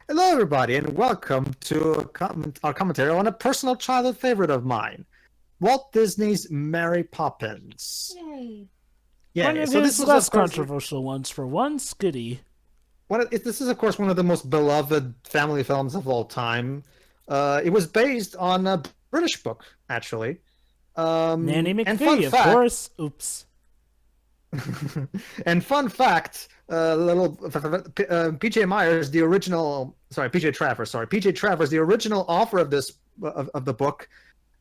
Hello, everybody, and welcome to our commentary on a personal childhood favorite of mine, Walt Disney's Mary Poppins. Yay. Yeah, One of so his this was, less of course, controversial ones for one, Skitty. this is, of course, one of the most beloved family films of all time. It was based on a British book, actually. Nanny And fun McPhee, of fact, course. Oops. and fun fact, PJ Myers, the original, PJ Travers, the original author of this of the book.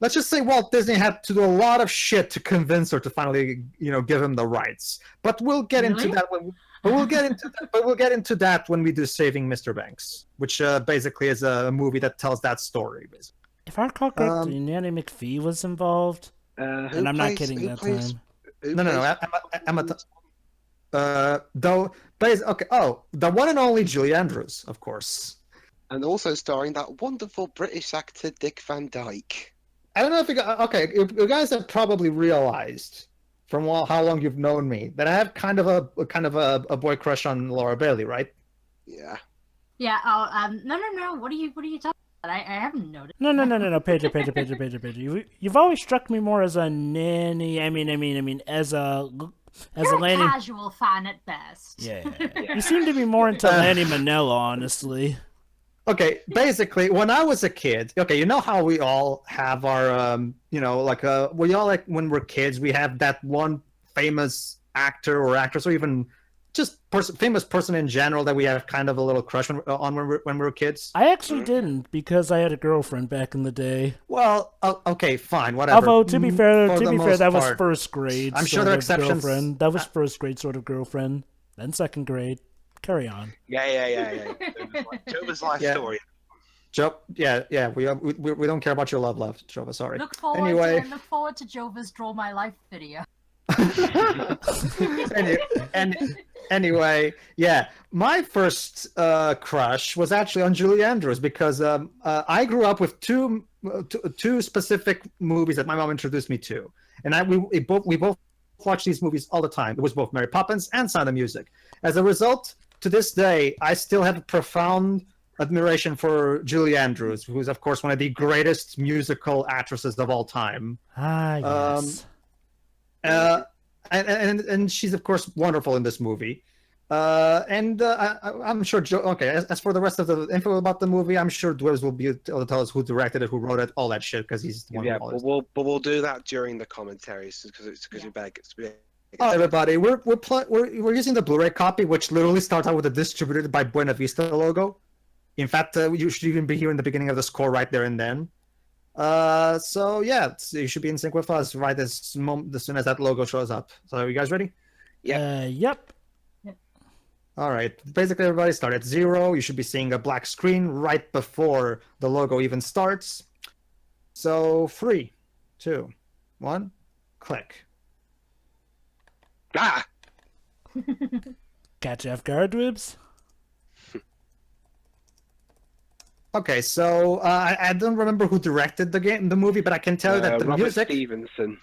Let's just say Walt Disney had to do a lot of shit to convince her to finally, give him the rights. But we'll get into that when. But we'll get into that when we do Saving Mr. Banks, which basically is a movie that tells that story. Basically. If I recall correctly, Nanny McPhee was involved. And I'm not kidding that time. No. The one and only Julie Andrews, of course. And also starring that wonderful British actor Dick Van Dyke. I don't know if you guys have probably realized from how long you've known me that I have kind of a boy crush on Laura Bailey, right? Yeah. Yeah. No. What are you talking about? I haven't noticed. No. Pedro. You've always struck me more as a nanny. I mean, as a You're Lanny. a casual fan at best. Yeah. You seem to be more into Lanny Manila, honestly. Okay, basically, when I was a kid, you know how we all have our, we all when we're kids, we have that one famous actor or actress, or even just famous person in general that we have kind of a little crush on when we were kids. I actually didn't, because I had a girlfriend back in the day. Well, okay, fine, whatever. Although to be fair, that was part, first grade. I'm sure there are exceptions. Girlfriend. That was first grade sort of girlfriend. Then second grade. Carry on. Yeah. Jova's life story. Joe, yeah. We don't care about your love, Jova. Sorry. Look forward to Jova's Draw My Life video. Anyway, yeah, my first crush was actually on Julie Andrews because I grew up with two specific movies that my mom introduced me to, and we both watched these movies all the time. It was both Mary Poppins and Sound of Music. As a result, to this day, I still have a profound admiration for Julie Andrews, who is, of course, one of the greatest musical actresses of all time. Yes. And she's, of course, wonderful in this movie. I'm sure as for the rest of the info about the movie, I'm sure Dwebs will be able to tell us who directed it, who wrote it, all that shit, because he's wonderful. But we'll do that during the commentaries because you better get. Oh, everybody, we're using the Blu-ray copy, which literally starts out with a distributed by Buena Vista logo. In fact, you should even be hearing the beginning of the score right there and then. So yeah, you should be in sync with us right as soon as that logo shows up. So are you guys ready? Yep. All right. Basically, everybody start at 0. You should be seeing a black screen right before the logo even starts. So 3, 2, 1, click. Ah! Catch you off guard, Dwebs. Okay, so I don't remember who directed the movie, but I can tell you that the Robert music. Stevenson.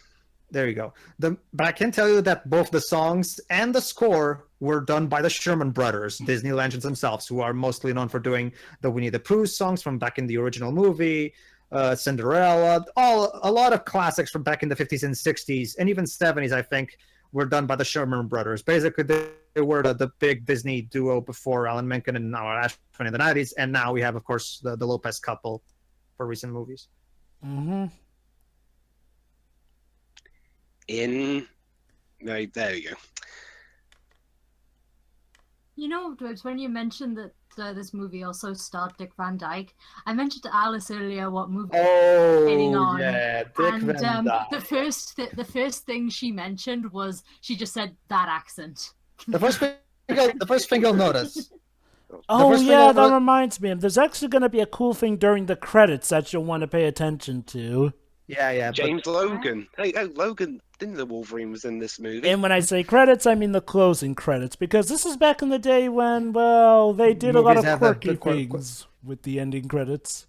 There you go. But I can tell you that both the songs and the score were done by the Sherman Brothers, Disney legends themselves, who are mostly known for doing the Winnie the Pooh songs from back in the original movie, Cinderella, a lot of classics from back in the 50s and 60s, and even 70s, I think, were done by the Sherman Brothers. Basically, they were the big Disney duo before Alan Menken and now Ashman in the 90s, and now we have, of course, the Lopez couple for recent movies. Mm-hmm. No, there you go. You know, Dwebs, when you mentioned that this movie also starred Dick Van Dyke, I mentioned to Alice earlier what movie getting on. Yeah, Dick Van Dyke. The first thing she mentioned was she just said that accent. The first thing you'll notice. Oh yeah, that reminds me. There's actually going to be a cool thing during the credits that you'll want to pay attention to. Yeah. James Logan. Hey, Logan. Didn't the Wolverine was in this movie? And when I say credits, I mean the closing credits, because this is back in the day when, well, they did a lot of quirky things with the ending credits.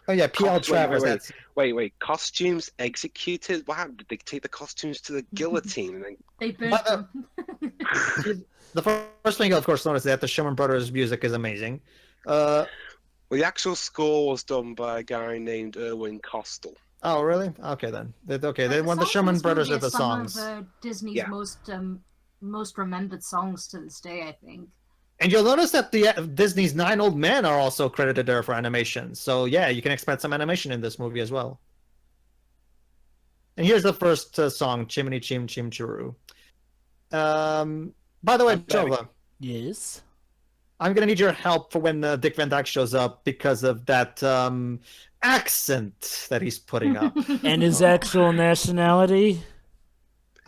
Oh yeah, P.L. Travers. Wait. Costumes executed? Wow, did they take the costumes to the guillotine? And then... They burnt them. The first thing you'll, of course, notice is that the Sherman Brothers music is amazing. Uh, Well, the actual score was done by a guy named Erwin Kostel. oh, really? Okay, then. Okay, Like, then when the songs in Sherman this Brothers movie did the are some songs. of Disney's Yeah. most remembered songs to this day, I think. And you'll notice that the Disney's 9 Old Men are also credited there for animation. So yeah, you can expect some animation in this movie as well. And here's the first song, Chimney Chim Chim Churu. By the way, Jova, Yes. I'm gonna need your help for when Dick Van Dyke shows up because of that accent that he's putting up. And his actual nationality?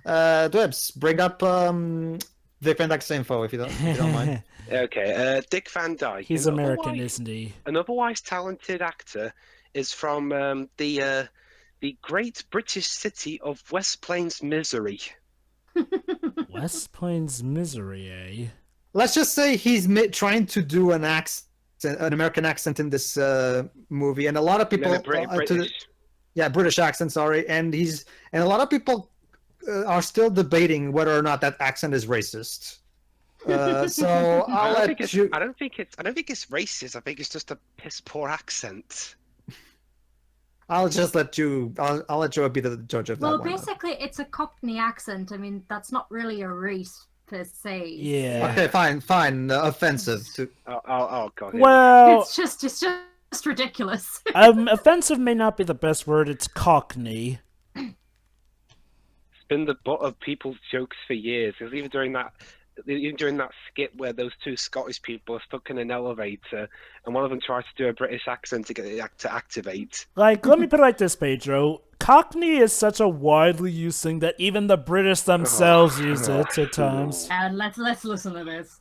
Dwebs, bring up Dick Van Dyke's info if you don't mind. Okay, Dick Van Dyke. He's American, isn't he? An otherwise talented actor is from the great British city of West Plains, Missouri. West Plains, Missouri, eh? Let's just say he's trying to do an accent, an American accent in this movie, and a lot of people, British accent, sorry, and a lot of people are still debating whether or not that accent is racist. So I don't think it's racist. I think it's just a piss poor accent. I'll just let you. I'll let you be the judge of that. Well, one, basically, it's a Cockney accent. I mean, that's not really a race per se. Yeah. Okay, fine. Offensive to. Oh God. Well, it's just ridiculous. Offensive may not be the best word. It's Cockney. It's been the butt of people's jokes for years. Because even during that skit where those two Scottish people are stuck in an elevator, and one of them tries to do a British accent to get it to activate. Like, let me put it like this, Pedro. Cockney is such a widely used thing that even the British themselves use it at times. And let's listen to this.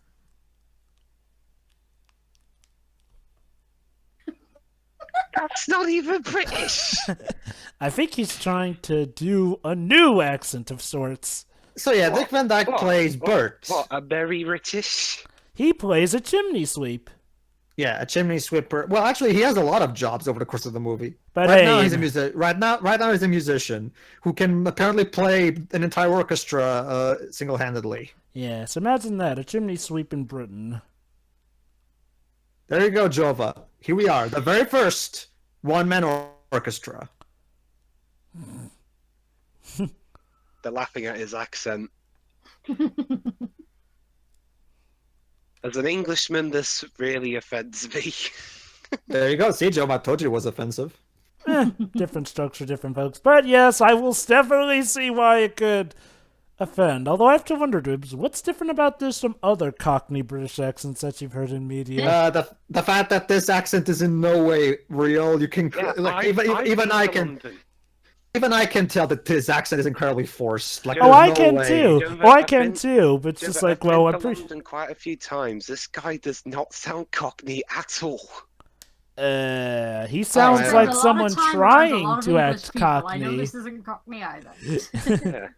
That's not even British. I think he's trying to do a new accent of sorts. So yeah, Dick Van Dyke plays Bert. What, a very British? He plays a chimney sweep. Yeah, a chimney sweeper. Well, actually, he has a lot of jobs over the course of the movie. But right hey, now he's a right now he's a musician who can apparently play an entire orchestra single-handedly. Yeah, so imagine that, a chimney sweep in Britain. There you go, Jova. Here we are, the very first one-man orchestra. They're laughing at his accent. As an Englishman, this really offends me. There you go. See, Jova, I told you it was offensive. Different strokes for different folks. But yes, I will definitely see why it could offend. Although I have to wonder, Dibs, what's different about this from other Cockney British accents that you've heard in media? The fact that this accent is in no way real. You can even I can. London. Even I can tell that his accent is incredibly forced. Like, I can too. But it's just like, well, I've been to London quite a few times. This guy does not sound Cockney at all. He sounds like someone trying to act Cockney. I know this isn't Cockney either. Yeah.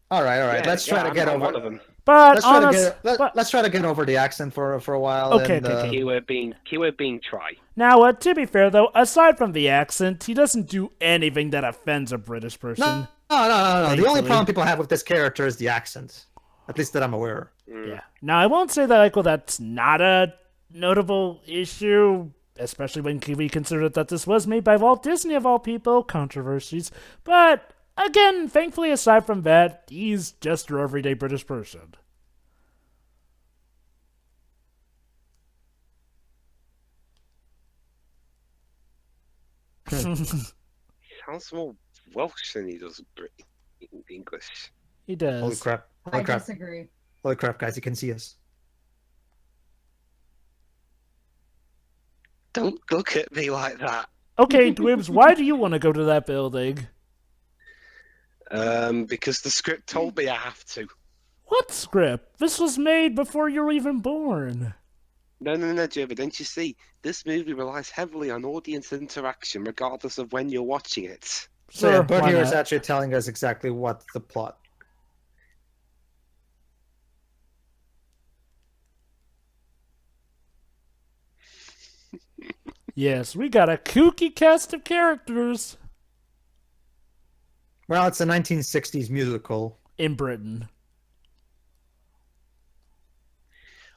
All right. Let's try to get over one of them. But let's try to get over the accent for a while. Okay. Keyword being try. Now, to be fair though, aside from the accent, he doesn't do anything that offends a British person. No. The only problem people have with this character is the accent. At least that I'm aware. Yeah. Now, I won't say that that's not a notable issue, especially when we consider that this was made by Walt Disney of all people. Controversies, but. Again, thankfully, aside from that, he's just your everyday British person. He sounds more Welsh than he does English. He does. Holy crap. I disagree. Holy crap, guys, you can see us. Don't look at me like that. Okay, Dwibs, why do you want to go to that building? Because the script told me I have to. What script? This was made before you were even born. No, Joe, but don't you see? This movie relies heavily on audience interaction, regardless of when you're watching it. So yeah, Bert here is actually telling us exactly what's the plot. Yes, we got a kooky cast of characters. Well, it's a 1960s musical. In Britain.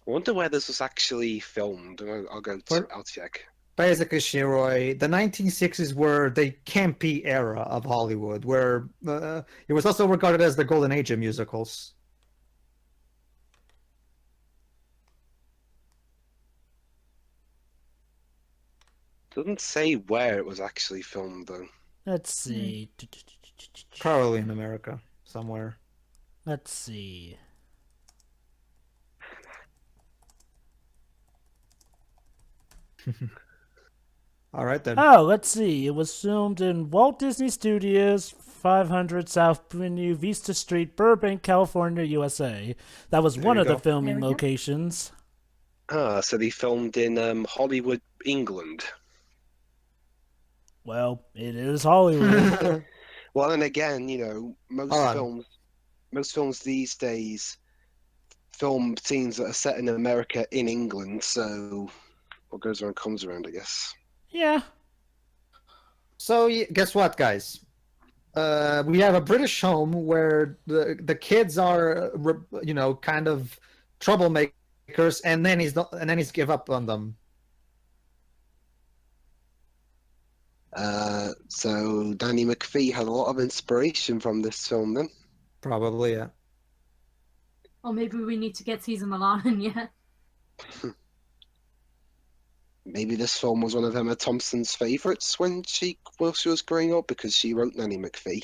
I wonder where this was actually filmed. I'll check. Basically, Shiroi, the 1960s were the campy era of Hollywood, where it was also regarded as the golden age of musicals. Doesn't say where it was actually filmed, though. Let's see. Probably in America, somewhere. Let's see. All right, then. Oh, let's see. It was filmed in Walt Disney Studios, 500 South Buena Vista Street, Burbank, California, USA. That was There one you of the go. filming There we go. locations. Ah, so they filmed in Hollywood, England. Well, it is Hollywood. Well, and again, Hold on. most films these days film scenes that are set in America in England. So what goes around comes around, I guess. Yeah. So guess what, guys? We have a British home where the kids are, kind of troublemakers, and then he's give up on them. So Danny McPhee had a lot of inspiration from this film, then. Probably, yeah. Or maybe we need to get Caesar Milan in yet. Maybe this film was one of Emma Thompson's favorites while she was growing up because she wrote Nanny McPhee.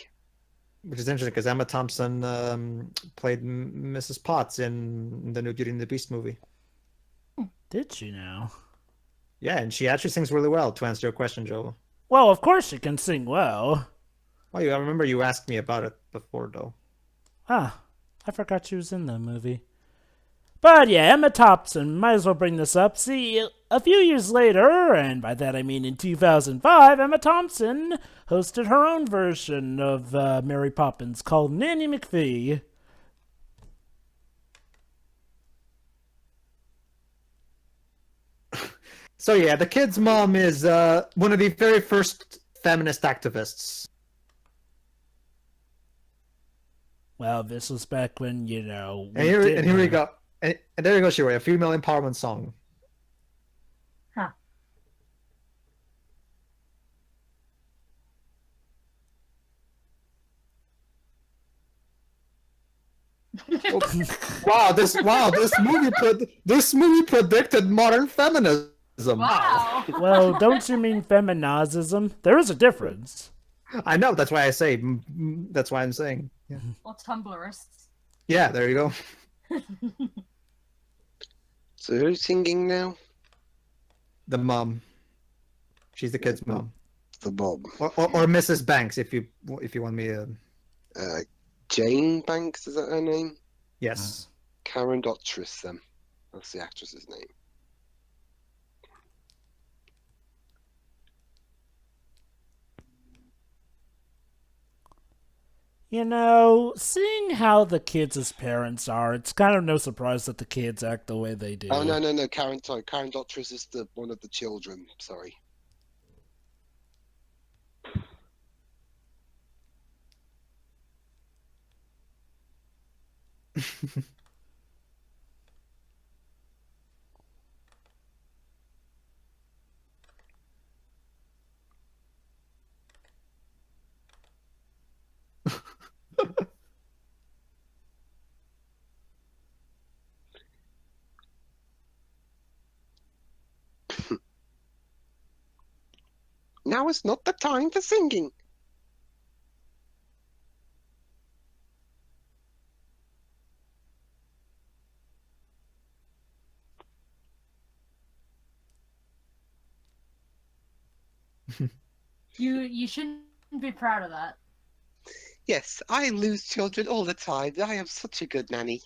Which is interesting because Emma Thompson played Mrs. Potts in the new Beauty and the Beast movie. Did she now? Yeah, and she actually sings really well, to answer your question, Joel. Well, of course she can sing well. Well, I remember you asked me about it before, though. Ah, I forgot she was in the movie. But yeah, Emma Thompson, might as well bring this up. See, a few years later, and by that I mean in 2005, Emma Thompson hosted her own version of Mary Poppins called Nanny McPhee. So yeah, the kid's mom is one of the very first feminist activists. Well, this was back when, And here we go. And there you go, Shiroi, a female empowerment song. Huh. Wow, this movie predicted modern feminism. Wow. Well, don't you mean feminazism? There is a difference. I know, that's why I say. That's why I'm saying. Yeah, Or Tumblrists. yeah, there you go. So who's singing now? The mom. She's the kid's mom, The Bob. or Mrs. Banks, if you want me to. Jane Banks, is that her name? Yes. Karen Dottris, then. That's the actress's name. Seeing how the kids' parents are, it's kind of no surprise that the kids act the way they do. Oh, no. Karen Dottris is one of the children. Sorry. Now is not the time for singing. You shouldn't be proud of that. Yes, I lose children all the time. I am such a good nanny.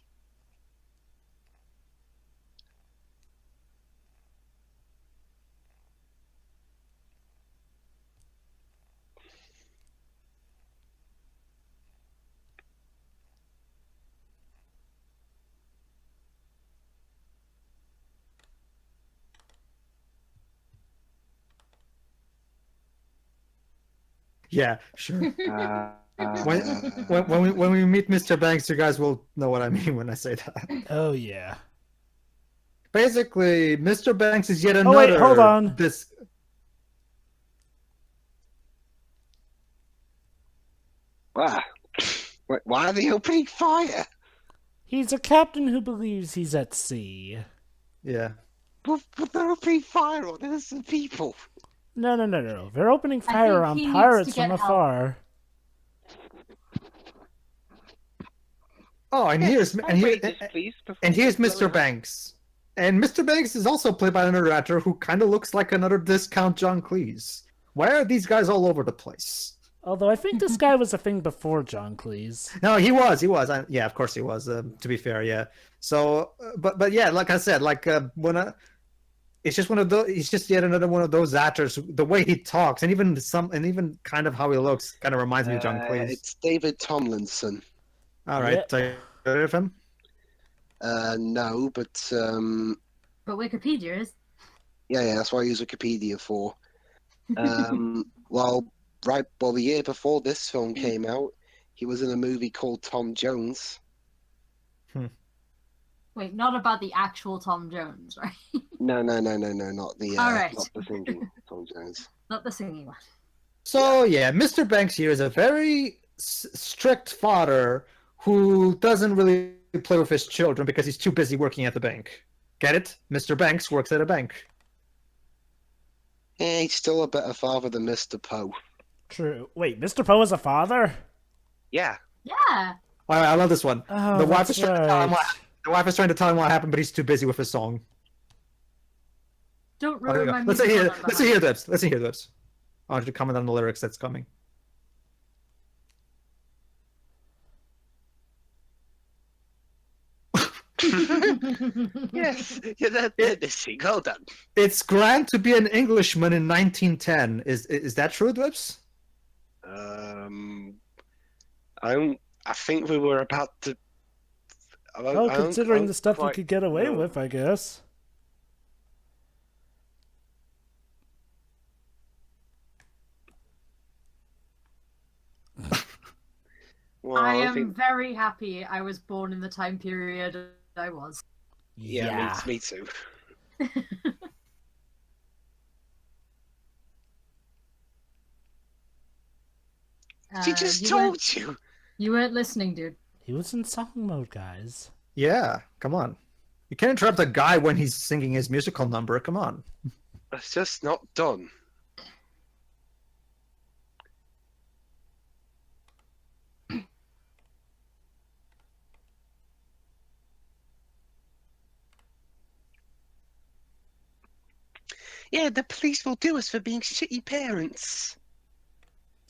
Yeah, sure. When we meet Mr. Banks, you guys will know what I mean when I say that. Oh, yeah. Basically, Mr. Banks is yet Oh, another. wait, hold on. Wow. Why are they opening fire? He's a captain who believes he's at sea. Yeah. But they're opening fire on innocent people. No. They're opening I fire think on he needs pirates to get from help. afar. Oh, and here's Please, and here's Mr. Banks. And Mr. Banks is also played by another actor who kind of looks like another discount John Cleese. Why are these guys all over the place? Although I think this guy was a thing before John Cleese. No, he was. Yeah, of course he was. To be fair, yeah. So, but yeah, like I said, it's just one of those. He's just yet another one of those actors. The way he talks, and even kind of how he looks, kind of reminds me of John Cleese. It's David Tomlinson. All right, so you heard of him? No, but But Wikipedia is. yeah, that's what I use Wikipedia for. The year before this film came out, he was in a movie called Tom Jones. Wait, not about the actual Tom Jones, right? No, not the All right. not the singing Tom Jones. Not the singing one. So yeah, Mr. Banks here is a very strict father who doesn't really play with his children because he's too busy working at the bank. Get it? Mr. Banks works at a bank. He's still a better father than Mr. Poe. True. Wait, Mr. Poe is a father? Yeah. Yeah. I love this one. Oh, the wife is that's trying to tell him right. the wife is trying to tell him what happened, but he's too busy with his song. Don't Oh, there we ruin go. my Let's music. hear this. Let's hear this. I want you to comment on the lyrics that's coming. Yes, yeah, they're missing. Hold on. It's grand to be an Englishman in 1910. Is that true, Dwips? I think we were about to. Considering the stuff you quite could get away know. with, I guess. Well, I am think, very happy I was born in the time period I was. yeah, me too. She just told you. You weren't listening, dude. He was in song mode, guys. Yeah, come on. You can't interrupt a guy when he's singing his musical number. Come on. That's just not done. Yeah, the police will do us for being shitty parents.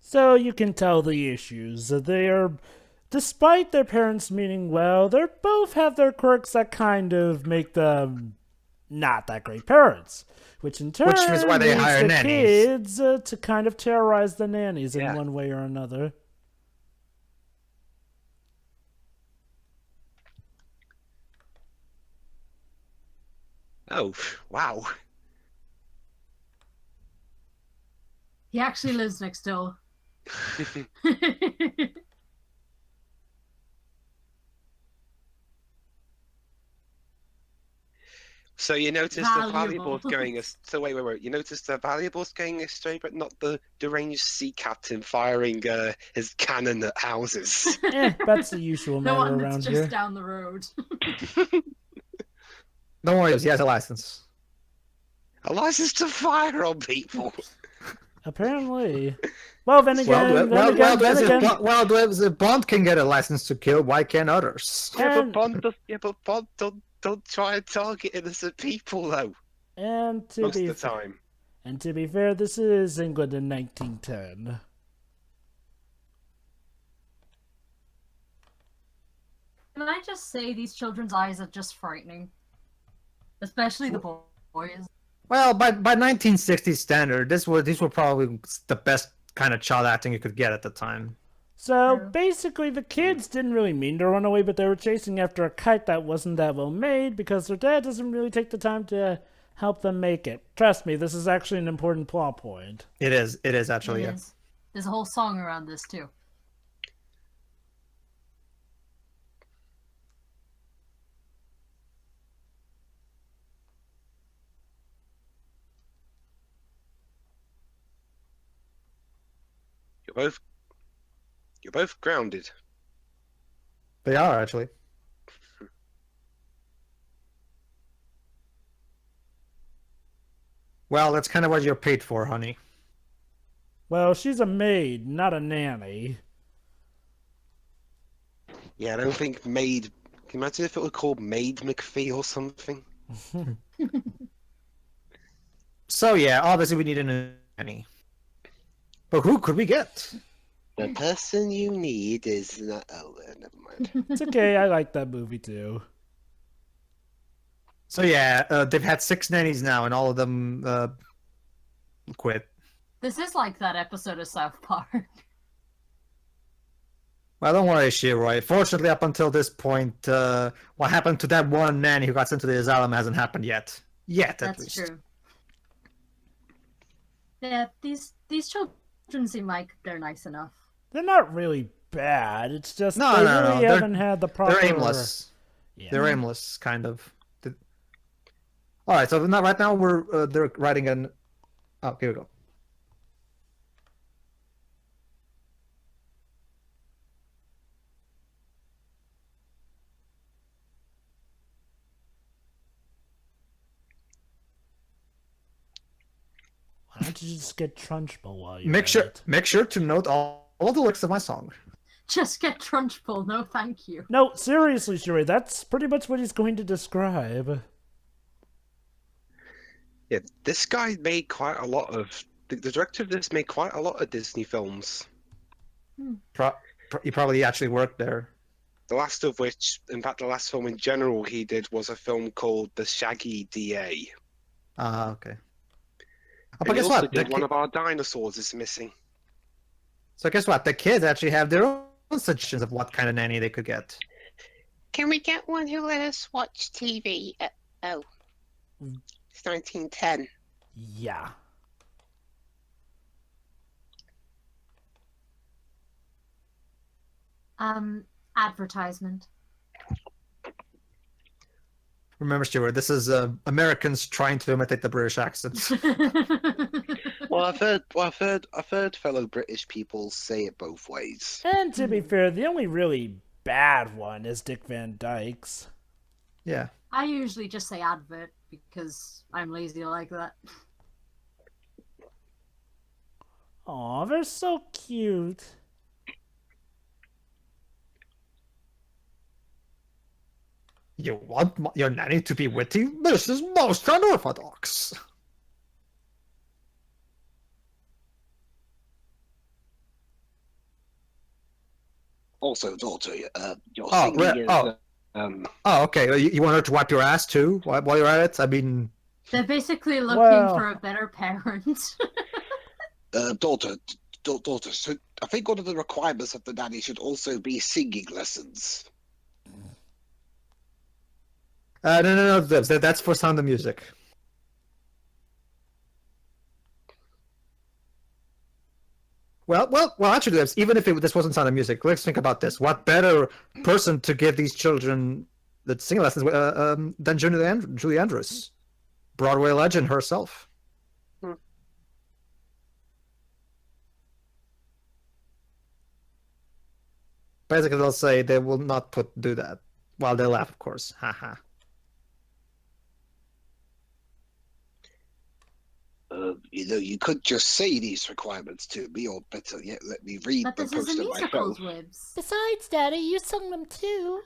So you can tell the issues. They are, despite their parents meaning well, they both have their quirks that kind of make them not that great parents. Which in turn Which is why they leads hire the nannies. kids to kind of terrorize the nannies in Yeah. one way or another. Oh, wow. He actually lives next door. So you noticed the Valuable. valuables going so wait. You noticed the valuables going astray, but not the deranged sea captain firing his cannon at houses. That's the usual The matter one that's around just here. down the road. Don't worry, he has a license. A license to fire on people. Apparently. Well, then again, Dwips, if Bond can get a license to kill, why can't others? And- Bond don't try and target innocent people though. And to Most be of the time. And to be fair, this is England in 1910. Can I just say these children's eyes are just frightening? Especially the boys. Well, by 1960s standard, these were probably the best kind of child acting you could get at the time. So True. basically, the kids didn't really mean to run away, but they were chasing after a kite that wasn't that well made because their dad doesn't really take the time to help them make it. Trust me, this is actually an important plot point. It is actually. It Yeah. is. There's a whole song around this too. You're both grounded. They are, actually. Well, that's kind of what you're paid for, honey. Well, she's a maid, not a nanny. Yeah, I don't think Maid. Can you imagine if it were called Maid McPhee or something? So yeah, obviously we need a nanny. But who could we get? The person you need is not. Oh, never mind. It's okay, I like that movie too. So yeah, they've had 6 nannies now, and all of them quit. This is like that episode of South Park. Well, don't worry, Shiroi. Fortunately, up until this point, what happened to that one nanny who got sent to the asylum hasn't happened yet. Yet, at least. That's true. Yeah, these children seem like they're nice enough. They're not really bad. It's just No, they no, no. really haven't had the proper. They're aimless. Yeah. They're aimless, kind of. All right, so now, right now we're they're writing an. Oh, here we go. Why don't you just get Trunchbull while you're Make at sure it? make sure to note all the lyrics of my song. Just get Trunchbull, no thank you. No, seriously, Sheree, that's pretty much what he's going to describe. Yeah, this guy made quite a lot of. The director of this made quite a lot of Disney films. He probably actually worked there. The last of which, in fact, the last film in general he did was a film called The Shaggy DA. Ah, okay. Oh, And but he guess also what? did One of Our Dinosaurs is Missing. So guess what? The kids actually have their own suggestions of what kind of nanny they could get. Can we get one who let us watch TV? Oh, it's 1910. Yeah. Advertisement. Remember, Stuart, this is Americans trying to imitate the British accent. Well, I've heard fellow British people say it both ways. And to be fair, the only really bad one is Dick Van Dyke's. Yeah. I usually just say advert because I'm lazy like that. Aw, they're so cute. You want your nanny to be witty? This is most unorthodox. Also, daughter, your Oh, singing right, is. oh. Oh, okay. You want her to wipe your ass too while you're at it? I mean, They're basically looking Well- for a better parent. daughter, so I think one of the requirements of the nanny should also be singing lessons. no, that's for Sound of Music. Well, actually, Debs, even if this wasn't Sound of Music, let's think about this. What better person to give these children the singing lessons than Julie Andrews, Broadway legend herself? Basically, they'll say they will not do that. While they laugh, of course. Haha. You could just say these requirements to me, or better yet, let me read But the this is a poster musical, myself. Wibbs. Besides, Daddy, you sung them too.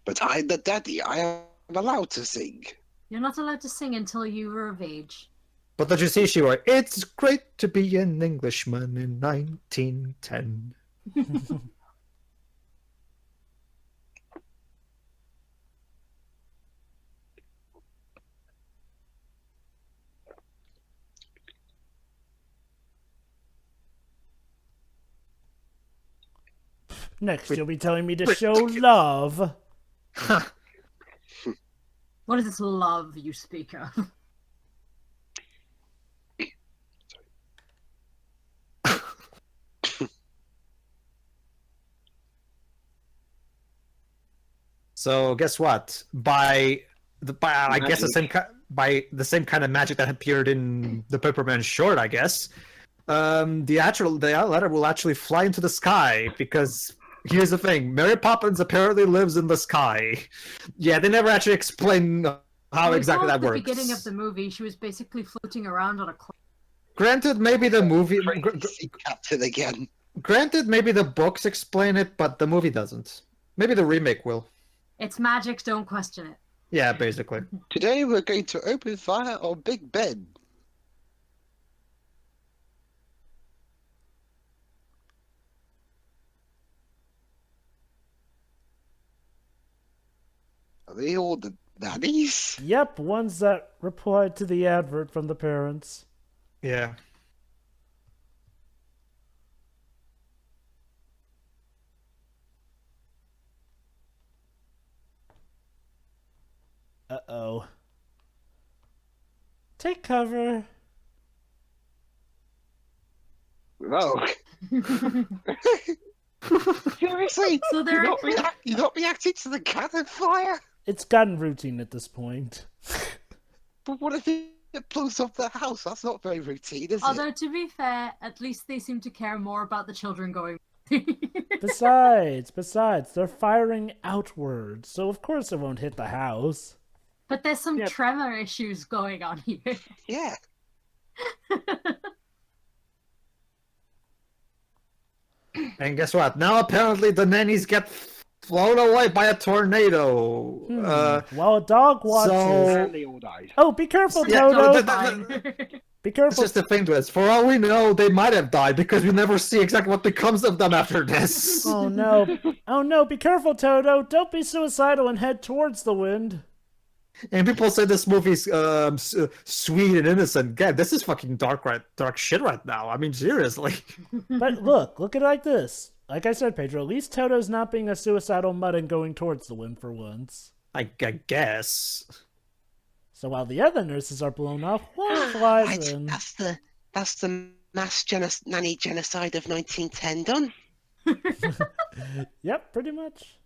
But I'm the daddy. I am allowed to sing. You're not allowed to sing until you were of age. But did you see, Shiwa? It's great to be an Englishman in 1910. Next, you'll be telling me to show love. What is this love you speak of? So guess what? By I guess the same by the same kind of magic that appeared in the Pepperman short, I guess. The letter will actually fly into the sky because here's the thing: Mary Poppins apparently lives in the sky. Yeah, they never actually explain how exactly that At the works. beginning of the movie, she was basically floating around on a cloud. Granted, maybe the movie. Sea captain again. Granted, maybe the books explain it, but the movie doesn't. Maybe the remake will. It's magic, don't question it. Yeah, basically. Today we're going to open fire on Big Ben. Are they all the nannies? Yep, ones that replied to the advert from the parents. Yeah. Uh-oh. Take cover. No. Seriously? So they're You're not reacting to the cannon fire? It's gotten routine at this point. But what if it blows up the house? That's not very routine, is it? Although, to be fair, at least they seem to care more about the children going. Besides, they're firing outwards, so of course it won't hit the house. But there's some tremor issues going on here. Yeah. And guess what? Now apparently the nannies get flown away by a tornado. While a dog watches. And they all died. Oh, be careful, Yeah, Toto! Be It's careful. just the thing to us. For all we know, they might have died because we never see exactly what becomes of them after this. Oh no. Oh no, be careful, Toto! Don't be suicidal and head towards the wind. And people say this movie's sweet and innocent. God, this is fucking dark shit right now. I mean, seriously. But look at it like this. Like I said, Pedro, at least Toto's not being a suicidal mutt and going towards the wind for once. I guess. So while the other nurses are blown off, one flies Right, in. that's the mass nanny genocide of 1910 done. Yep, pretty much.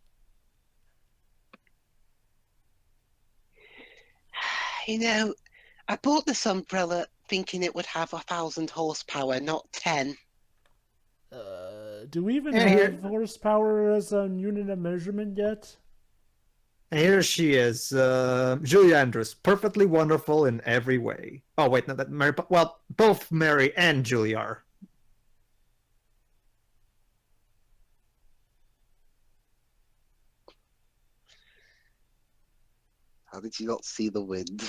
You know, I bought this umbrella thinking it would have 1,000 horsepower, not 10. Do we even Yeah, have here- horsepower as a unit of measurement yet? And here she is, Julia Andrews, perfectly wonderful in every way. Oh wait, no, that Mary. Well, both Mary and Julia are. How did you not see the wind?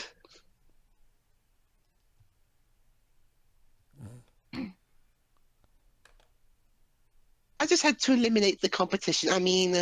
I just had to eliminate the competition. I mean,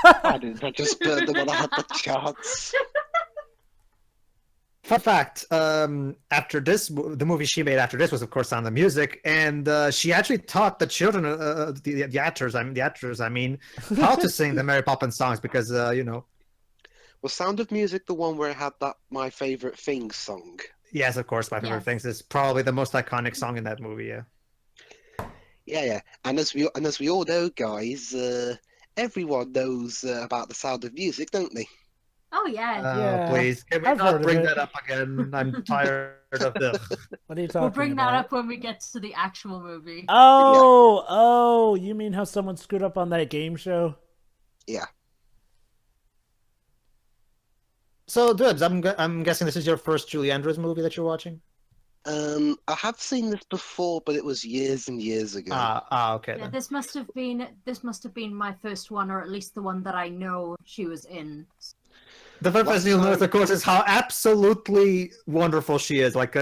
I just burned them when I had the chance. Fun fact: after this, the movie she made after this was, of course, Sound of Music, and she actually taught the children, the actors, I mean, how to sing the Mary Poppins songs because, you know. Was Sound of Music the one where it had that My Favorite Things song? Yes, of course, my favorite Yes. things is probably the most iconic song in that movie. Yeah. Yeah. And as we all know, guys, everyone knows about the Sound of Music, don't they? Oh yeah. Yeah, Please, can we I've heard not of bring it. that up again? I'm tired of this. What are you talking We'll bring about? that up when we get to the actual movie. Oh, you mean how someone screwed up on that game show? Yeah. So, Dibs, I'm guessing this is your first Julie Andrews movie that you're watching. I have seen this before, but it was years and years ago. Okay. Yeah, Then. this must have been my first one, or at least the one that I know she was in. The first What's thing you'll her- notice, of course, is how absolutely wonderful she is. Like,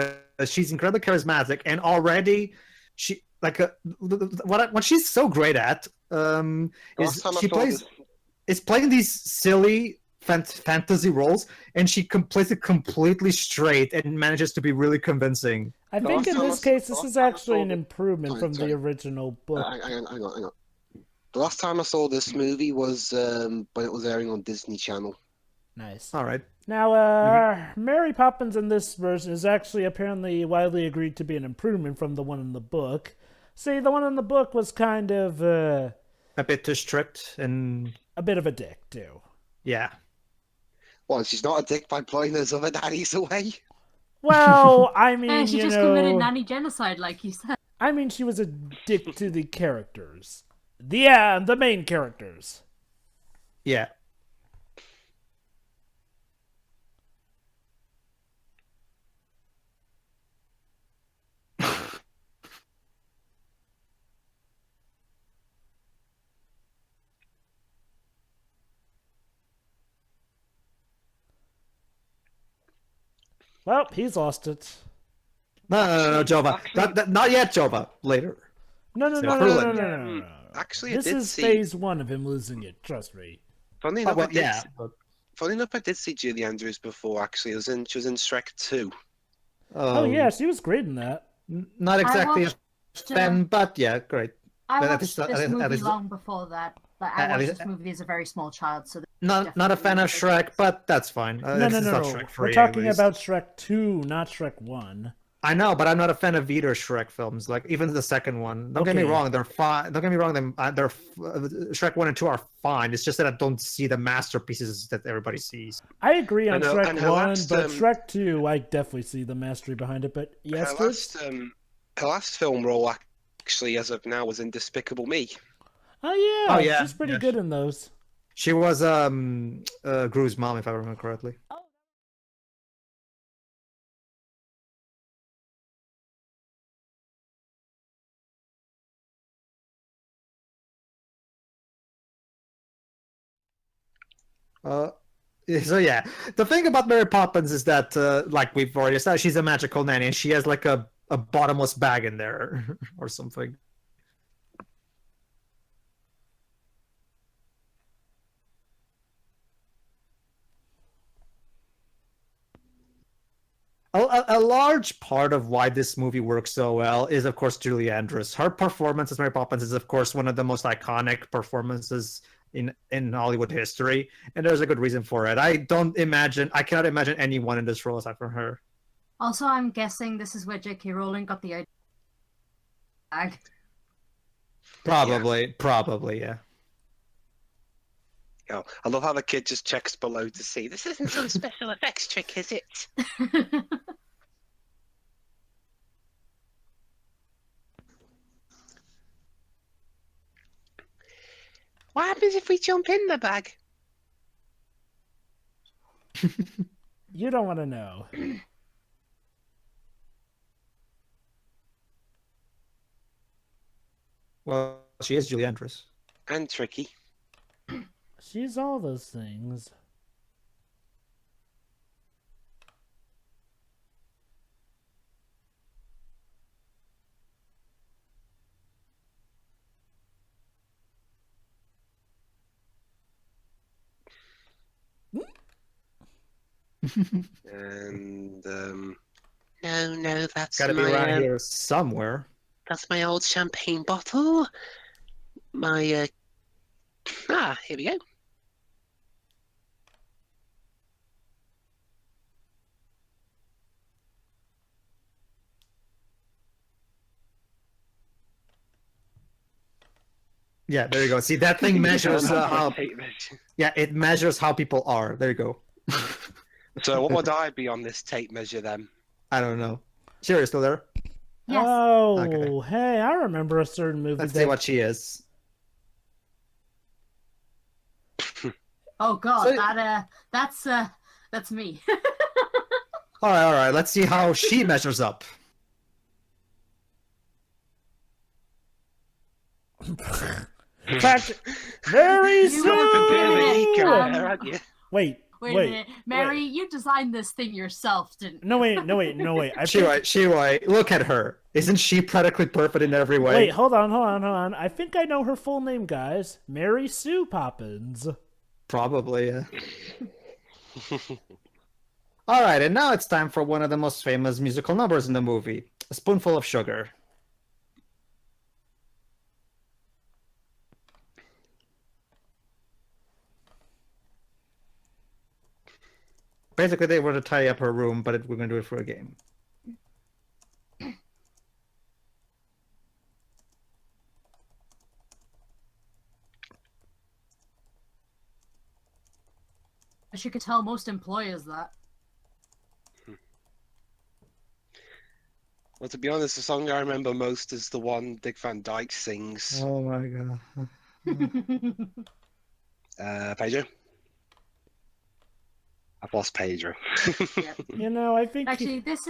she's incredibly charismatic, and already, she what she's so great at Last is time I she saw plays this- is playing these silly fantasy roles, and she plays it completely straight and manages to be really convincing. I think in this case, this is actually an improvement from Sorry. the original book. Hang on. The last time I saw this movie was when it was airing on Disney Channel. Nice. All right. Now, Mary Poppins in this version is actually apparently widely agreed to be an improvement from the one in the book. See, the one in the book was kind of A bit too strict and a bit of a dick, too. yeah. Well, she's not a dick by blowing those other daddies away. Well, I mean, Yeah, she you just know, committed nanny genocide, like you said. I mean, she was a dick to the characters. The main characters. Yeah. Well, he's lost it. No, Jova. Not yet, Jova. Later. No. Actually, I This did is see. phase 1 of him losing it, trust me. Funny Oh, enough, well, yeah. But, Funny enough, I did see Julie Andrews before. Actually, she was in Shrek 2. Oh, yeah, she was great in that. Not exactly a watched, fan, but yeah, great. I But at watched least- this at movie least- long before that. Like, I at watched least- this movie as a very small child, so Not a fan of Shrek, but that's fine. No. This is not Shrek We're 3 talking anyways. about Shrek 2, not Shrek 1. I know, but I'm not a fan of either Shrek films. Like even the second one. Don't get me Okay. wrong; they're fine. Don't get me wrong; Shrek 1 and 2 are fine. It's just that I don't see the masterpieces that everybody sees. I agree on And her- Shrek and her 1, last, but Shrek 2, I definitely see the mastery behind it. But yes, Her Chris? last film role, actually, as of now, was in Despicable Me. Oh yeah, yeah, she's pretty yeah. good in those. She was Gru's mom, if I remember correctly. So yeah, the thing about Mary Poppins is that, like we've already said, she's a magical nanny, and she has like a bottomless bag in there or something. A large part of why this movie works so well is, of course, Julie Andrews. Her performance as Mary Poppins is, of course, one of the most iconic performances in Hollywood history, and there's a good reason for it. I cannot imagine anyone in this role aside from her. Also, I'm guessing this is where J.K. Rowling got the idea. Probably, yeah. Oh, I love how the kid just checks below to see. This isn't some special effects trick, is it? What happens if we jump in the bag? You don't want to know. Well, she is Julie Andrews. And tricky. She's all those things. And no, that's Gotta be my around here somewhere. that's my old champagne bottle. My here we go. Yeah, there you go. See, that thing measures how. Yeah, it measures how people are. There you go. So what would I be on this tape measure then? I don't know. Sherry's still there. Yes. Oh, Okay. hey, I remember a certain movie Let's that... see what she is. Oh god, So- that's me. All right. Let's see how she measures up. In fact, very You want to Bit of an Yeah. ego Um, there, aren't you? Wait. Wait a minute, Mary, you designed this thing yourself, didn't you? No, wait. I think... Shirai, look at her. Isn't she practically perfect in every way? Wait, hold on. I think I know her full name, guys. Mary Sue Poppins. Probably, yeah. All right, and now it's time for one of the most famous musical numbers in the movie, A Spoonful of Sugar. Basically, they were to tidy up her room, but we're going to do it for a game. As you could tell most employers that. Well, to be honest, the song I remember most is the one Dick Van Dyke sings. Oh my god. Pedro? I've lost Pedro. Yep. You know, I think Actually, this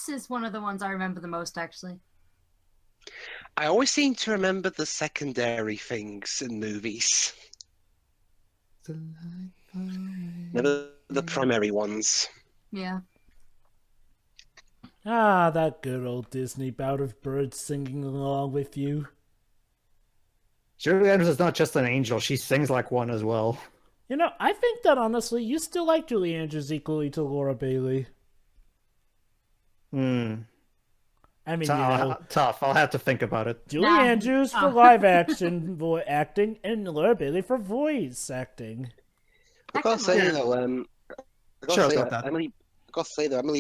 is one of the ones I remember the most, actually. I always seem to remember the secondary things in movies, never the primary ones. Yeah. that good old Disney bout of birds singing along with you. Julie Andrews is not just an angel, she sings like one as well. You know, I think that honestly, you still like Julie Andrews equally to Laura Bailey. Hmm. I mean, you know, Tough. I'll have to think about it. Julie Nah. Andrews for live action acting and Laura Bailey for voice acting. I gotta say Yeah. though, Sure, about that. Emily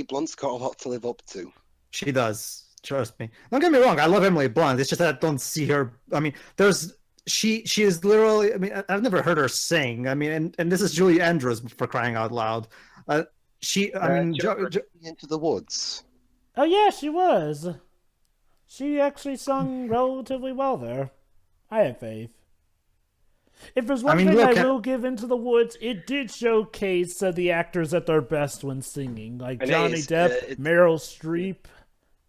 Blunt's got a lot to live up to. She does. Trust me. Don't get me wrong. I love Emily Blunt. It's just that I don't see her. I mean, she is literally. I mean, I've never heard her sing. I mean, and this is Julie Andrews for crying out loud. Into the Woods. Oh yeah, she was. She actually sung relatively well there. I have faith. If there's one thing look I at- will give Into the Woods, it did showcase the actors at their best when singing, like And it Johnny is, Depp, it's- Meryl Streep.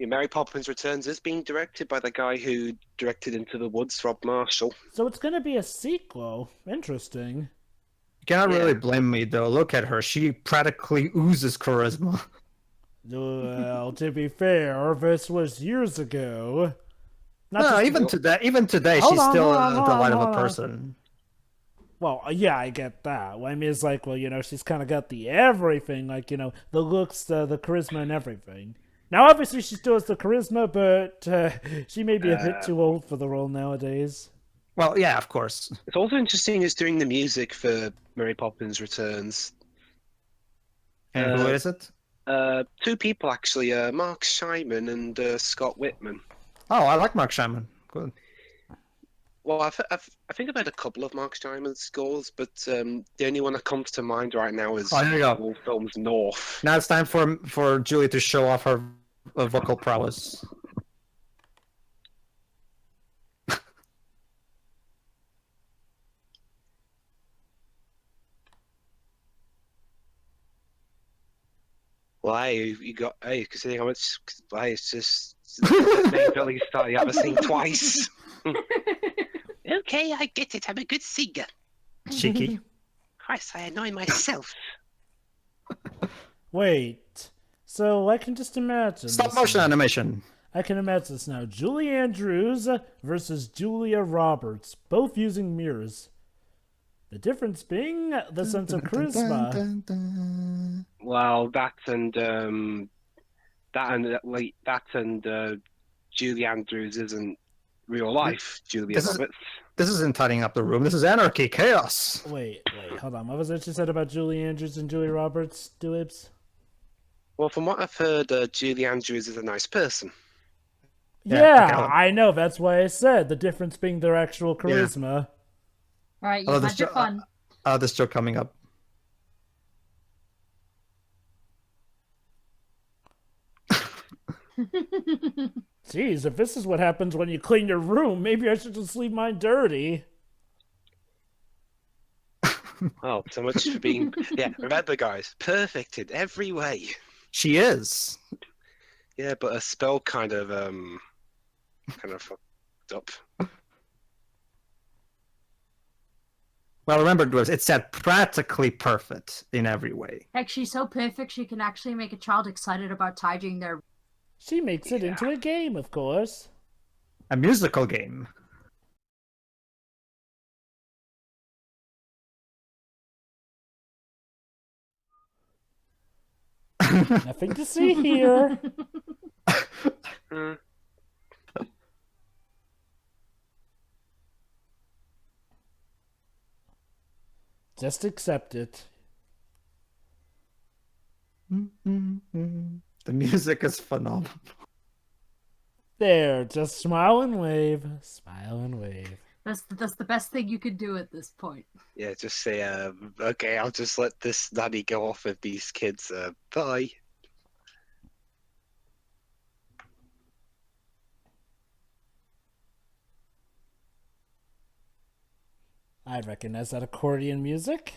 Mary Poppins Returns is being directed by the guy who directed Into the Woods, Rob Marshall. So it's gonna be a sequel. Interesting. You cannot Yeah. really blame me though. Look at her. She practically oozes charisma. Well, to be fair, this was years ago. Not No, just- even today, Hold she's on, still hold on, a hold delight on, of a hold on. person. Well, yeah, I get that. I mean, it's like, well, you know, she's kind of got the everything, like, you know, the looks, the charisma, and everything. Now, obviously, she still has the charisma, but she may be a bit too old for the role nowadays. Well, yeah, of course. It's also interesting who's doing the music for Mary Poppins Returns. And who is it? Two people actually, Mark Scheinman and Scott Whitman. Oh, I like Mark Shyman. Good. Well, I think I've had a couple of Mark Scheinman scores, but the only one that comes to mind right now is Oh, here you go. All Films North. Now it's time for Julie to show off her vocal prowess. Well, hey, considering how much, it's just the Billy Star you ever seen twice. Okay, I get it. I'm a good singer. Cheeky. Christ, I annoy myself. Wait. So I can just imagine. Stop this motion now. animation. I can imagine this now. Julie Andrews versus Julia Roberts, both using mirrors. The difference being the sense of charisma. Well, that and Julie Andrews isn't real life Julia This is- Roberts. This isn't tidying up the room. This is anarchy, chaos. Wait, hold on. What was it you said about Julie Andrews and Julia Roberts, Dulibs? Well, from what I've heard, Julie Andrews is a nice person. Yeah, okay. I know. That's why I said the difference being their actual charisma. Right, you Oh, had your fun. This joke coming up. Jeez, if this is what happens when you clean your room, maybe I should just leave mine dirty. Oh, so much for being. Yeah, remember, guys, perfect in every way. She is. Yeah, but a spell kind of fucked up. Well, remember, Dwarves, it said practically perfect in every way. Heck, she's so perfect she can actually make a child excited about tidying their She makes it into a game, of course. A musical game. Nothing to see here. Hmm. Just accept it. The music is phenomenal. There, just smile and wave. Smile and wave. That's the best thing you could do at this point. Yeah, just say, okay, I'll just let this nanny go off with these kids. Bye. I recognize that accordion music.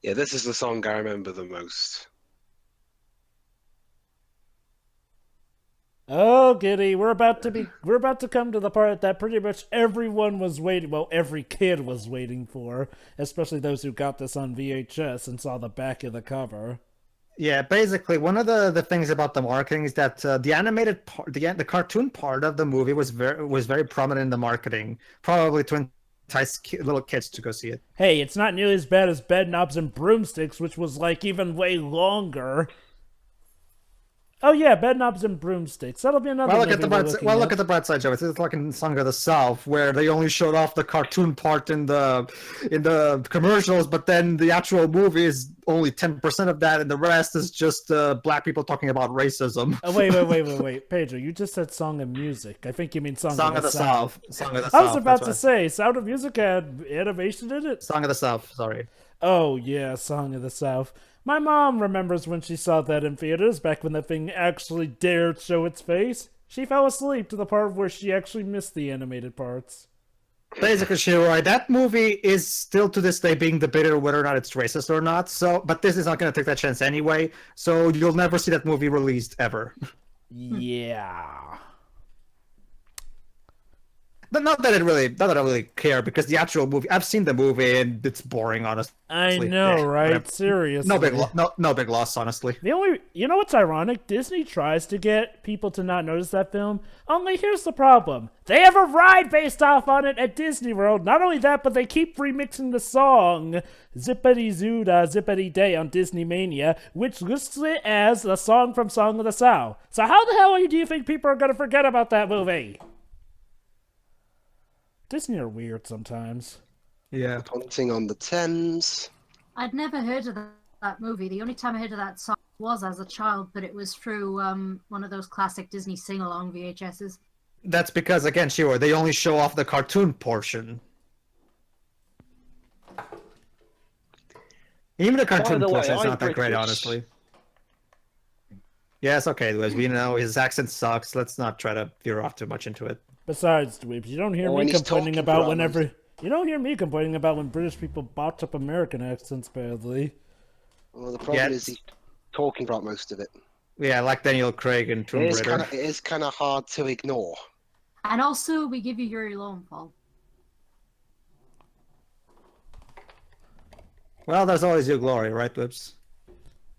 Yeah, this is the song I remember the most. Oh, giddy, we're about to come to the part that pretty much everyone was waiting, well, every kid was waiting for, especially those who got this on VHS and saw the back of the cover. Yeah, basically, one of the things about the marketing is that the animated part, the cartoon part of the movie was very prominent in the marketing, probably to entice little kids to go see it. Hey, it's not nearly as bad as Bedknobs and Broomsticks, which was like even way longer. Oh yeah, Bedknobs and Broomsticks. That'll be another. Well, look at movie the we're bright. looking Well, at. look at the bright side, Joe. It's like in Song of the South, where they only showed off the cartoon part in the commercials, but then the actual movie is only 10% of that, and the rest is just black people talking about racism. Oh, wait, Pedro, you just said Song of Music. I think you mean Song Song of the South. Song of the I was South, about that's to right. say, Sound of Music had animation in it? Song of the South. Sorry. Oh, yeah, Song of the South. My mom remembers when she saw that in theaters, back when the thing actually dared show its face. She fell asleep to the part where she actually missed the animated parts. Basically, Shiroi, that movie is still to this day being debated whether or not it's racist or not. So, but this is not going to take that chance anyway. So you'll never see that movie released ever. Yeah. But not that I really care, because the actual movie, I've seen the movie and it's boring, honestly. I know, Yeah, right? whatever. Seriously. No big loss, honestly. You know what's ironic? Disney tries to get people to not notice that film. Only here's the problem. They have a ride based off on it at Disney World. Not only that, but they keep remixing the song Zippity Zoo Da Zippity Day on Disney Mania, which lists it as the song from Song of the South. So how the hell do you think people are going to forget about that movie? Disney are weird sometimes. Yeah. Hunting on the Thames. I'd never heard of that movie. The only time I heard of that song was as a child, but it was through one of those classic Disney sing-along VHSs. That's because, again, Shiro, they only show off the cartoon portion. Even the cartoon the way, portion is I'm not that great, British. honestly. Yes, okay, Luis, we know his accent sucks. Let's not try to veer off too much into it. Besides, Dweebs, you don't hear Or me when he's complaining talking about for whenever... You don't hear me complaining about when British people botch up American accents badly. Well, the problem is he's talking throughout most of it. Yeah, like Daniel Craig and Tomb Raider. It is kind of hard to ignore. And also, we give you Yuri Lowenthal. Well, there's always your glory, right, Whips?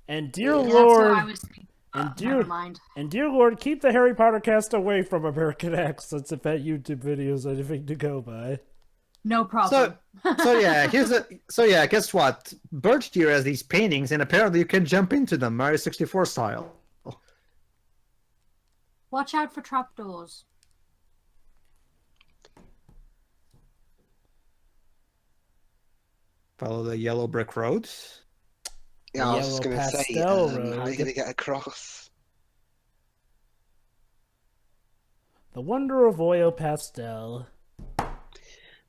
And dear Yeah, that's what Lord... I was thinking. And Never mind. dear Lord, keep the Harry Potter cast away from American accents if that YouTube video is anything to go by. No problem. So yeah, guess what? Bert here has these paintings, and apparently you can jump into them, Mario 64 style. Watch out for trapdoors. Follow the yellow brick road. Yeah, I was just Yellow going to say, pastel how are road. you going to get across? The Wonder of Oil Pastel.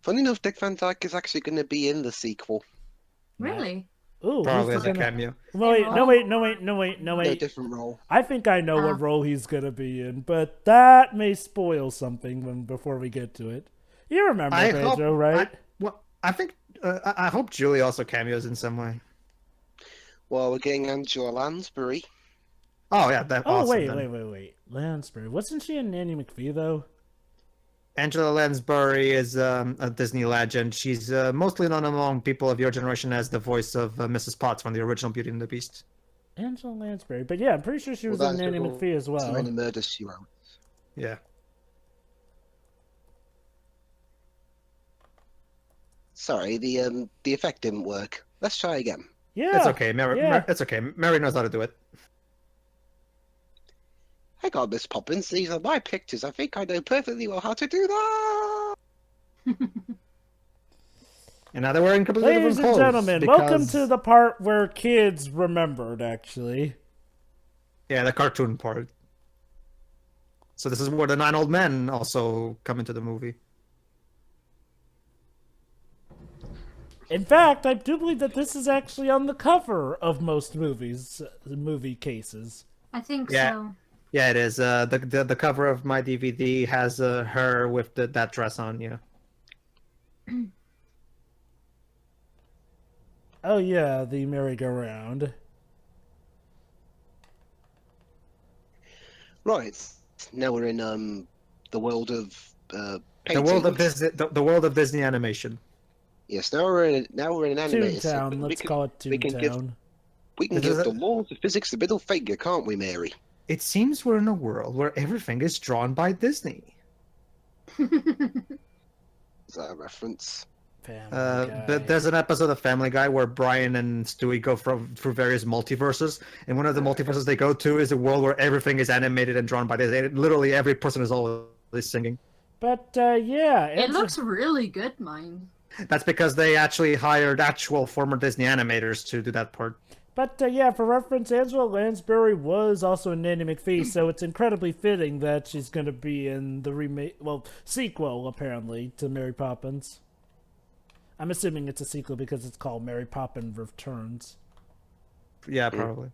Funny enough, Dick Van Dyke is actually going to be in the sequel. Really? Ooh, Probably who's as a gonna... cameo. No, different role. I think I know what role he's gonna be in, but that may spoil something before we get to it. You remember Pedro, right? I hope Julie also cameos in some way. Well, we're getting Angela Lansbury. Oh yeah, that. Oh awesome, wait. Lansbury. Wasn't she in Nanny McPhee though? Angela Lansbury is a Disney legend. She's mostly known among people of your generation as the voice of Mrs. Potts from the original Beauty and the Beast. Angela Lansbury, but yeah, I'm pretty sure she was in Nanny McPhee as So well. many murders she wrote. Yeah. Sorry, the effect didn't work. Let's try again. Yeah, It's okay. Mary, yeah. It's okay. Mary knows how to do it. hang on, Miss Poppins, these are my pictures. I think I know perfectly well how to do that. And now they're wearing completely Ladies different and clothes. gentlemen, because... welcome to the part where kids remembered, actually. Yeah, the cartoon part. So this is where the 9 old men also come into the movie. In fact, I do believe that this is actually on the cover of most movies, movie cases. I think Yeah. so. Yeah, it is. The cover of my DVD has her with that dress on. Yeah. Oh yeah, the merry-go-round. Right. Now we're in the world of The paintings. world of Disney. The world of Disney animation. Yes, now we're in an animated Toontown, segment. let's call it we can give Toontown. we can This is give the laws of physics the middle finger, can't we, Mary? It seems we're in a world where everything is drawn by Disney. Is that a reference? Family Guy. But there's an episode of Family Guy where Brian and Stewie go through various multiverses, and one of the multiverses they go to is a world where everything is animated and drawn by Disney. Literally, every person is always singing. But yeah, It looks really good, mine. That's because they actually hired actual former Disney animators to do that part. But yeah, for reference, Angela Lansbury was also in Nanny McPhee, so it's incredibly fitting that she's going to be in the sequel, apparently, to Mary Poppins. I'm assuming it's a sequel because it's called Mary Poppins Returns. Yeah, probably.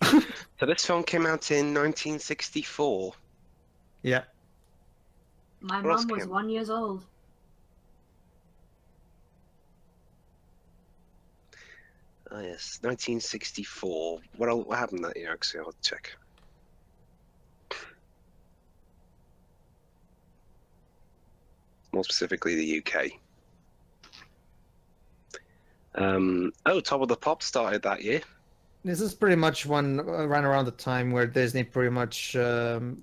So this film came out in 1964. Yeah. My What else mum was came? 1 year old. Oh yes, 1964. What happened that year? Actually, I'll check. More specifically, the UK. Top of the Pop started that year. This is pretty much one ran around the time where Disney pretty much Walt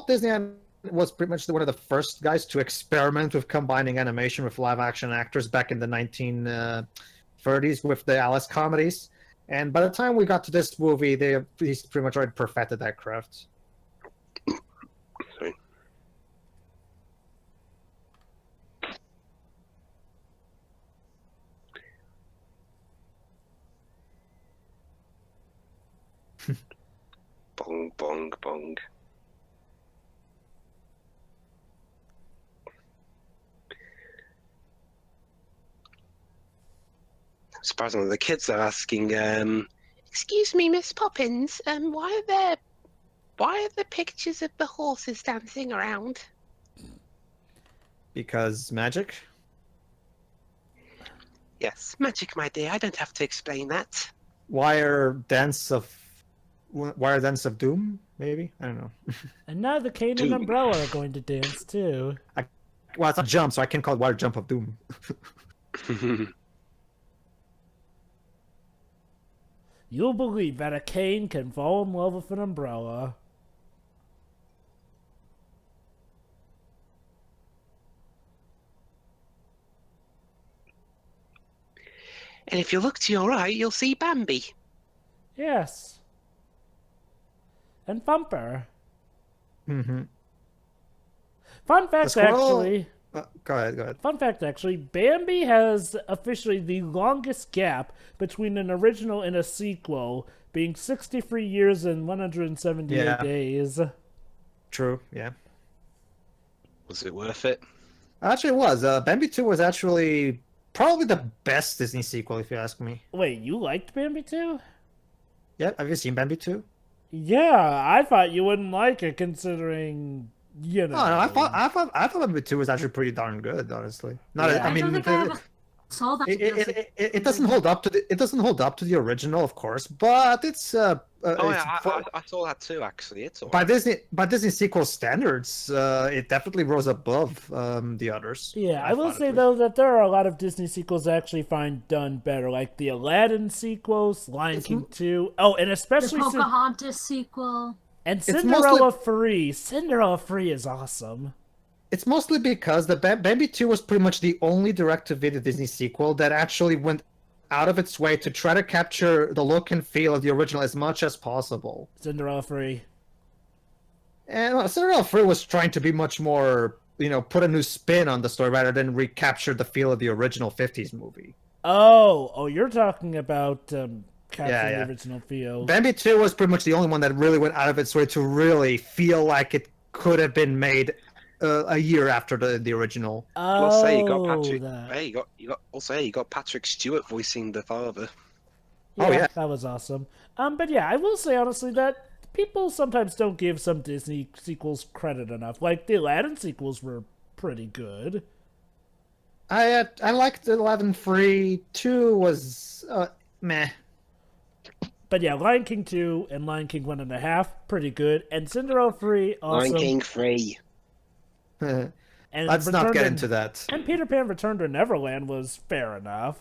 Disney was pretty much one of the first guys to experiment with combining animation with live action actors back in the 1930s with the Alice comedies. And by the time we got to this movie, he's pretty much already perfected that craft. Sorry. Bong, bong, bong. Surprisingly, the kids are asking, "Excuse me, Miss Poppins, why are the pictures of the horses dancing around?" Because magic? Yes, magic, my dear. I don't have to explain that. Wire Dance of Doom, maybe? I don't know. And now the Cane and Umbrella are going to dance too. Well, it's not jump, so I can call it Wire Jump of Doom. You'll believe that a cane can fall in love with an umbrella. And if you look to your right, you'll see Bambi. Yes. And Thumper. Mm-hmm. Fun fact, squirrel- actually. Go ahead. Fun fact, actually. Bambi has officially the longest gap between an original and a sequel, being 63 years and 178 Yeah. days. True, yeah. Was it worth it? Actually, it was. Bambi 2 was actually probably the best Disney sequel, if you ask me. Wait, you liked Bambi too? Yeah, have you seen Bambi 2? Yeah, I thought you wouldn't like it considering, you know. Oh, no, I thought Bambi 2 was actually pretty darn good, honestly. Not, Yeah. I mean, don't think I ever saw that. it doesn't hold up to the original, of course, but it's I saw that too. Actually, it's all by right. Disney sequel standards, it definitely rose above the others. Yeah, I will thought at say least. though that there are a lot of Disney sequels I actually find done better, like the Aladdin sequels, Lion King 2. Oh, and The especially Pocahontas sequel. and It's Cinderella Free. Cinderella Free is awesome. It's mostly because the Bambi 2 was pretty much the only direct-to-video Disney sequel that actually went out of its way to try to capture the look and feel of the original as much as possible. Cinderella free. And Cinderella 3 was trying to be much more, put a new spin on the story rather than recapture the feel of the original 50s movie. Oh, you're talking about capturing the original feel. Bambi 2 was pretty much the only one that really went out of its way to really feel like it could have been made a year after the original. Plus, you got Oh, Patrick. that. Hey, you got Patrick Stewart voicing the father. Yeah, that was awesome. But yeah, I will say honestly that people sometimes don't give some Disney sequels credit enough. Like, the Aladdin sequels were pretty good. I liked Aladdin 3. 2 was meh. But yeah, Lion King 2 and Lion King 1.5, pretty good. And Cinderella 3, awesome. Lion King 3. And Let's not get into that. And Peter Pan Return to Neverland was fair enough.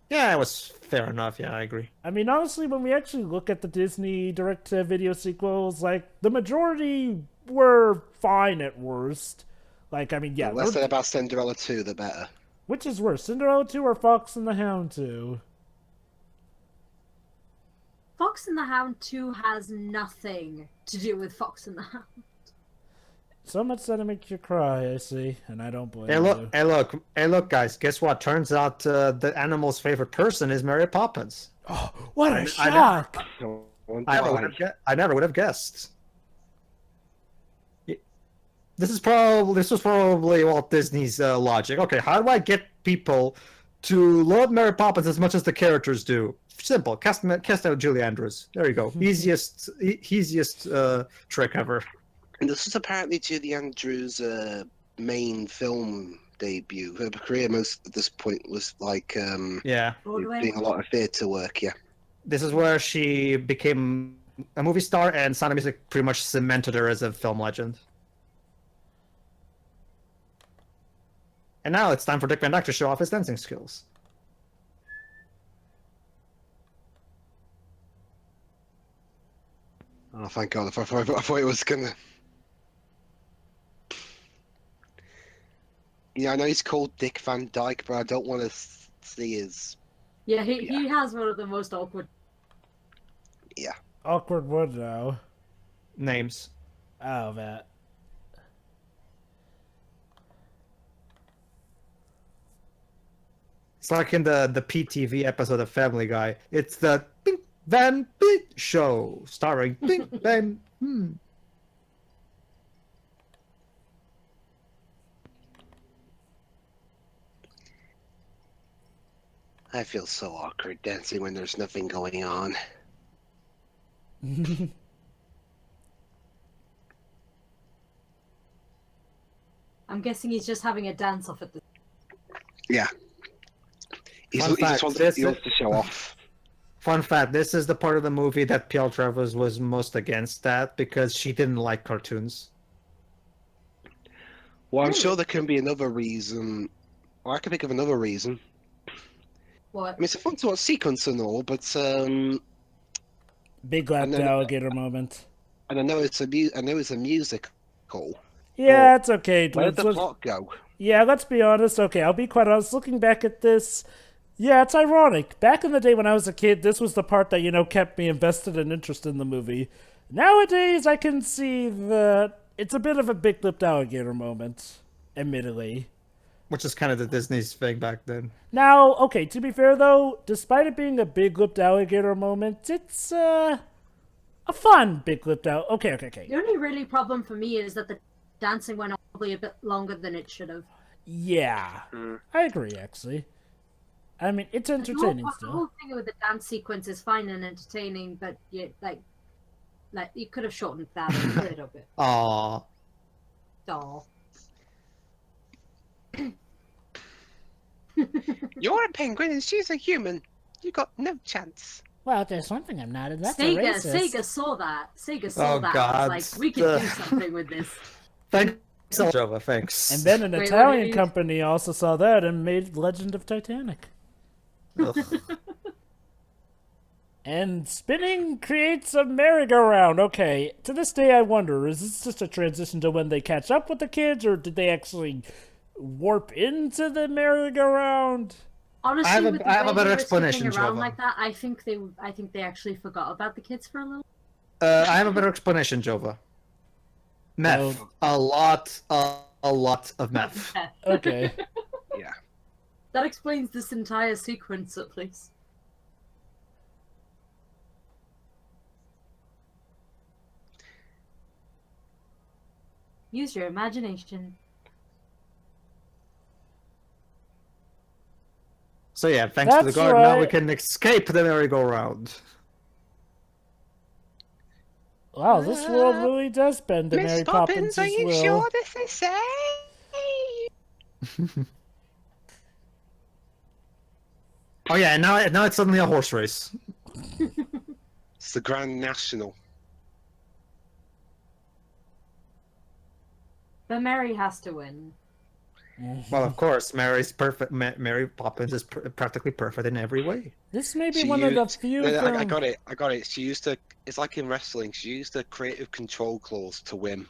Yeah, it was fair enough. Yeah, I agree. I mean, honestly, when we actually look at the Disney direct-to-video sequels, like, the majority were fine at worst. Like, I mean, yeah. The less said about Cinderella 2, the better. Which is worse, Cinderella 2 or Fox and the Hound 2? Fox and the Hound 2 has nothing to do with Fox and the Hound. So much that it makes you cry, I see, and I don't blame you. Hey, look, guys. Guess what? Turns out the animal's favorite person is Mary Poppins. Oh, what a shock! I never would have guessed. This was probably Walt Disney's logic. Okay, how do I get people to love Mary Poppins as much as the characters do? Simple. Cast out Julie Andrews. There you go. Easiest trick ever. And this was apparently Julie Andrews' main film debut. Her career, most at this point, was like doing a lot of theatre work. Yeah. This is where she became a movie star, and Sound of Music pretty much cemented her as a film legend. And now it's time for Dick Van Dyke to show off his dancing skills. Oh, thank God! I thought it was gonna. Yeah, I know he's called Dick Van Dyke, but I don't want to see his. Yeah, he has one of the most awkward. Yeah. Awkward what now? Names. Oh, that. It's like in the PTV episode of Family Guy. It's the Dick Van Dyke Show, starring Dick Van. I feel so awkward dancing when there's nothing going on. I'm guessing he's just having a dance off at the. Yeah. He just wants to show off. Fun fact, this is the part of the movie that P.L. Travers was most against that because she didn't like cartoons. Well, I'm sure there can be another reason. Or I can think of another reason. What? I mean, it's a fun sort of sequence and all, but Big lapped alligator moment. And I know it's a musical. Yeah, it's okay. Where did the plot go? Yeah, let's be honest. Okay, I'll be quite honest. Looking back at this, yeah, it's ironic. Back in the day when I was a kid, this was the part that, kept me invested and interested in the movie. Nowadays, I can see that it's a bit of a big-lipped alligator moment, admittedly. Which is kind of the Disney's thing back then. Now, okay, to be fair, though, despite it being a big-lipped alligator moment, it's, a fun big-lipped alligator. Okay. The only really problem for me is that the dancing went on probably a bit longer than it should have. Yeah, I agree, actually. I mean, it's entertaining The still. whole thing with the dance sequence is fine and entertaining, but like you could have shortened that a little bit. Aww. Doll. You're a penguin and she's a human. You got no chance. Well, there's one thing I'm not, and that's a Sega racist. saw that. Sega saw Oh, that. God. Was like, we can do something with this. Thanks, Jova, thanks. And then an Wait, Italian what? company also saw that and made Legend of Titanic. Ugh. And spinning creates a merry-go-round. Okay, to this day I wonder, is this just a transition to when they catch up with the kids, or did they actually warp into the merry-go-round? Honestly, I have a- with the I have a way better they were skipping explanation, around Jova. like that, I think they actually forgot about the kids for a little. I have a better explanation, Jova. Meth. A lot of meth. Okay. Yeah. That explains this entire sequence, at least. Use your imagination. So yeah, thanks to the That's guard, now we right. can escape the merry-go-round. Wow, this world really does bend to Miss Mary Poppins, Poppins' are you will. sure this is safe? Oh yeah, and now it's suddenly a horse race. It's the Grand National. But Mary has to win. Well, of course, Mary's perfect. Mary Poppins is practically perfect in every way. This may be She one of the used- few No, no, I films- got it. She used to. It's like in wrestling. She used the creative control clause to win.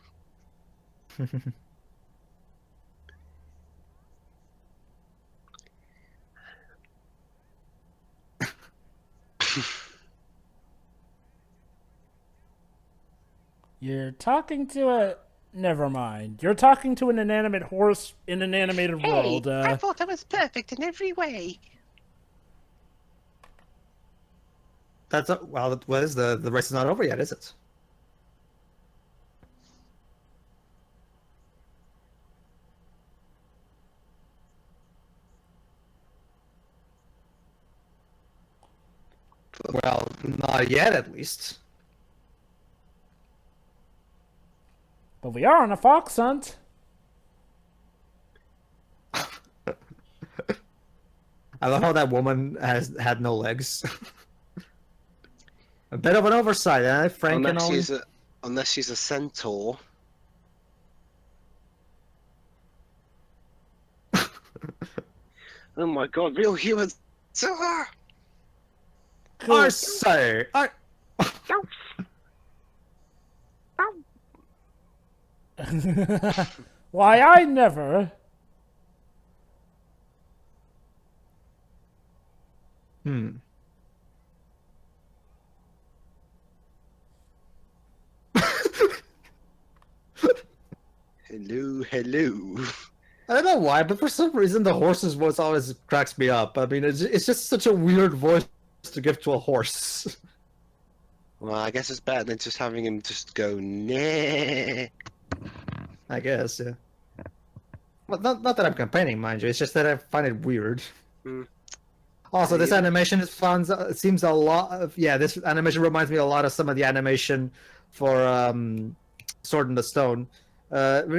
You're talking to a... Never mind. You're talking to an inanimate horse in an animated world. I thought I was perfect in every way. That's well. What is the race is not over yet, is it? Well, not yet, at least. But we are on a fox hunt. I love how that woman has had no legs. A bit of an oversight, eh, Frank and all. Unless she's a centaur. Oh my god, real humans! I say, Why, I never... Hello, hello. I don't know why, but for some reason the horse's voice always cracks me up. I mean, it's just such a weird voice to give to a horse. Well, I guess it's better than just having him just go nah. I guess, yeah. Well, not that I'm complaining, mind you. It's just that I find it weird. Hmm. Also, this animation is fun. It seems a lot of This animation reminds me a lot of some of the animation for Sword in the Stone.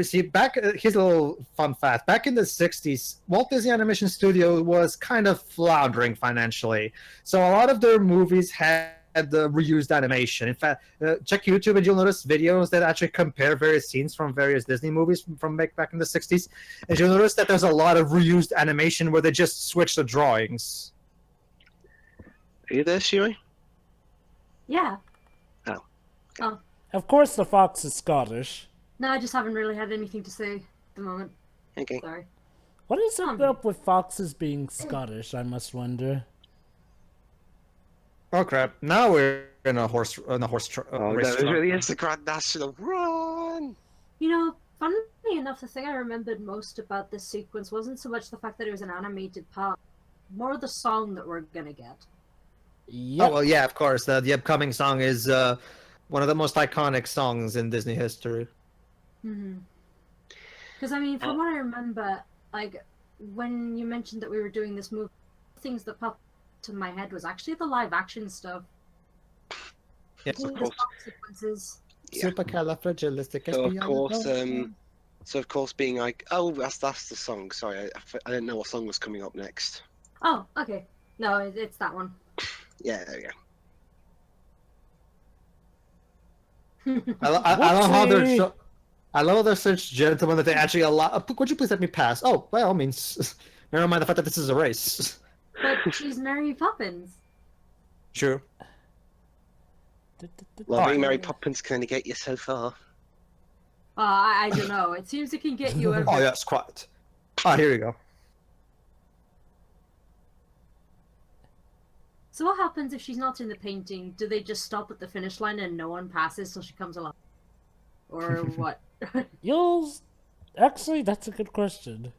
See, here's a little fun fact. Back in the 60s, Walt Disney Animation Studio was kind of floundering financially. So a lot of their movies had the reused animation. In fact, check YouTube and you'll notice videos that actually compare various scenes from various Disney movies from back in the 60s. And you'll notice that there's a lot of reused animation where they just switch the drawings. Are you there, Shui? Yeah. Of course the fox is Scottish. No, I just haven't really had anything to say at the moment. Okay. Sorry. What is it up with foxes being Scottish, I must wonder? Oh crap! Now we're in a horse Oh no, race. it really is the Grand National. Run! You know, funnily enough, the thing I remembered most about this sequence wasn't so much the fact that it was an animated part, more the song that we're gonna get. Yep. Oh well, yeah, of course. The upcoming song is one of the most iconic songs in Disney history. Because, I mean, from what I remember, like, when you mentioned that we were doing this movie, things that popped to my head was actually the live-action stuff. Yes, The of course. song sequences. Yeah. Supercalifragilisticexpialidocious. So of course, being like, oh, that's the song. Sorry, I didn't know what song was coming up next. Oh, okay. No, it's that one. Yeah, there we go. I love how they're Whoopsie. I love they're such gentlemen that they actually allow. Would you please let me pass? Oh, by all means. Never mind the fact that this is a race. But she's Mary Poppins. Sure. Well, Oh, being Mary Poppins can only get you so far. I don't know. It seems it can get you Oh everywhere. yes, quiet. Ah, here we go. So what happens if she's not in the painting? Do they just stop at the finish line and no one passes till she comes along? Or what? Actually, that's a good question.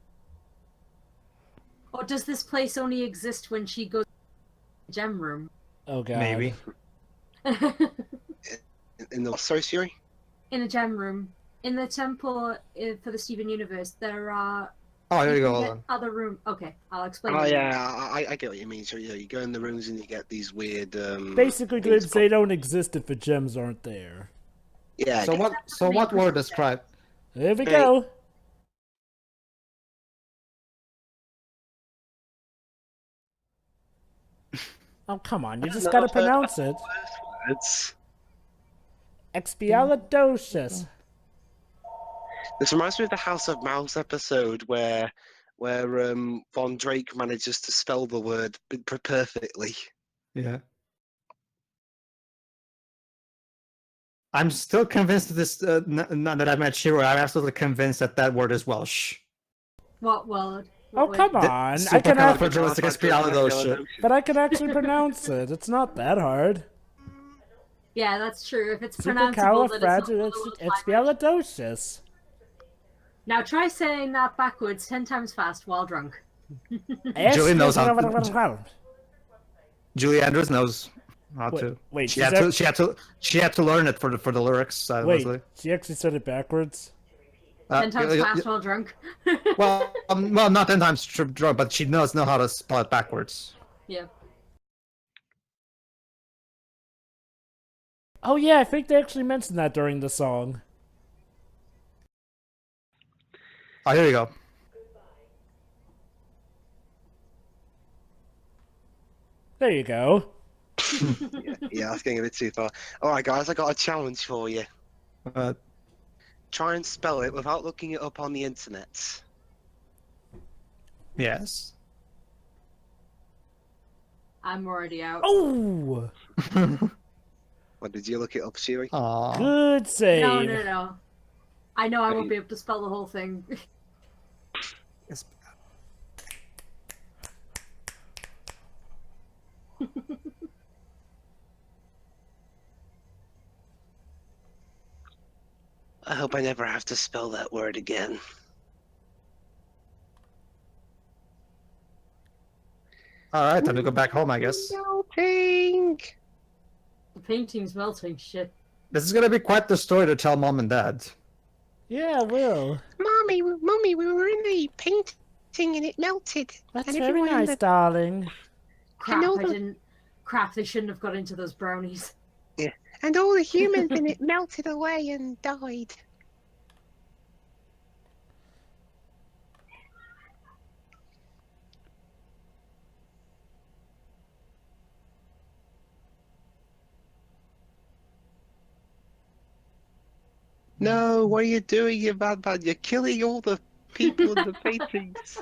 Or does this place only exist when she goes to the gem room? Oh god. Maybe. In the sorry, Siri? In a gem room. In the temple for the Steven Universe, there are... Oh, here you go. can Hold get on. other room. Okay, I'll explain. Oh it. yeah, I get what you mean. So you go in the rooms and you get these weird. Basically, things they don't exist if the gems aren't there. Yeah. So what? So what were described? There we Hey. go. Oh, come on. You just gotta pronounce it. It's. Expialidocious. This reminds me of the House of Mouse episode where Von Drake manages to spell the word perfectly. Yeah. I'm still convinced that this. Now that I've met Shiro, I'm absolutely convinced that that word is Welsh. What word? Oh, What come word? on. I can Supercalifragilisticexpialidocious. but I can actually pronounce it. It's not that hard. Yeah, that's true. If it's pronounceable, then it's not Supercalifragilisticexpialidocious. Now try saying that backwards 10 times fast while drunk. Julie knows how. Julie Andrews knows how to. Wait, She had to learn it for the lyrics. Wait, Leslie. she actually said it backwards? 10 times fast while drunk. Well, not 10 times drunk, but she knows how to spell it backwards. Yeah. Oh yeah, I think they actually mentioned that during the song. Oh, here you go. There you go. Yeah, that's getting a bit too far. Alright guys, I got a challenge for you. Try and spell it without looking it up on the internet. Yes. I'm already out. Oh! What, did you look it up, Siri? Aww. Good save. No. I know I won't be able to spell the whole thing. Yes. I hope I never have to spell that word again. All right, time to go back home, I guess. Melting! The painting's melting. Shit. This is gonna be quite the story to tell mom and dad. Yeah, Will. Mommy, we were in the painting and it melted. That's and very everyone in nice, the- darling. Crap, know I the- didn't... Crap, they shouldn't have got into those brownies. And all the humans in it melted away and died. No, what are you doing, you bad man? You're killing all the people in the paintings.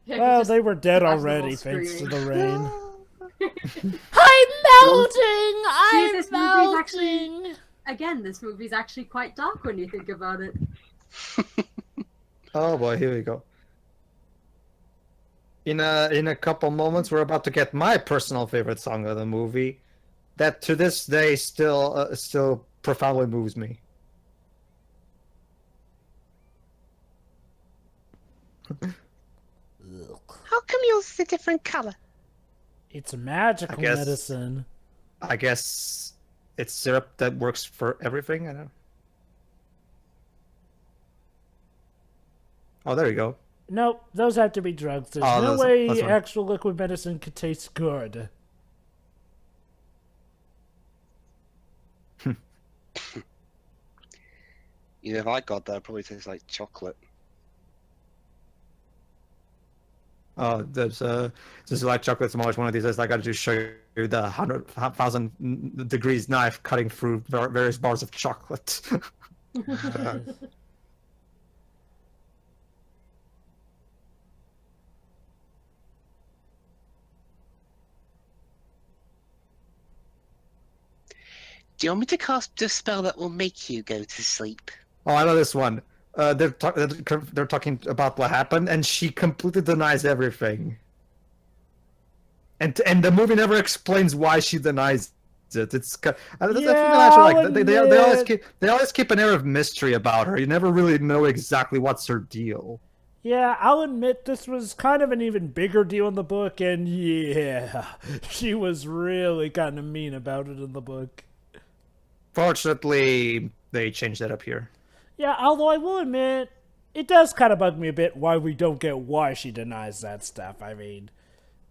Well, they were dead that's already, all thanks to screaming. the rain. See, I'm this movie's actually... Again, this movie's actually quite dark when you think about it. Oh boy, here we go. In a couple moments, we're about to get my personal favorite song of the movie, that to this day still profoundly moves me. How come yours is a different colour? It's magical I guess- medicine. I guess it's syrup that works for everything. I know. Oh, there you go. Nope, those have to be drugs. There's Oh, no that's way fine. actual liquid medicine could taste good. You know, if I got that, it probably tastes like chocolate. Oh, there's just like chocolate so much. One of these days, I got to show you the 100,000 degrees knife cutting through various bars of chocolate. Do you want me to cast a spell that will make you go to sleep? Oh, I know this one. They're talking about what happened, and she completely denies everything. and the movie never explains why she denies it. It's that's something I Yeah, actually I'll like. admit. They always keep an air of mystery about her. You never really know exactly what's her deal. Yeah, I'll admit this was kind of an even bigger deal in the book, and yeah, she was really kind of mean about it in the book. Fortunately, they changed that up here. Yeah, although I will admit, it does kind of bug me a bit why we don't get why she denies that stuff. I mean,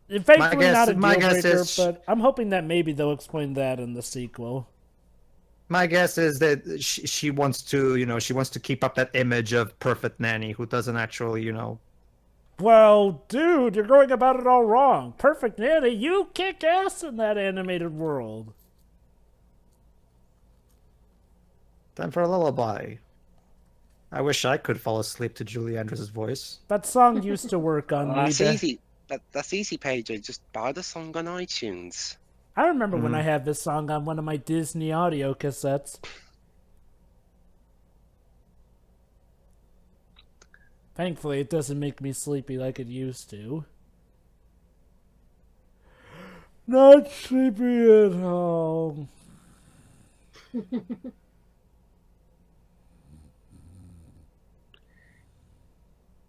thankfully not a My deal guess breaker, is but I'm hoping that maybe they'll explain that in the sequel. my guess is that she wants to, she wants to keep up that image of perfect nanny who doesn't actually, Well, dude, you're going about it all wrong. Perfect Nanny, you kick ass in that animated world. Time for a lullaby. I wish I could fall asleep to Julie Andrews' voice. That song used to work on me. That's easy. That's easy, Pedro. Just buy the song on iTunes. I remember when I had this song on one of my Disney audio cassettes. Thankfully, it doesn't make me sleepy like it used to. Not sleepy at all.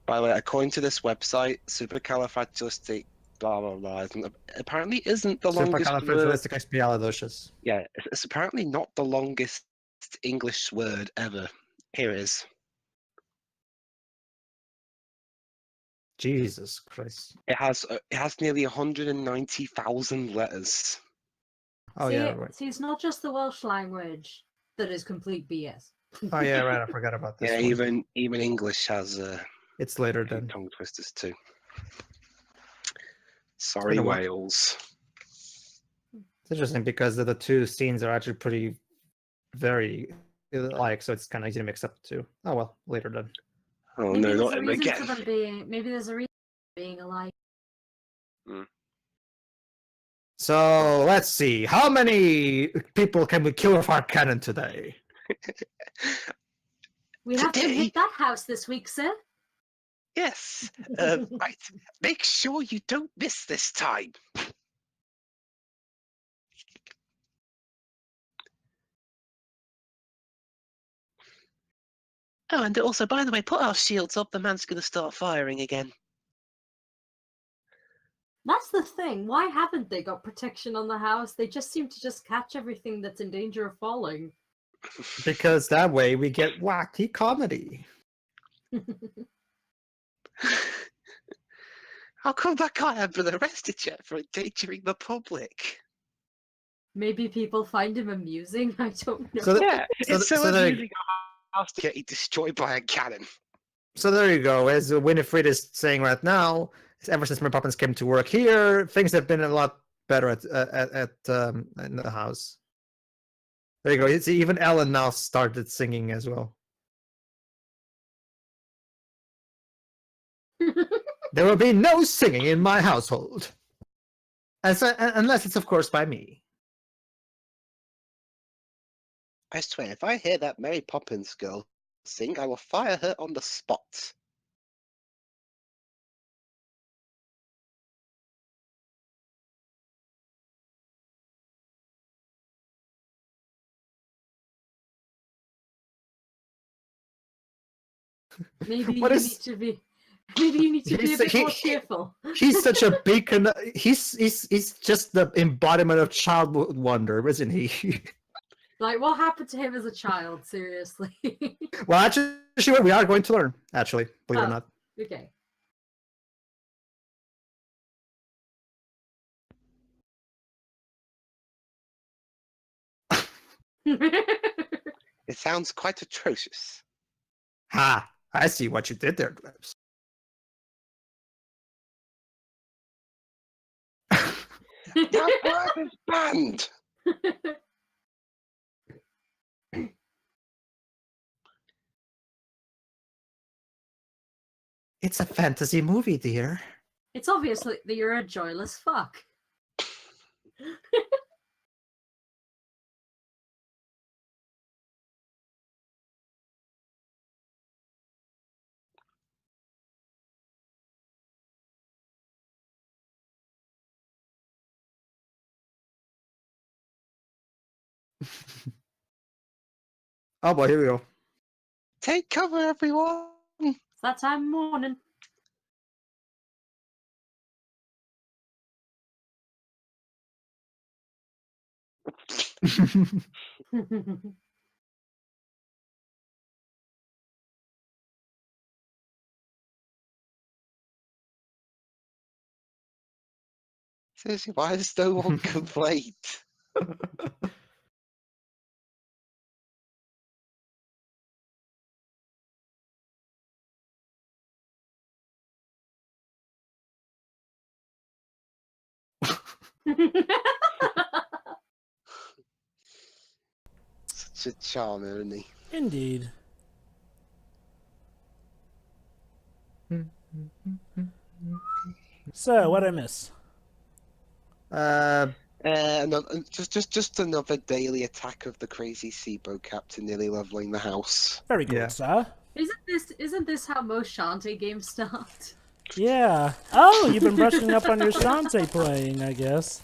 By the way, according to this website, supercalifragilistic blah blah blah apparently isn't the longest word. Supercalifragilisticexpialidocious. Yeah, it's apparently not the longest English word ever. Here it is. Jesus Christ. It has nearly 190,000 letters. Oh yeah, right. See, it's not just the Welsh language that is complete BS. Oh yeah, right. I forgot about this. Yeah, one. even English has It's later then. tongue twisters too. Sorry, know what? Wales. It's interesting because the two scenes are actually very alike, so it's kind of easy to mix up the two. Oh well, later then. Oh Maybe no, there's not a him reason again. for them being. Maybe there's a reason for being alike. So let's see. How many people can we kill with our cannon today? We have to Today? hit that house this week, sir. Yes. Right. Make sure you don't miss this time. Oh, and also, by the way, put our shields up. The man's going to start firing again. That's the thing. Why haven't they got protection on the house? They just seem to just catch everything that's in danger of falling. Because that way we get wacky comedy. How come that guy hasn't been arrested yet for endangering the public? Maybe people find him amusing. I don't know. So Yeah, it's so there- amusing our house to get destroyed by a cannon. So there you go. As Winifred is saying right now, ever since Mary Poppins came to work here, things have been a lot better at in the house. There you go. See, even Ellen now started singing as well. There will be no singing in my household, unless it's of course by me. I swear, if I hear that Mary Poppins girl sing, I will fire her on the spot. Maybe you What need is- to be. Maybe you need to be a He's- bit he- more he- cheerful. He's such a beacon. He's just the embodiment of childhood wonder, isn't he? Like, what happened to him as a child? Seriously. Well, actually, we are going to learn. Actually, believe it or Oh. not. Okay. It sounds quite atrocious. Ha! I see what you did there, Dwebs. That word is banned! It's a fantasy movie, dear. It's obviously that you're a joyless fuck. Oh boy, here we go. Take cover, everyone. It's that time of morning. Seriously, why has no one complained? Such a charmer, isn't he? Indeed. So, what I miss? Just another daily attack of the crazy seaboat captain nearly leveling the house. Very good, Yeah. sir. Isn't this how most Shantae games start? Yeah. Oh, you've been brushing up on your Shantae playing, I guess.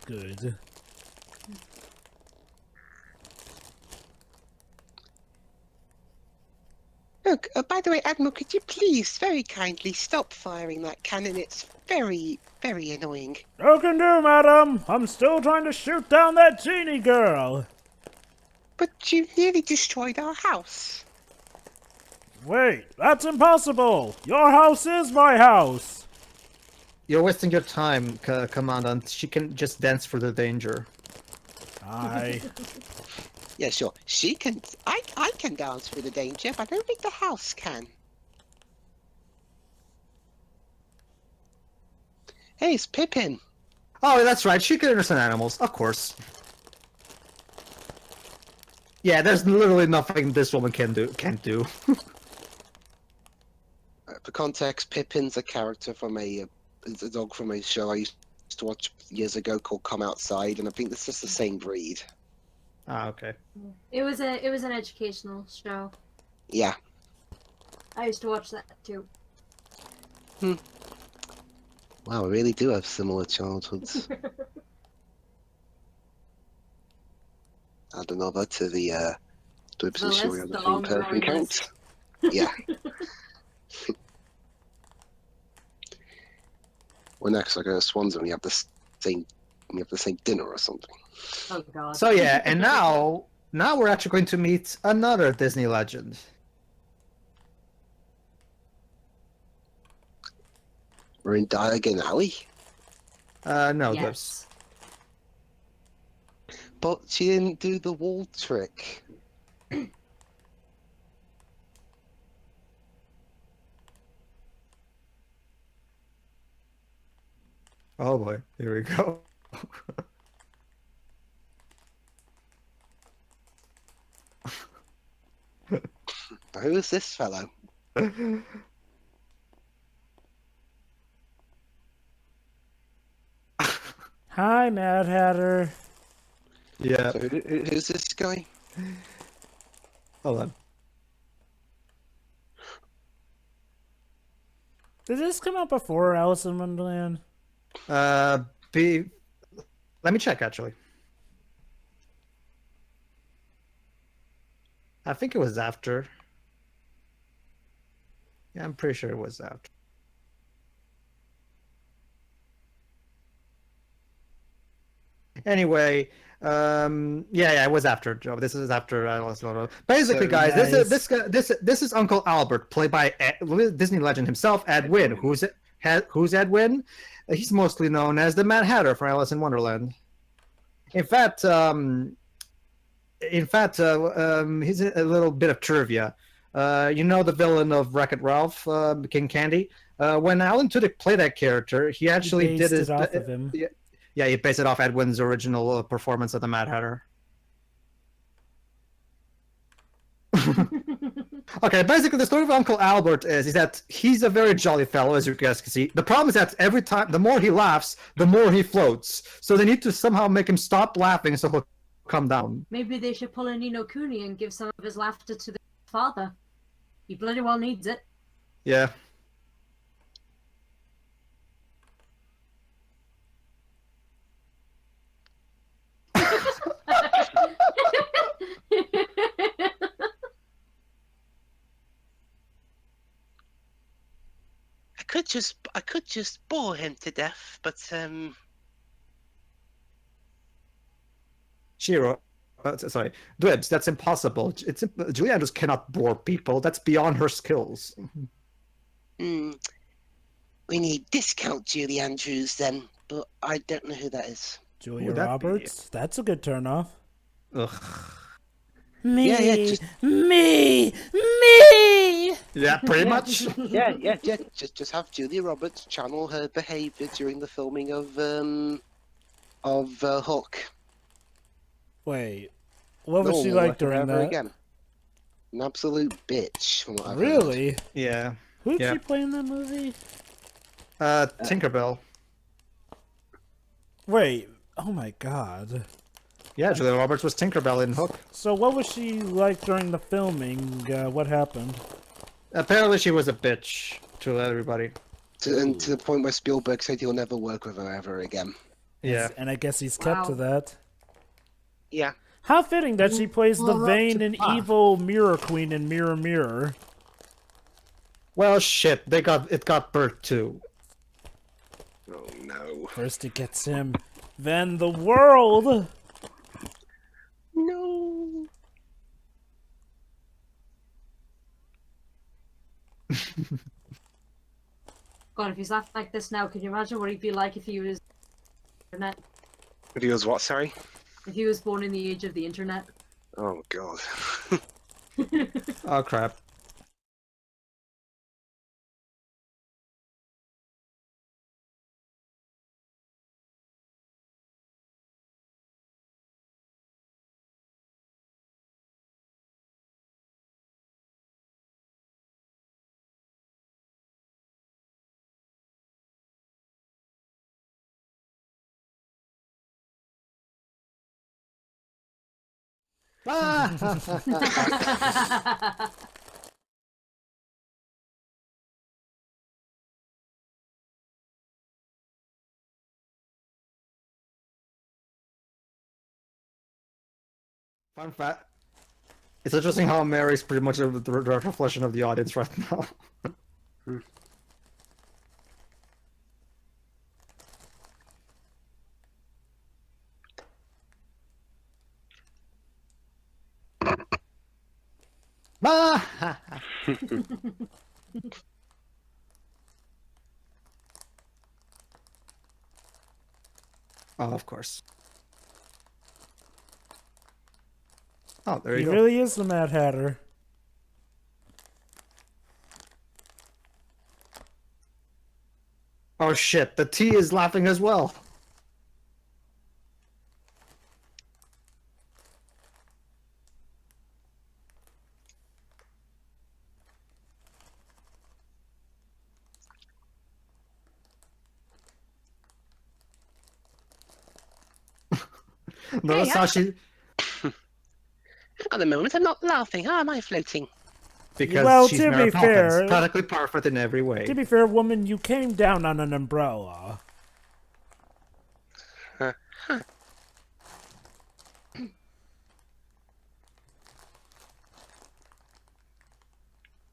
Good. Look, by the way, Admiral, could you please very kindly stop firing that cannon? It's very, very annoying. You can do, madam. I'm still trying to shoot down that genie girl. But you nearly destroyed our house. Wait, that's impossible. Your house is my house. You're wasting your time, Commandant. She can just dance for the danger. Aye. Yeah, sure. She can. I can dance through the danger, but I don't think the house can. Hey, it's Pippin. Oh, that's right. She can understand animals, of course. Yeah, there's literally nothing this woman can't do. For context, Pippin's a character from a dog from a show I used to watch years ago called Come Outside, and I think it's just the same breed. Ah, okay. It was an educational show. Yeah. I used to watch that too. Wow, we really do have similar childhoods. Add another to the Dibs and list, Shuri on the the same long person growing count. list. Yeah. Well, next I go to Swans and we have the same dinner or something. Oh god. So yeah, and now we're actually going to meet another Disney legend. We're in Diagon Alley, No, yes. but she didn't do the wall trick. Oh boy, here we go. Who is this fellow? Hi, Mad Hatter. Yeah, So who's this guy? hold on. Did this come out before Alice in Wonderland? Let me check actually. I think it was after. Yeah, I'm pretty sure it was after. Anyway, yeah, it was after Joe. This is after Alice in Wonderland. Basically, So guys, nice. this is Uncle Albert, played by Disney legend himself, Ed Wynn. Who's Ed Wynn? He's mostly known as the Mad Hatter from Alice in Wonderland. In fact, here's a little bit of trivia. You know the villain of Wreck-It Ralph, King Candy? When Alan Tudyk played that character, he actually He did based his it off of him. Yeah, he based it off Ed Wynn's original performance of the Mad Hatter. Okay, basically the story of Uncle Albert is that he's a very jolly fellow, as you guys can see. The problem is that every time, the more he laughs, the more he floats. So they need to somehow make him stop laughing so he'll come down. Maybe they should pull a Nino Cooney and give some of his laughter to the father. He bloody well needs it. Yeah. could just bore him to death, but Shiro, sorry, Dwebs, that's impossible. Julie Andrews cannot bore people. That's beyond her skills. we need discount Julie Andrews then, but I don't know who that is. Julia Would that be- Roberts? That's a good turnoff. Ugh. Me, Yeah, me. Yeah, pretty much. Yeah. Just have Julia Roberts channel her behaviour during the filming of Hook. Wait, what was No she one will like work her during ever that? Again. An absolute bitch. From what I've heard. Really? Yeah. Who did Yeah. she play in that movie? Tinkerbell. Wait, oh my god. Yeah, Julia Roberts was Tinkerbell in Hook. So what was she like during the filming? What happened? Apparently she was a bitch to everybody. And to the point where Spielberg said he'll never work with her ever again. Yeah. And I guess he's kept to that. Yeah. How fitting that she plays the Well, vain and evil Mirror Queen in Mirror Mirror. Well, shit, it got Bert too. Oh no. First it gets him, then the world. No. God, if he's acting like this now, can you imagine what he'd be like if he was internet? If he was what, sorry? If he was born in the age of the internet? Oh god. Oh crap. Fun fact. It's interesting how Mary's pretty much the reflection of the audience right now. Ah! Oh, of course. Oh, there He you go. really is the Mad Hatter. Oh shit, the T is laughing as well. Notice how she... Hang on a moment, I'm not laughing. How am I floating? Because Well, she's to Mary be Poppins, fair- practically perfect in every way. To be fair, woman, you came down on an umbrella.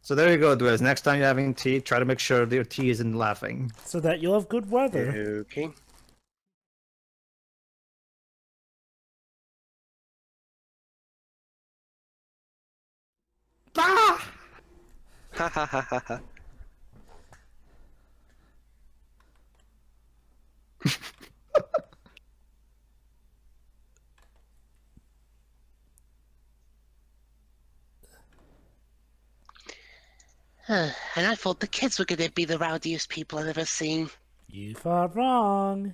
So there you go, Dwez. Next time you're having tea, try to make sure your tea isn't laughing. So that you'll have good weather. Okay. Ah! Ha ha ha ha ha. And I thought the kids were going to be the rowdiest people I've ever seen. You thought wrong.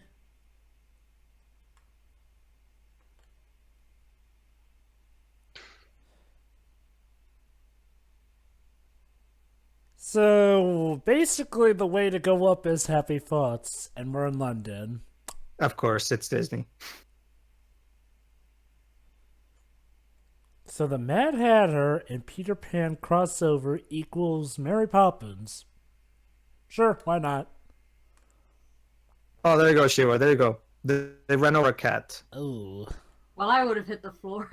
So, basically the way to go up is Happy Thoughts, and we're in London. Of course, it's Disney. So the Mad Hatter and Peter Pan crossover equals Mary Poppins. Sure, why not? Oh, there you go, Shiva. There you go. They ran over a cat. Oh. Well, I would have hit the floor.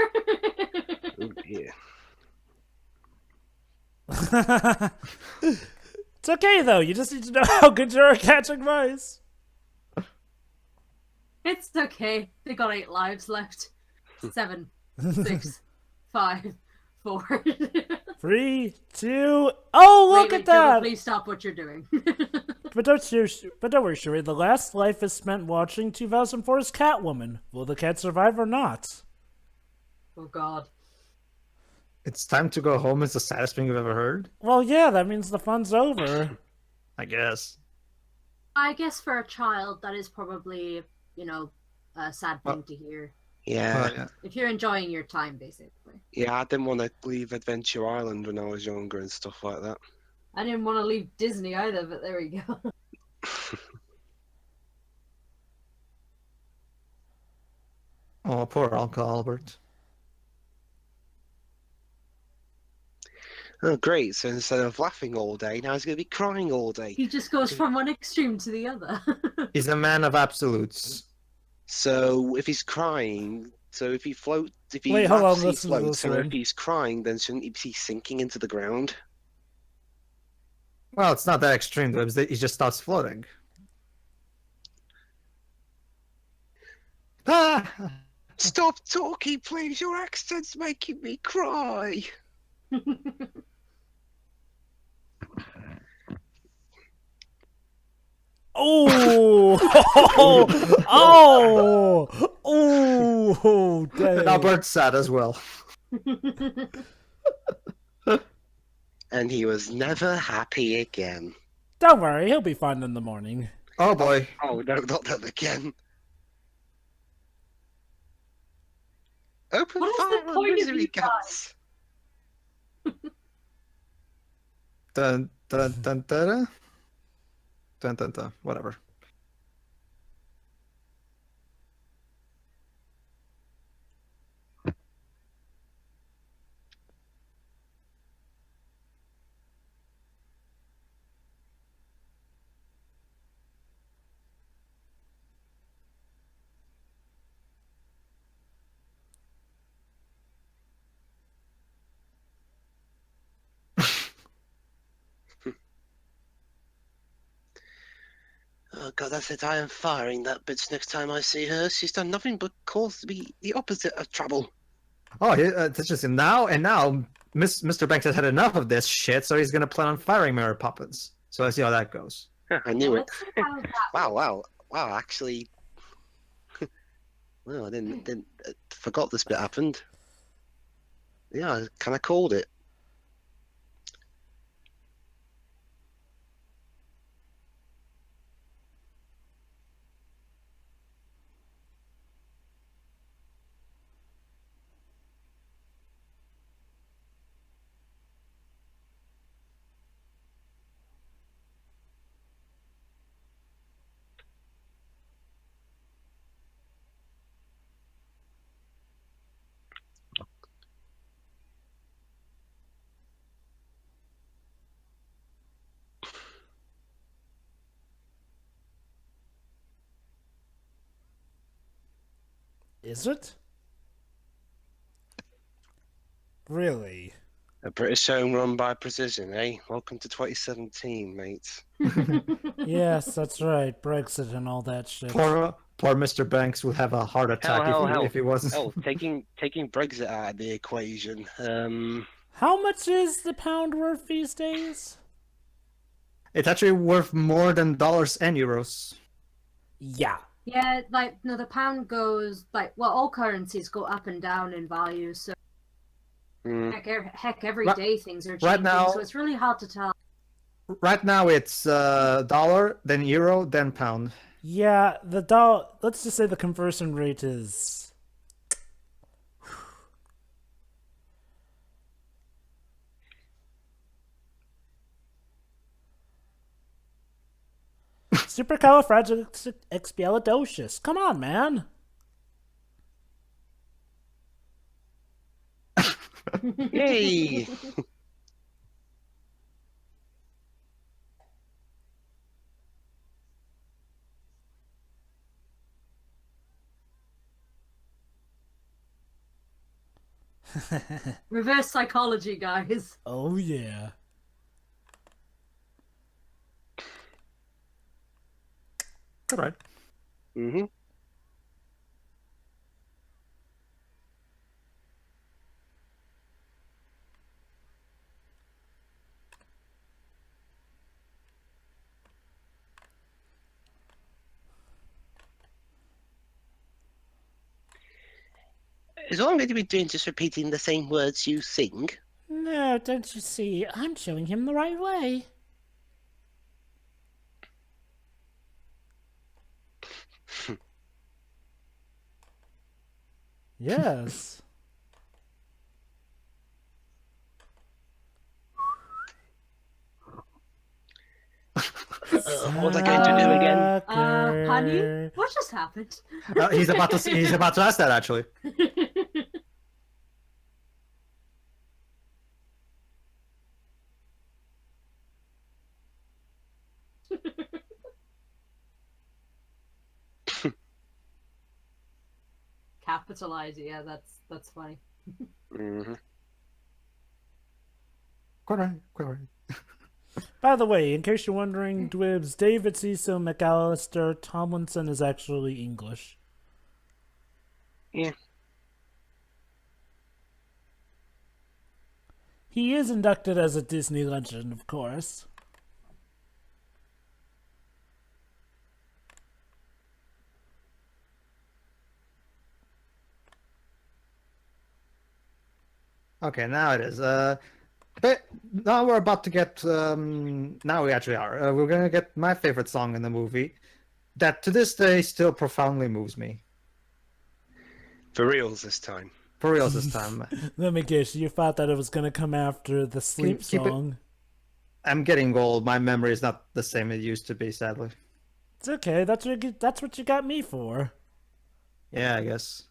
Oh dear. It's okay, though. You just need to know how good you are at catching mice. It's okay. They got 8 lives left. 7, 6, 5, 4. 3, 2. Oh, look wait, at that! Trevor, please stop what you're doing. But don't worry, Sherry. The last life is spent watching 2004's Catwoman. Will the cat survive or not? Oh God. It's time to go home is the saddest thing you've ever heard? Well, yeah, that means the fun's over. I guess. I guess for a child, that is probably, a sad thing to hear. Yeah. Yeah. If you're enjoying your time, basically. Yeah, I didn't want to leave Adventure Island when I was younger and stuff like that. I didn't want to leave Disney either, but there we go. Oh, poor Uncle Albert. Oh, great. So instead of laughing all day, now he's going to be crying all day. He just goes from one extreme to the other. He's a man of absolutes. So if he's crying, so if he floats, if he Wait, hold laughs, on, he listen to floats. this So one. if he's crying, then shouldn't he be sinking into the ground? Well, it's not that extreme, though. He just starts floating. Ah! Stop talking, please. Your accent's making me cry. Oh! Oh! Oh! And Dang. Albert's sad as well. And he was never happy again. Don't worry, he'll be fine in the morning. Oh boy. Oh no, not that again. Open What is fire the on point of misery you guts. Dun dun dun dun dun dun dun. Whatever. Oh god, that's it. I am firing that bitch next time I see her. She's done nothing but cause me the opposite of trouble. Oh, that's just now. And now, Mr. Banks has had enough of this shit, so he's gonna plan on firing Mary Poppins. So let's see how that goes. I knew it. Let's see how that Wow. Actually, well, I didn't forgot this bit happened. Yeah, I kind of called it. Is it? Really? A British home run by precision, eh? Welcome to 2017, mates. Yes, that's right. Brexit and all that shit. Poor Mr. Banks would have a heart attack Hell. if he wasn't. Oh, taking Brexit out of the equation. How much is the pound worth these days? It's actually worth more than dollars and euros. Yeah. Yeah, the pound goes, all currencies go up and down in value, so heck, every day things are changing, right now- so it's really hard to tell. Right now, it's dollar, then euro, then pound. Yeah, the dollar. Let's just say the conversion rate is. Supercalifragilisticexpialidocious. Come on, man. Yay! Reverse psychology, guys. Oh yeah. All right. Mm-hmm. Is all I'm going to be doing just repeating the same words you sing? No, don't you see? I'm showing him the right way. Yes. What was I going to do again? Honey, what just happened? He's about to ask that actually. Capitalize, yeah, that's funny. Mm-hmm. Quite right. By the way, in case you're wondering, Dwibs, David Cecil McAllister Tomlinson is actually English. Yeah. He is inducted as a Disney legend, of course. Okay, now it is. But now we're about to get. Now we actually are. We're gonna get my favorite song in the movie, that to this day still profoundly moves me. For reals this time. For reals this time. Let me guess, you thought that it was going to come after the sleep keep it- song. I'm getting old. My memory is not the same it used to be, sadly. It's okay, that's what you got me for. Yeah, I guess.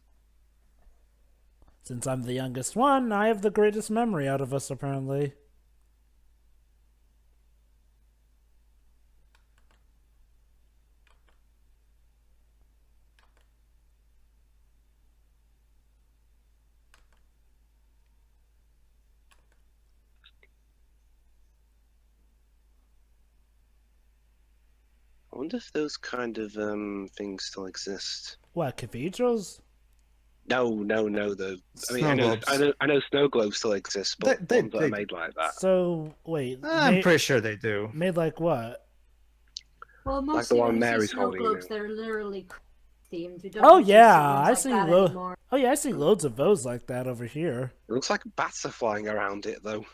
Since I'm the youngest one, I have the greatest memory out of us, apparently. I wonder if those kind of things still exist. What, cathedrals? No. The Snow globes. I know snow globes still exist, but They- ones that they- are made like that. So, wait. I'm pretty sure they do. Made like what? Well, Like most the of one you see Mary's snow holding globes, now. they're literally themed. You don't Oh, usually yeah, see ones I like see that lo- anymore. Oh yeah, I see loads of those like that over here. It looks like bats are flying around it, though.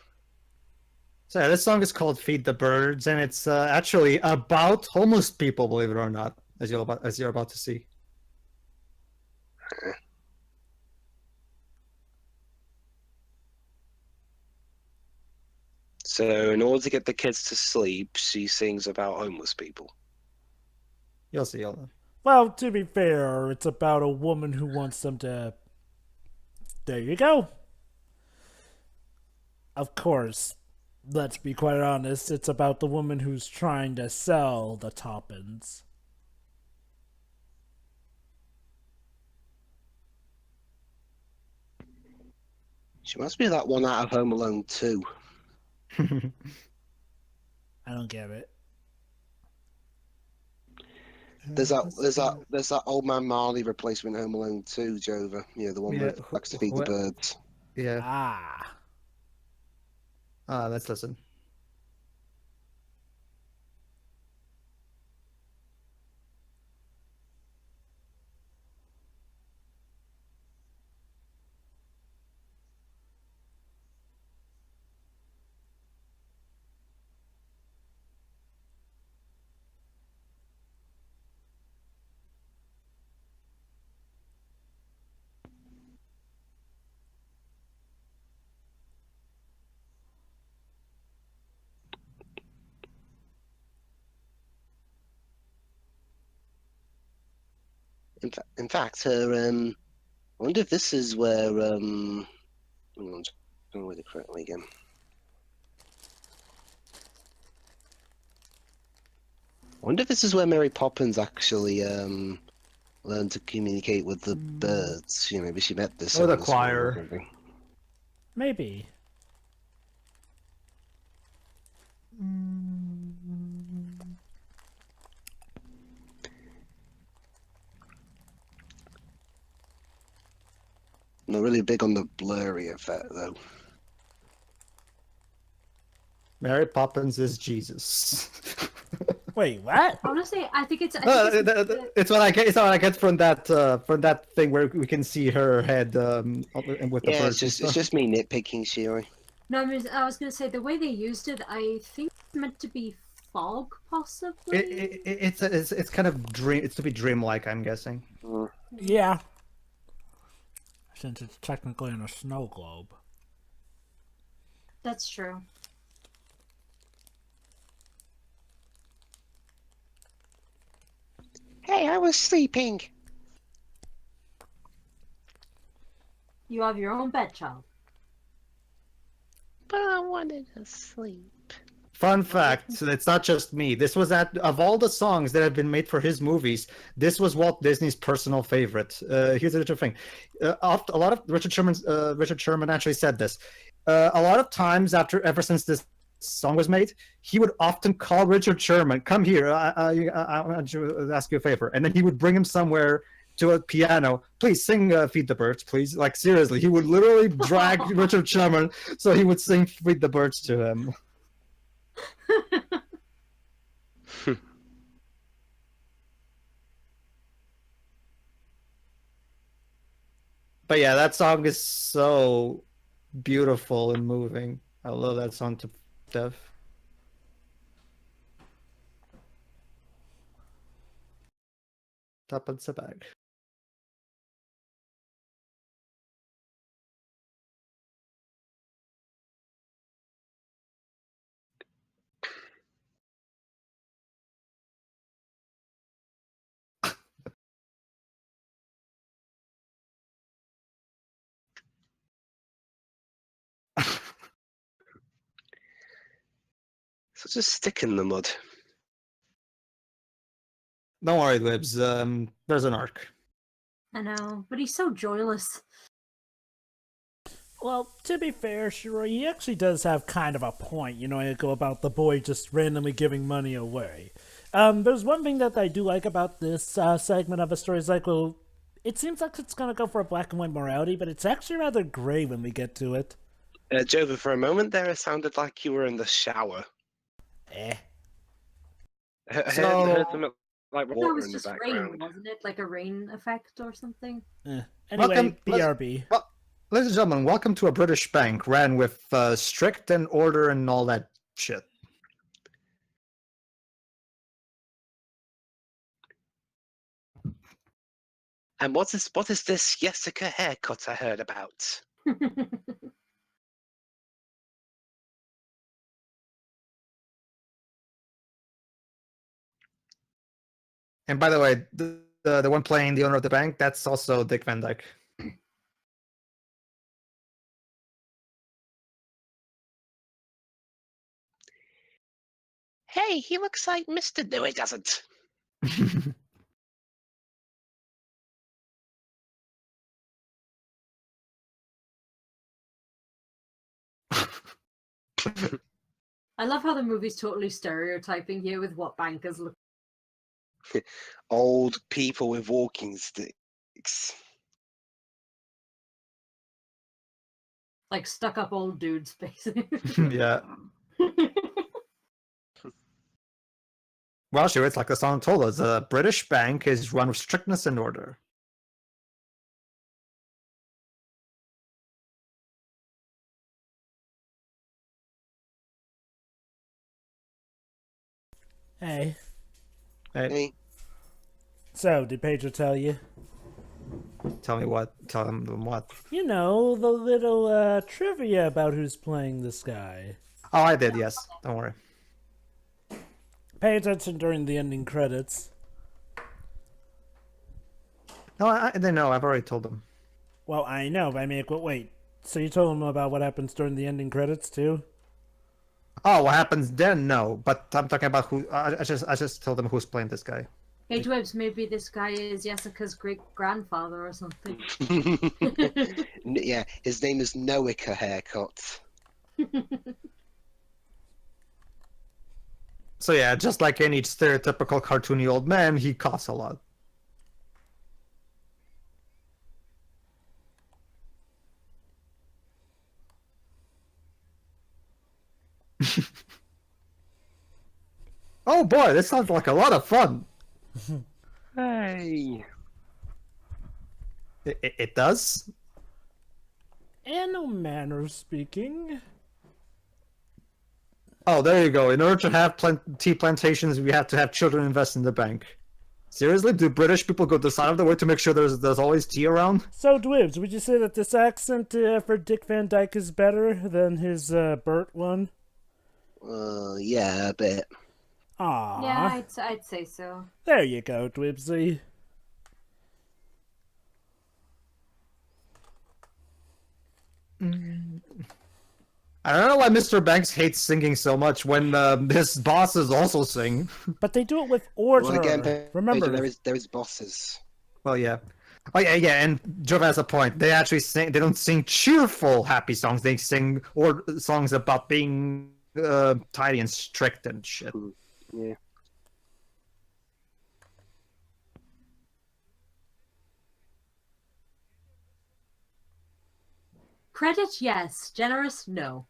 So yeah, this song is called "Feed the Birds," and it's actually about homeless people, believe it or not, as you're about to see. So, in order to get the kids to sleep, she sings about homeless people. You'll see. You'll... Well, to be fair, it's about a woman who wants them to... There you go. Of course, let's be quite honest, it's about the woman who's trying to sell the toppins. She must be that one out of Home Alone 2. I don't get it. There's that old man Marley replacement in Home Alone 2, Jova. Yeah, the one Yeah, that likes to feed the birds. Yeah. Ah. Let's listen. In fact, her I wonder if this is where hang on, I'm going to read it correctly again. I wonder if this is where Mary Poppins actually learned to communicate with the birds. You know, maybe she met this. Or the in this world choir. or something. Maybe. not really big on the blurry effect though. Mary Poppins is Jesus. Wait, what? Honestly, I think it's. I It's what I get. It's what I get from that thing where we can see her head with the Yeah, birds. it's just me nitpicking, Shiri. No, I was gonna say the way they used it. I think it's meant to be fog, possibly. It's kind of dream. It's to be dreamlike, I'm guessing. Yeah. Since it's technically in a snow globe. That's true. Hey, I was sleeping. You have your own bed, child. But I wanted to sleep. Fun fact: it's not just me. This was of all the songs that have been made for his movies, this was Walt Disney's personal favorite. Here's the interesting thing: a lot of Richard Sherman actually said this. A lot of times, ever since this song was made, he would often call Richard Sherman, "Come here, I want to ask you a favor," and then he would bring him somewhere to a piano. Please sing "Feed the Birds," please. Like seriously, he would literally drag Richard Sherman so he would sing "Feed the Birds" to him. But yeah, that song is so beautiful and moving. I love that song to death. Tappad sa bag. So just stick in the mud. Don't worry, Libs. There's an arc. I know, but he's so joyless. Well, to be fair, Shiro, he actually does have kind of a point, go about the boy just randomly giving money away. There's one thing that I do like about this segment of a story is like, well, it seems like it's going to go for a black and white morality, but it's actually rather gray when we get to it. Jova, for a moment there, it sounded like you were in the shower. Eh. I heard some like That water was in the just rain, background. wasn't it? Like a rain effect or something. Anyway, Welcome- BRB. Well, ladies and gentlemen, welcome to a British bank ran with strict and order and all that shit. And what is this Jessica haircut I heard about? And by the way, the one playing the owner of the bank, that's also Dick Van Dyke. Hey, he looks like Mr. No, he doesn't. I love how the movie's totally stereotyping here with what bankers look. Old people with walking sticks. Like stuck-up old dudes, basically. Yeah. Well, sure, it's like the song told us. A British bank is run with strictness and order. Hey. Hey, So, did Pedro tell you? Tell me what? Tell them what? The little trivia about who's playing this guy. Oh, I did. Yes. Don't worry. Pay attention during the ending credits. No, they know. I've already told them. Well, I know, but I mean, wait. So you told him about what happens during the ending credits too? Oh, what happens then? No, but I'm talking about who. I just told them who's playing this guy. Hey, Dwebs, maybe this guy is Jessica's great-grandfather or something. yeah, his name is Noika Haircut. So yeah, just like any stereotypical cartoony old man, he coughs a lot. Oh boy, this sounds like a lot of fun. Hey. It does? In no manner speaking. Oh, there you go. In order to have tea plantations, we have to have children invest in the bank. Seriously? Do British people go the side of the way to make sure there's always tea around? So, Dwibs, would you say that this accent for Dick Van Dyke is better than his Bert one? Yeah, a bit. Aww. Yeah, I'd say so. There you go, Dwibsy. I don't know why Mr. Banks hates singing so much when his bosses also sing. But they do it with order. Well, again, Remember, there is bosses. Well, yeah. Oh, yeah, and Jove has a point. They actually sing. They don't sing cheerful, happy songs. They sing songs about being tidy and strict and shit. Yeah. Credit, yes. Generous, no.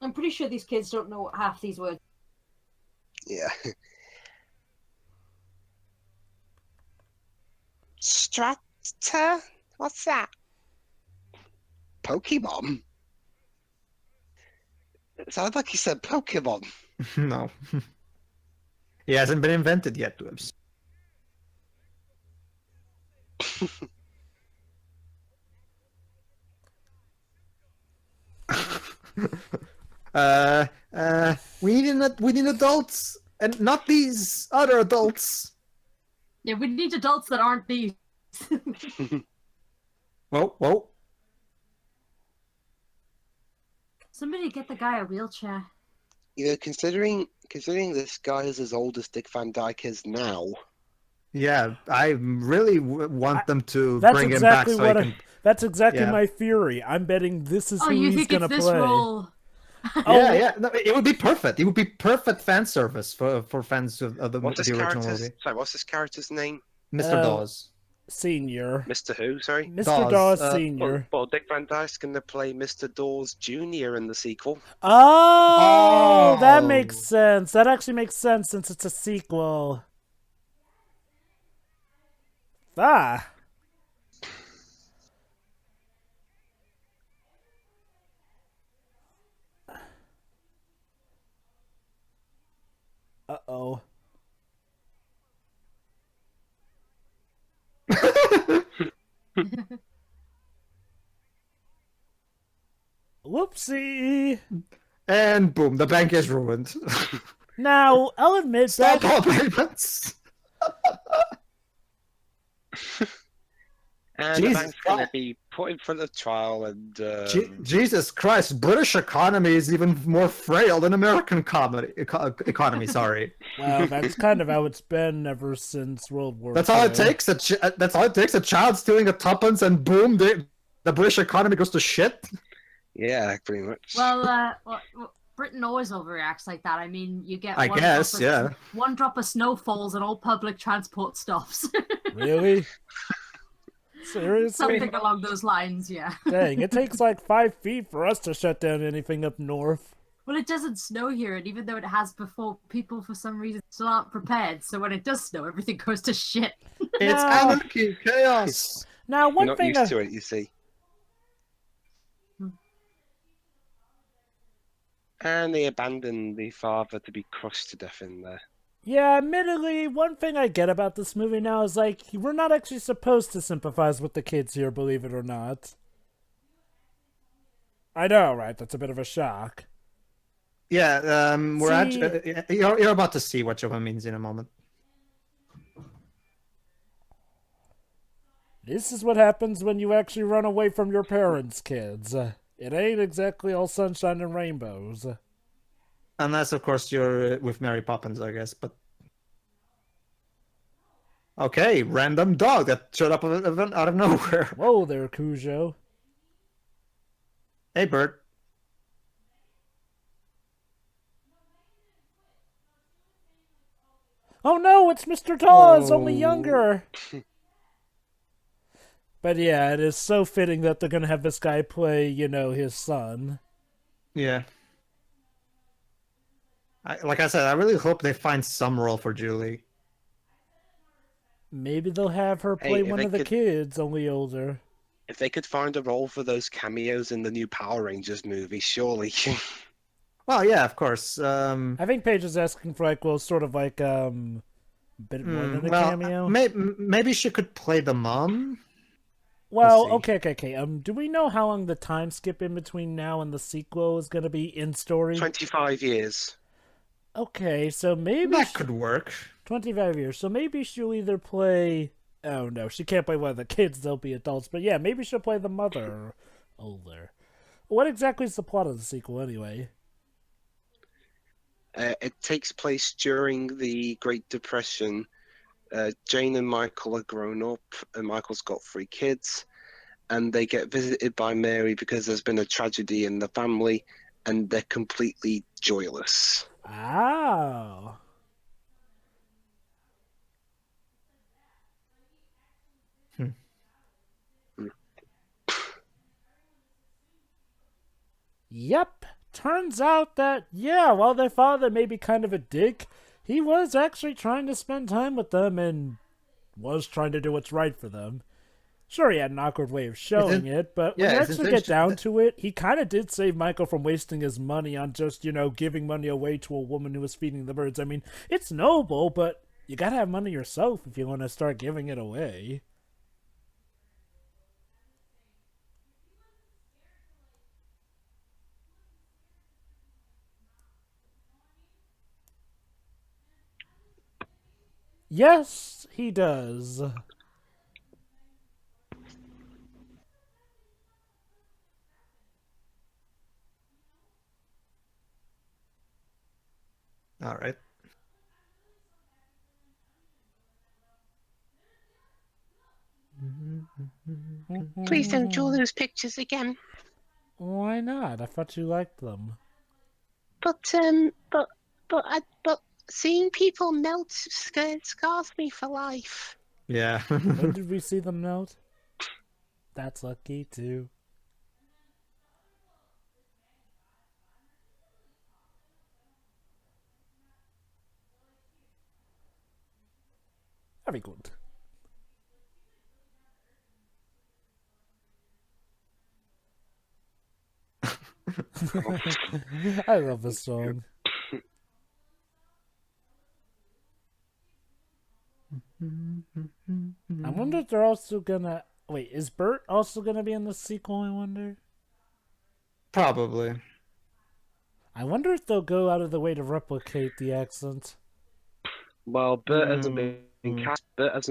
I'm pretty sure these kids don't know half these words. Yeah. Strata? What's that? Pokemon? It sounded like he said Pokemon. No. He hasn't been invented yet, Dwibs. We need adults, and not these other adults. Yeah, we need adults that aren't these. Whoa. Somebody get the guy a wheelchair. You know, considering this guy is as old as Dick Van Dyke is now. Yeah, I really want them to that's bring exactly him back so what he can... that's exactly Yeah. my theory. I'm betting this is Oh, who you he's think gonna it's this play. role? Yeah. No, it would be perfect. It would be perfect fan service for fans of the What's this original character's? movie. Sorry, what's this character's name? Mr. Dawes. Senior. Mr. Who? Sorry. Mr. Dawes, Dawes Senior. Well, Dick Van Dyke's gonna play Mr. Dawes Jr. in the sequel. Oh, that Oh. makes sense. That actually makes sense since it's a sequel. Ah. Uh-oh. Whoopsie. And boom, the bank is ruined. Now, I'll admit Stop that... all payments. And Jesus the bank's going to Christ. be put in front of trial and... Jesus Christ, British economy is even more frail than American economy, sorry. Well, that's kind of how it's been ever since World War That's all it II. takes. That's all it takes. A child stealing a tuppence and boom, the British economy goes to shit. Yeah, pretty much. Well, Britain always overreacts like that. I mean, you get I guess, yeah. one drop of snow falls and all public transport stops. Really? Seriously? Something along those lines, yeah. Dang, it takes like 5 feet for us to shut down anything up north. Well, it doesn't snow here, and even though it has before, people for some reason still aren't prepared. So when it does snow, everything goes to shit. It's No. anarchy, chaos. Now, You're one not thing used to it, you see. And they abandoned the father to be crushed to death in there. Yeah, admittedly, one thing I get about this movie now is, like, we're not actually supposed to sympathize with the kids here, believe it or not. I know, right? That's a bit of a shock. Yeah, See- you're about to see what Johan means in a moment. This is what happens when you actually run away from your parents, kids. It ain't exactly all sunshine and rainbows. Unless, of course, you're with Mary Poppins, I guess, but... Okay, random dog that showed up out of nowhere. Whoa there, Cujo. Hey, Bert. Oh no, it's Mr. Dawes, only Oh. younger. But yeah, it is so fitting that they're gonna have this guy play, you know, his son. Yeah. Like I said, I really hope they find some role for Julie. Maybe they'll have her Hey, play if one they of the could- kids, only older. If they could find a role for those cameos in the new Power Rangers movie, surely. Well, yeah, of course. I think Paige is asking for like, well, sort of like a bit more than a cameo. Maybe she could play the mom. Well, see. okay. Do we know how long the time skip in between now and the sequel is gonna be in story? 25 years. Okay, so maybe That could work. 25 years. So maybe she'll either play. Oh no, she can't play one of the kids. They'll be adults. But yeah, maybe she'll play the mother older. What exactly is the plot of the sequel anyway? It takes place during the Great Depression. Jane and Michael are grown up, and Michael's got 3 kids, and they get visited by Mary because there's been a tragedy in the family, and they're completely joyless. Oh. Yep. Turns out that, yeah, while their father may be kind of a dick, he was actually trying to spend time with them and was trying to do what's right for them. Sure, he had an awkward way of showing it, but when yeah, you it's actually get down to it, he kind of did save Michael from wasting his money on just, you know, giving money away to a woman who was feeding the birds. I mean, it's noble, but you gotta have money yourself if you want to start giving it away. Yes, he does. All right. Please don't draw those pictures again. Why not? I thought you liked them. But seeing people melt scars me for life. Yeah. When did we see them melt? That's lucky too. Very good. I love this song. I wonder if they're also gonna... Wait, is Bert also gonna be in the sequel, I wonder? Probably. I wonder if they'll go out of the way to replicate the accent. Well, Bert hasn't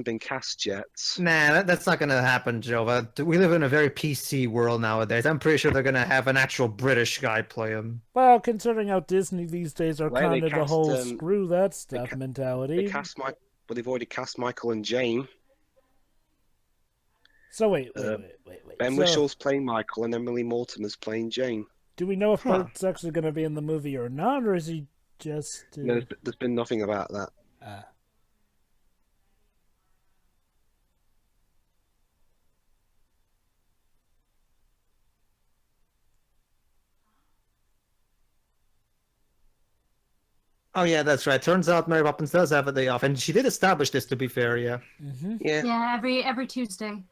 been cast yet. Nah, that's not gonna happen, Jova. We live in a very PC world nowadays. I'm pretty sure they're gonna have an actual British guy play him. Well, considering how Disney these days are Well, they kind of the cast, whole screw that stuff They mentality. But they've already cast Michael and Jane. So wait. Ben So, Whishal's playing Michael, and Emily Mortimer's playing Jane. do we know if Huh. Bert's actually going to be in the movie or not, or is he just... No, there's been nothing about that. Oh yeah, that's right. Turns out Mary Poppins does have a day off, and she did establish this. To be fair, yeah. Mm-hmm. Yeah. Yeah, every Tuesday.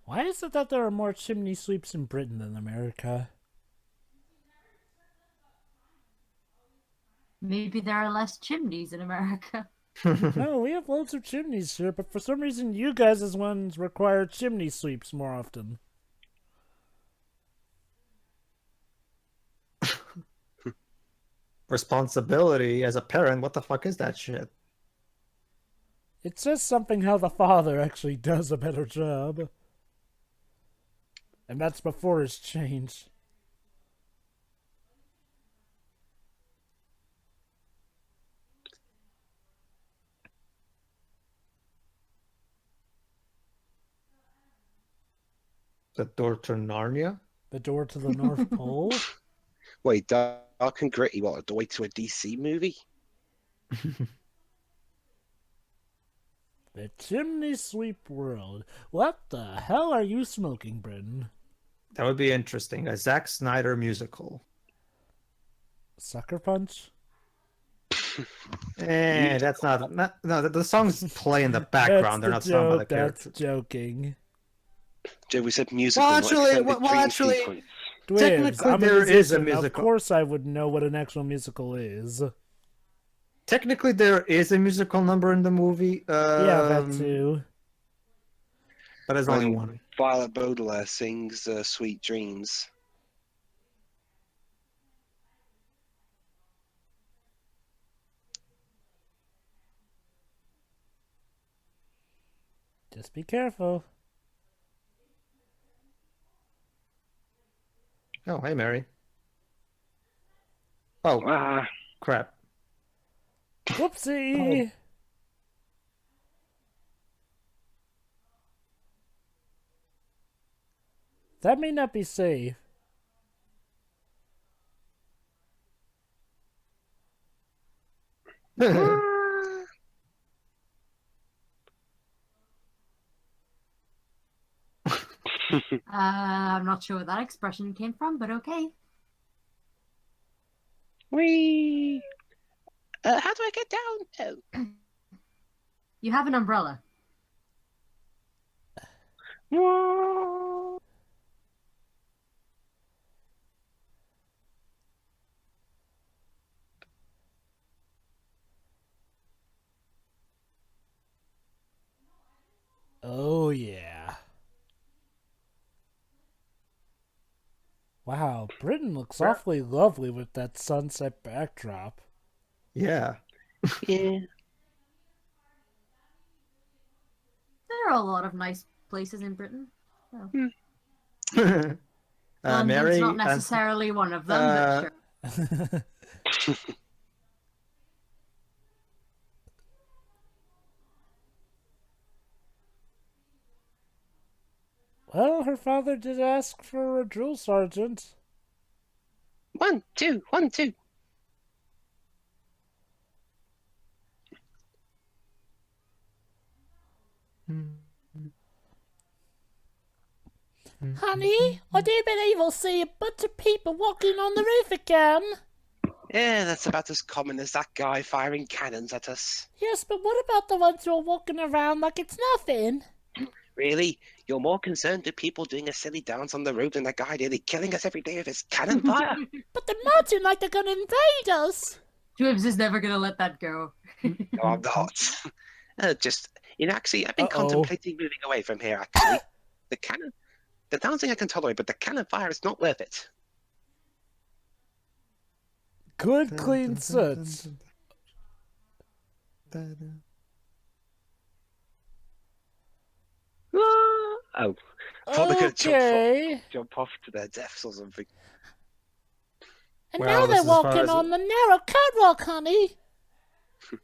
Why is it that there are more chimney sweeps in Britain than America? Maybe there are less chimneys in America. No, we have loads of chimneys here, but for some reason you guys' ones require chimney sweeps more often. Responsibility as a parent. What the fuck is that shit? It says something how the father actually does a better job. And that's before his change. The door to Narnia. The door to the North Pole? Wait, Dark and Gritty, what, a doorway to a DC movie? The Chimney Sweep World. What the hell are you smoking, Britton? That would be interesting. A Zack Snyder musical. Sucker Punch? That's not no. The songs play in the background. They're not sung by the characters. That's joking. Joe, we said musical. Well, not actually, extended well, dream actually- sequence. Dwayne, Technically, I'm there is a musician. musical. Of course I would know what an actual musical is. Technically, there is a musical number in the movie. Yeah, that too. But there's only When one. Violet Baudelaire sings Sweet Dreams. Just be careful. Oh, hey, Mary. Oh, Ah, crap. Whoopsie! That may not be safe. I'm not sure where that expression came from, but okay. Whee! How do I get down? Oh. You have an umbrella. Whoa. Oh, yeah. Wow, Britain looks awfully lovely with that sunset backdrop. Yeah. Yeah. There are a lot of nice places in Britain. So. London's Mary, not necessarily one of them, but sure. Well, her father did ask for a drill sergeant. 1, 2, 1, 2. Honey, I do believe I'll see a bunch of people walking on the roof again. Yeah, that's about as common as that guy firing cannons at us. Yes, but what about the ones who are walking around like it's nothing? Really? You're more concerned with people doing a silly dance on the road than a guy nearly killing us every day with his cannon fire? But they're marching like they're gonna invade us. Twibs is never gonna let that go. No, I'm not. Just, actually, I've been Uh-oh. contemplating moving away from here, actually. The dancing I can tolerate, but the cannon fire is not worth it. Good, clean suits. Oh, I thought they could Okay. jump off to their deaths or something. And Well, now this they're is as far walking as- on the narrow catwalk, honey. So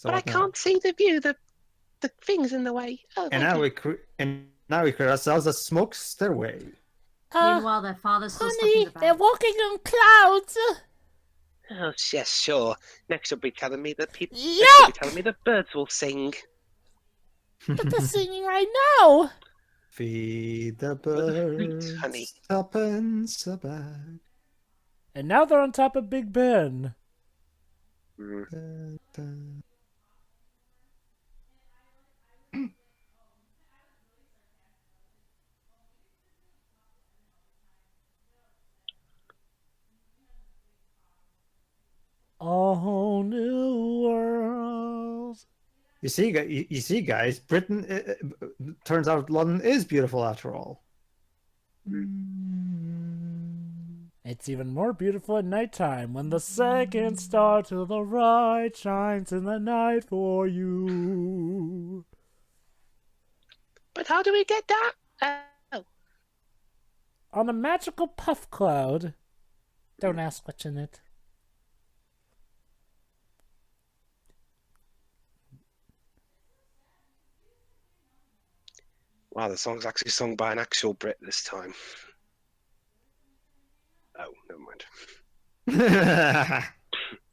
But I what now? can't see the view, the thing's in the way. Oh, And now we create ourselves a smoke stairway. Meanwhile, their father's still stuck in Honey, the they're bag. walking on clouds. Oh, yes, sure. Next you'll be telling me that people. Next you'll Yuck! be telling me that birds will sing. But they're singing right now. Feed the birds, honey. tuppence a bag. And now they're on top of Big Ben. Mm. Da, da. A whole new world. You see, guys. Britain. Turns out London is beautiful after all. It's even more beautiful at nighttime when the second star to the right shines in the night for you. But how do we get that? Oh, on a magical puff cloud. Don't ask what's in it. Wow, the song's actually sung by an actual Brit this time. Oh, never mind.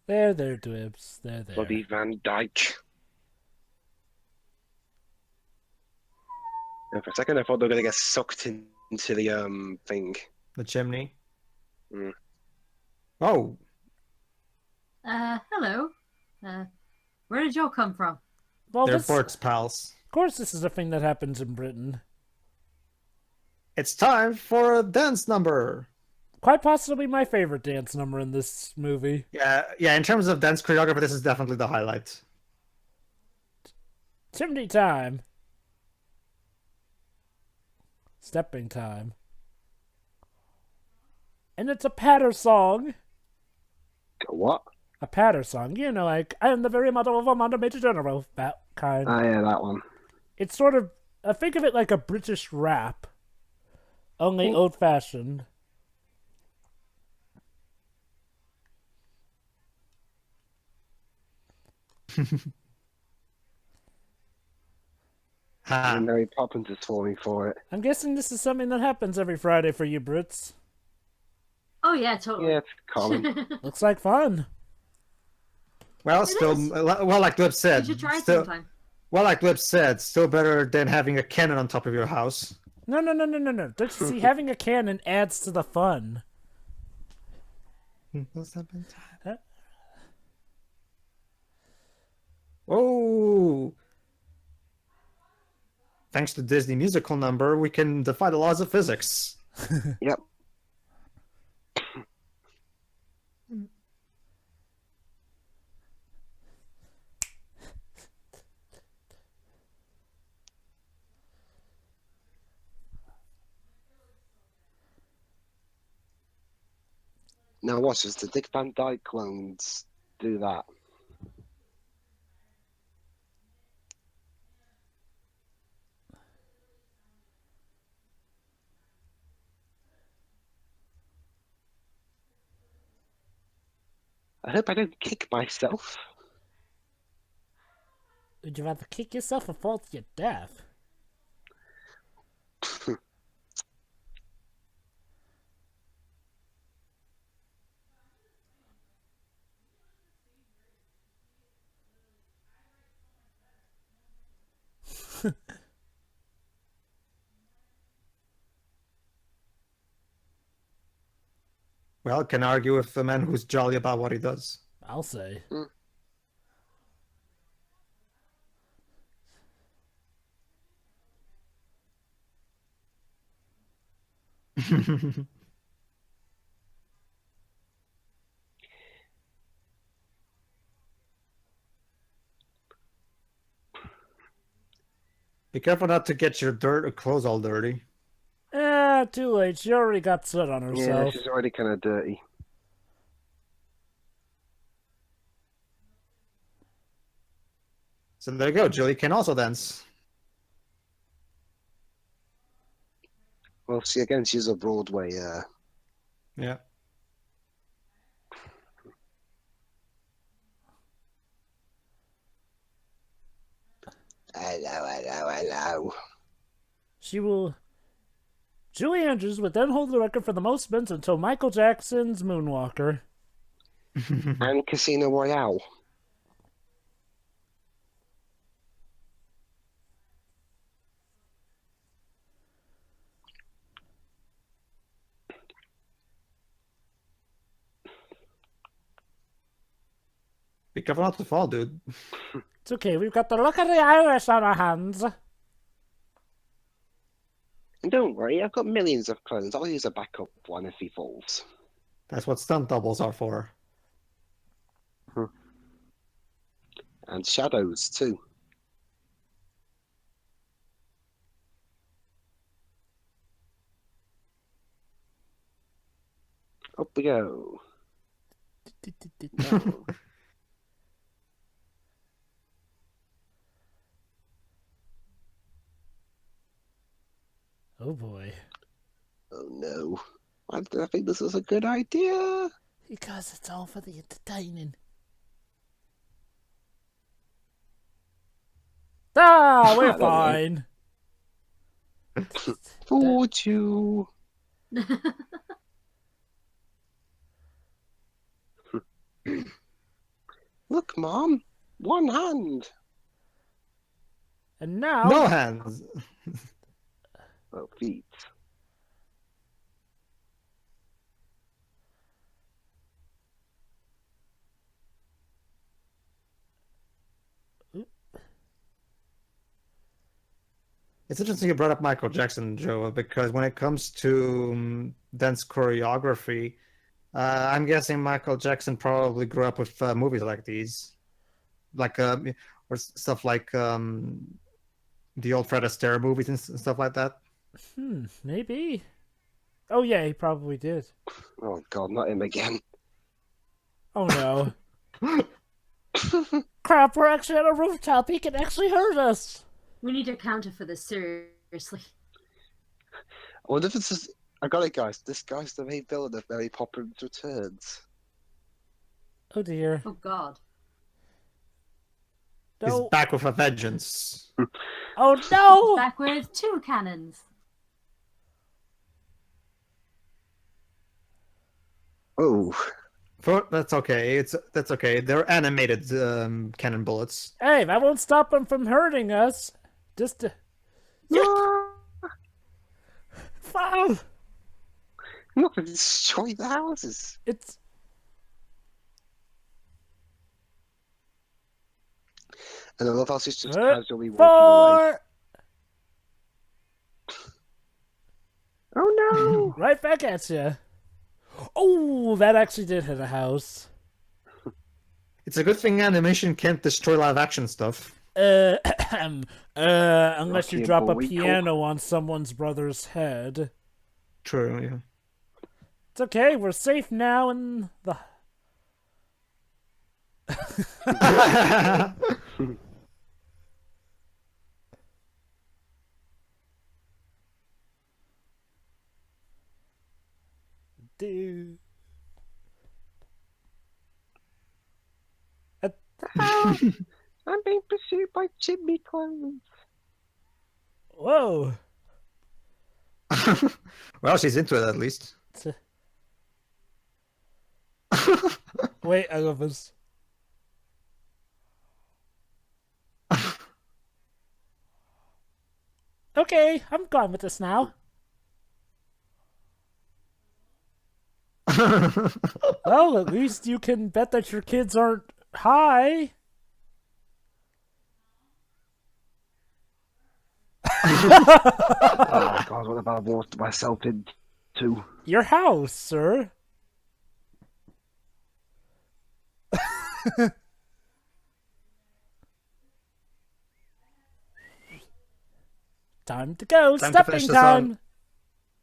There, Dwibs. There. Bloody Van Dyke. Yeah, for a second, I thought they were going to get sucked into the thing. The chimney. Mm. Oh, Hello. Where did y'all come from? Well, they're this, Fort's pals. of course, this is a thing that happens in Britain. It's time for a dance number. Quite possibly my favorite dance number in this movie. Yeah. In terms of dance choreography, this is definitely the highlight. Chimney time. Stepping time. And it's a patter song. What? A patter song. You know, like, I am the very mother of a Mother Major General. That kind. Ah, yeah, that one. It's sort of, I think of it like a British rap. Only old-fashioned. Ha. And Mary Poppins is falling for it. I'm guessing this is something that happens every Friday for you Brits. Oh yeah, totally. Yeah, it's common. Looks like fun. Well, It still, is. well, like Glib You said, should try it still, sometime. well, like Glib said, still better than having a cannon on top of your house. No. Don't you see, having a cannon adds to the fun. Huh? Oh! Thanks to Disney musical number, we can defy the laws of physics. Yep. Now, watch this. The Dick Van Dyke clones do that. I hope I don't kick myself. Would you rather kick yourself or fall to your death? Well, can argue with a man who's jolly about what he does. I'll say. Be careful not to get your clothes all dirty. Too late. She already got soot on Yeah, herself. she's already kind of dirty. So there you go. Julie can also dance. Well, see, again, she's a Broadway. Yeah. Hello. She will... Julie Andrews would then hold the record for the most spins until Michael Jackson's Moonwalker. And Casino Royale. Be careful not to fall, dude. It's okay, we've got the luck of the Irish on our hands. And don't worry, I've got millions of clones. I'll use a backup one if he falls. That's what stunt doubles are for. And shadows, too. Up we go. Oh boy. Oh no. Why did I think this was a good idea? Because it's all for the entertaining. Ah, we're fine. Fooled you. Look, Mom. One hand. And now... No hands. Oh, feet. It's interesting you brought up Michael Jackson, Joe, because when it comes to dance choreography, I'm guessing Michael Jackson probably grew up with movies like these, like or stuff like the old Fred Astaire movies and stuff like that. Maybe. Oh yeah, he probably did. Oh God, not him again. Oh no. Crap, we're actually on a rooftop. He can actually hurt us. We need a counter for this, seriously. I wonder if this is... I got it, guys. This guy's the main villain of Mary Poppins Returns. Oh dear. Oh God. He's No. back with a vengeance. Oh no! Back with 2 cannons. Oh. That's okay. That's okay. They're animated cannon bullets. Hey, that won't stop him from hurting us. Just Wow. I'm not going to destroy the houses. It's... And I love how she's just casually walking away. 4! Oh no! Right back at you. Oh, that actually did hit a house. It's a good thing animation can't destroy live action stuff. Unless you Lucky drop a boy. piano on someone's brother's head. True, yeah. It's okay, we're safe now in the... Dude. I'm being pursued by chimney clones. Whoa. Well, she's into it at least. Wait, I love this. Okay, I'm gone with this now. Well, at least you can bet that your kids aren't high. Oh God, what have I walked myself into? Your house, sir. Time to go. Time to finish Stepping the time. song.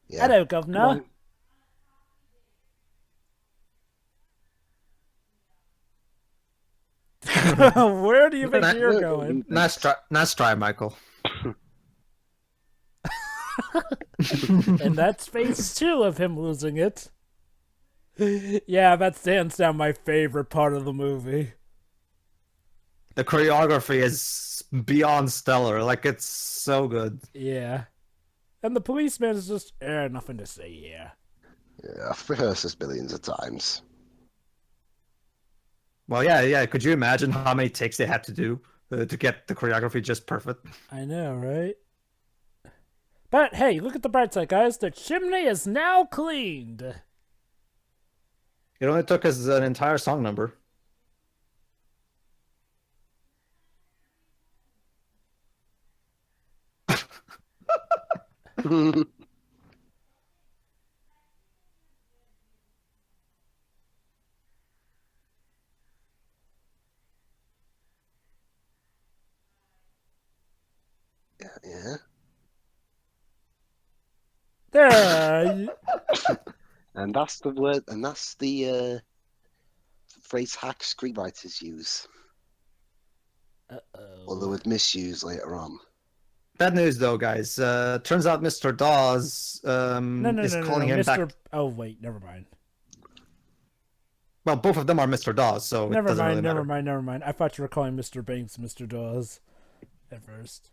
Yeah. Hello, Governor. Where do you think Nah, you're going? Nice try, Michael. And that's phase 2 of him losing it. Yeah, that's hands down my favorite part of the movie. The choreography is beyond stellar. Like, it's so good. Yeah. And the policeman is just, nothing to say here. Yeah, I've rehearsed this millions of times. Well, yeah. Could you imagine how many takes they had to do to get the choreography just perfect? I know, right? But hey, look at the bright side, guys. The chimney is now cleaned. It only took us an entire song number. Yeah. There. And that's the word, and that's the phrase hack screenwriters use. Uh-oh. Although with misuse later on. Bad news, though, guys. Turns out Mr. Dawes is calling him Mr. back. Oh wait, never mind. Well, both of them are Mr. Dawes, so it doesn't really matter. Never mind. I thought you were calling Mr. Banks Mr. Dawes at first.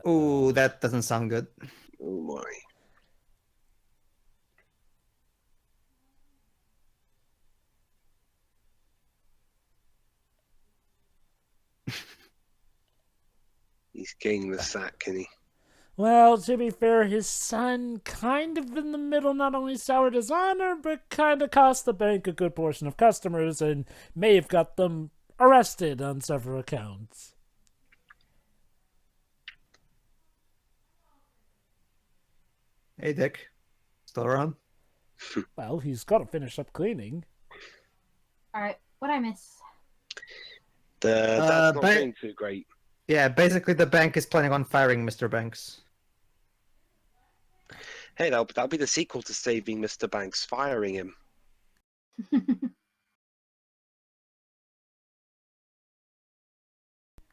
Ooh, that doesn't sound good. Oh my. He's getting the sack, can he? Well, to be fair, his son kind of in the middle not only soured his honor, but kind of cost the bank a good portion of customers and may have got them arrested on several accounts. Hey, Dick. Still around? Well, he's got to finish up cleaning. Alright, what'd I miss? That's not doing too great. Yeah, basically the bank is planning on firing Mr. Banks. Hey, that'll be the sequel to Saving Mr. Banks, firing him.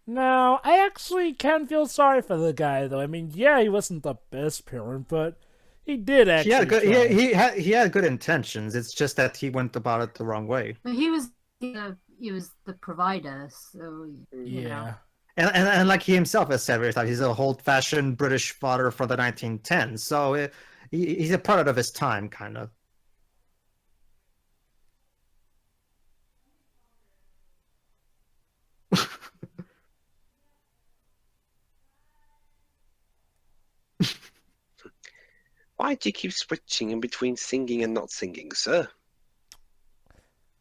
Now, I actually can feel sorry for the guy, though. I mean, yeah, he wasn't the best parent, but he did actually He had good. try. He had good intentions. It's just that he went about it the wrong way. But he was the provider, so you know. Yeah. And like he himself has said every time, he's a old-fashioned British father from the 1910s. So he's a product of his time, kind of. Why do you keep switching in between singing and not singing, sir?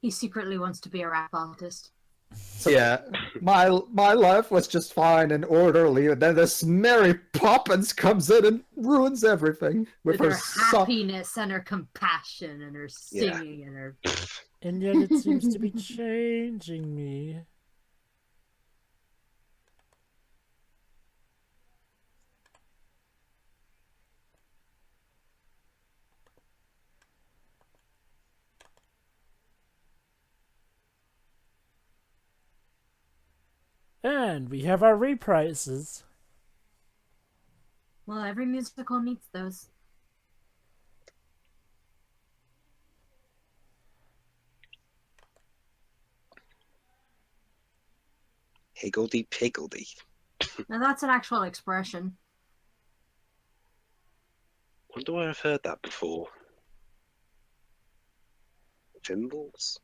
He secretly wants to be a rap artist. So yeah, my life was just fine and orderly, and then this Mary Poppins comes in and ruins everything With with her happiness and her compassion and her singing and her... And yet it seems to be changing me. And we have our reprises. Well, every musical needs those. Higgledy-piggledy. Now that's an actual expression. Wonder where I've heard that before. Thimbles?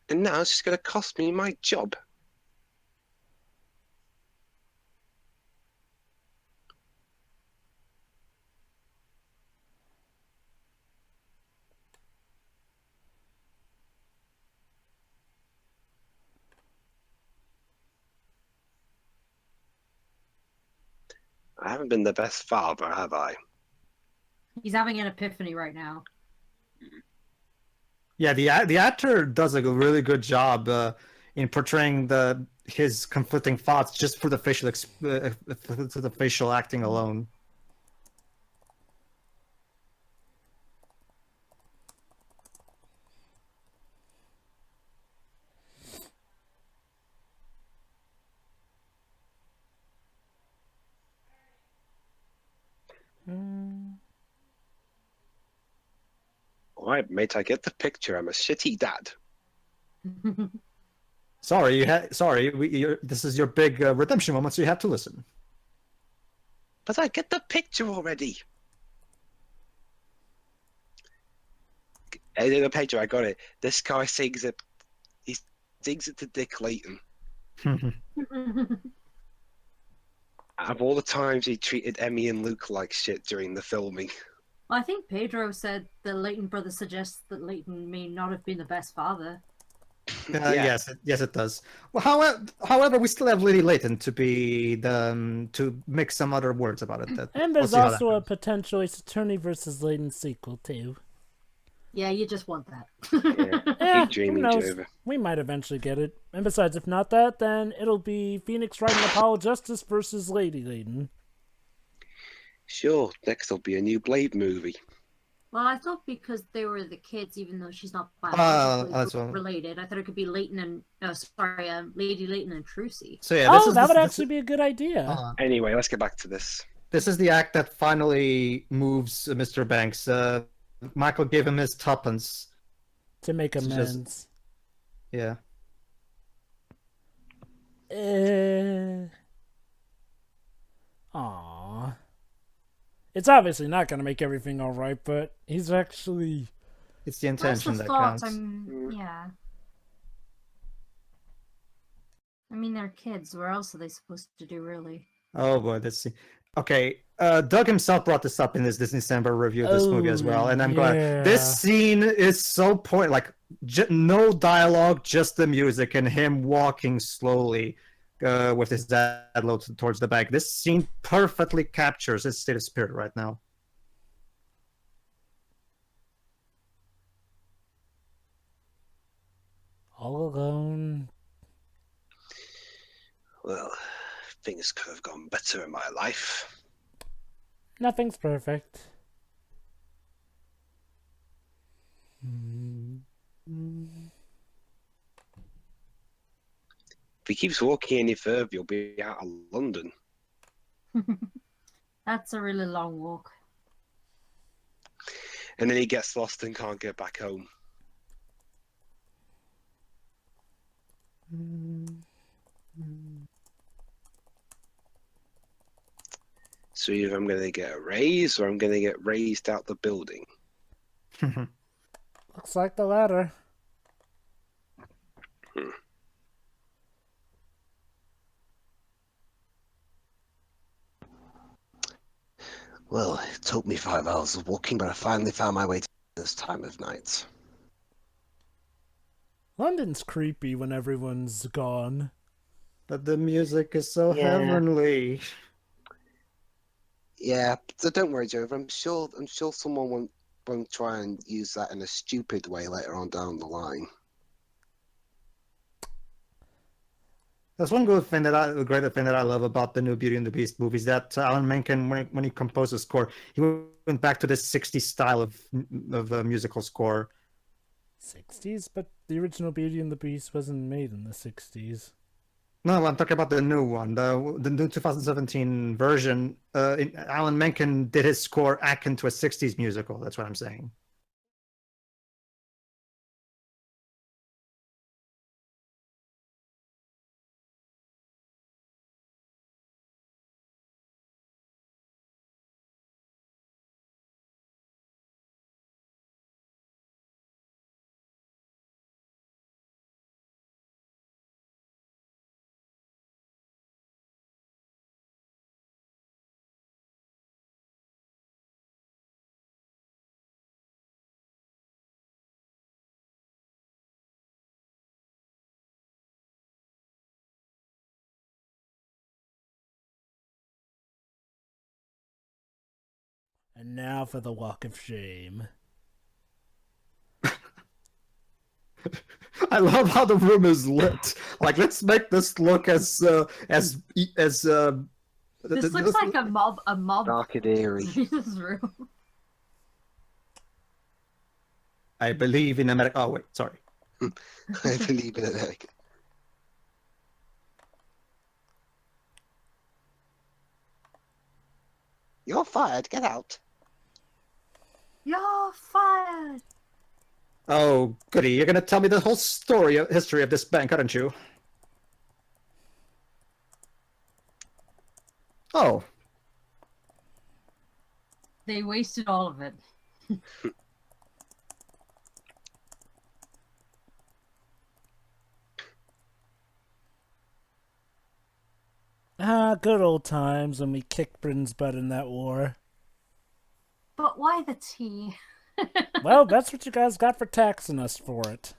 And now it's just going to cost me my job. I haven't been the best father, have I? He's having an epiphany right now. Yeah, the actor does a really good job in portraying his conflicting thoughts just for the facial acting alone. Alright, mate, I get the picture. I'm a shitty dad. Sorry, this is your big redemption moment, so you have to listen. But I get the picture already. Hey, Pedro, I got it. This guy sings it. He sings it to Dick Layton. Out of all the times he treated Emmy and Luke like shit during the filming. Well, I think Pedro said the Layton brothers suggest that Layton may not have been the best father. Yeah. Yes, it does. Well, however, we still have Lily Layton to be to mix some other words about it. And we'll there's see how that also a goes. potential Ace Attorney versus Layton sequel too. Yeah, you just want that. Yeah, Keep dreaming, who knows? Jova. We might eventually get it. And besides, if not that, then it'll be Phoenix riding Apollo Justice versus Lady Layton. Sure, next there'll be a new Blade movie. Well, I thought because they were the kids, even though she's not that's biologically one. related, I thought it could be Leighton and Lady Leighton and Trucy. So yeah, this Oh, is that would this- actually be a good idea. Anyway, let's get back to this. This is the act that finally moves Mr. Banks. Michael gave him his tuppence. To make It's just- amends. Yeah. Aww. It's obviously not going to make everything alright, but he's actually... It's the That's intention the that thought. counts. Yeah. I mean, they're kids. What else are they supposed to do, really? Oh boy, let's see. Okay, Doug himself brought this up in his Disney December review of this movie as well, and I'm glad. This yeah. scene is so like no dialogue, just the music and him walking slowly with his dad load towards the back. This scene perfectly captures his state of spirit right now. All alone. Well, things could have gone better in my life. Nothing's perfect. If he keeps walking any further, you'll be out of London. That's a really long walk. And then he gets lost and can't get back home. So either I'm going to get a raise or I'm going to get raised out the building. Looks like the latter. Well, it took me 5 hours of walking, but I finally found my way to this time of night. London's creepy when everyone's gone. But the music is so Yeah. heavenly. Yeah, so don't worry, Joe. I'm sure someone won't try and use that in a stupid way later on down the line. That's one great thing that I love about the new Beauty and the Beast movies. That Alan Menken, when he composed the score, he went back to this '60s style of musical score. 60s? But the original Beauty and the Beast wasn't made in the 60s. No, I'm talking about the new one, the new 2017 version. Alan Menken did his score akin to a '60s musical. That's what I'm saying. And now for the Walk of Shame. I love how the room is lit. Like, let's make this look as This looks like a mob. Dark and eerie. This room. I believe in America. Oh wait, sorry. I believe in it. You're fired. Get out. You're fired. Oh goody, you're gonna tell me the whole history of this bank, aren't you? Oh, They wasted all of it. Ah, good old times when we kicked Britain's butt in that war. But why the tea? Well, that's what you guys got for taxing us for it.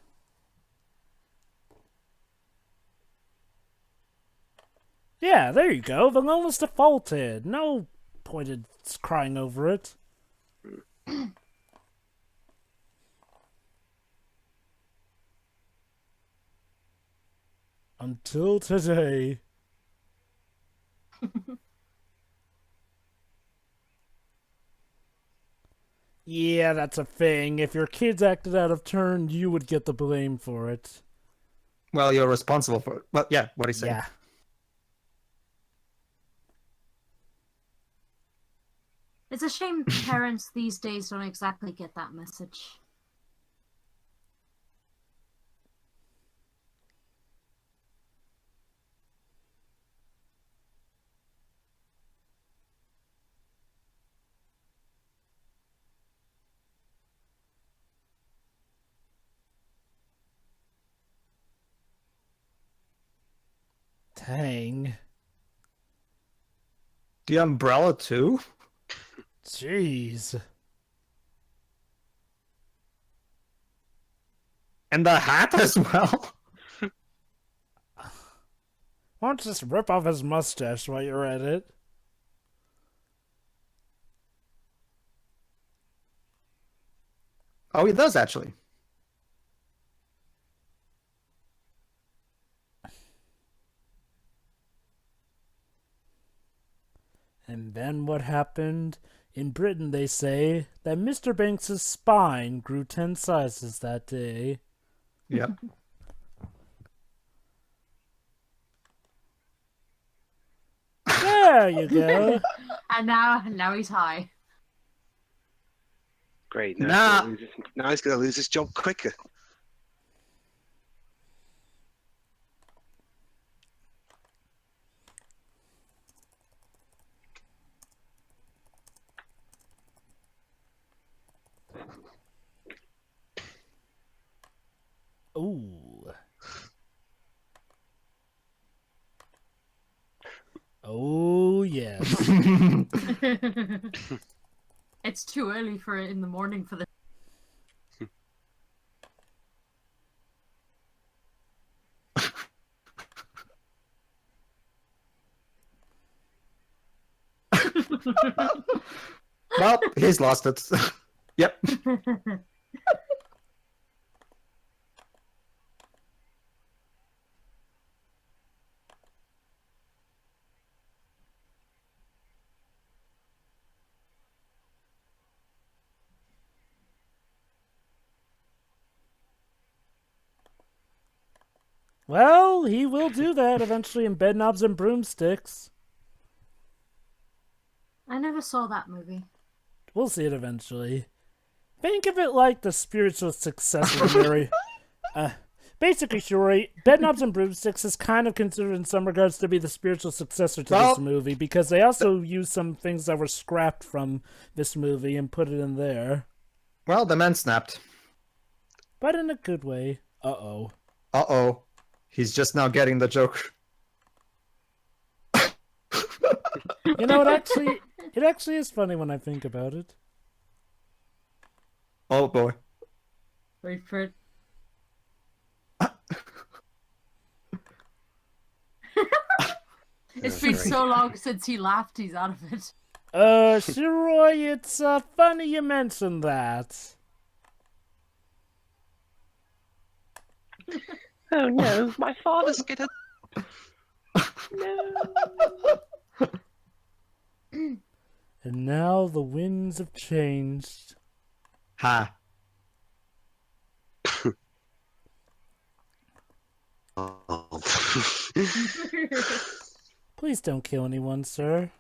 Yeah, there you go. The loan was defaulted. No point in crying over it. Until today. Yeah, that's a thing. If your kids acted out of turn, you would get the blame for it. Well, you're responsible for it. Well, yeah, what do you say? Yeah. It's a shame parents these days don't exactly get that message. Dang. The umbrella too? Jeez. And the hat as well? Why don't you just rip off his mustache while you're at it? Oh, he does actually. And then what happened? In Britain, they say that Mr. Banks's spine grew 10 sizes that day. Yep. There you go. And now he's high. Great. Nah. Now he's going to lose his job quicker. Ooh. Oh, yes. It's too early for it in the morning for the. Well, he's lost it. Yep. Well, he will do that eventually in Bedknobs and Broomsticks. I never saw that movie. We'll see it eventually. Think of it like the spiritual successor to Mary. Basically, Shuri, Bedknobs and Broomsticks is kind of considered in some regards to be the spiritual successor to this movie because they also used some things that were scrapped from this movie and put it in there. Well, the man snapped. But in a good way. Uh-oh. Uh-oh. He's just now getting the joke. You know, it actually is funny when I think about it. Oh, boy. Wait for it. It's been so long since he laughed, he's out of it. Shiroi, it's funny you mentioned that. Oh no, my father's gonna. No. And now the winds have changed. Ha. Please don't kill anyone, sir.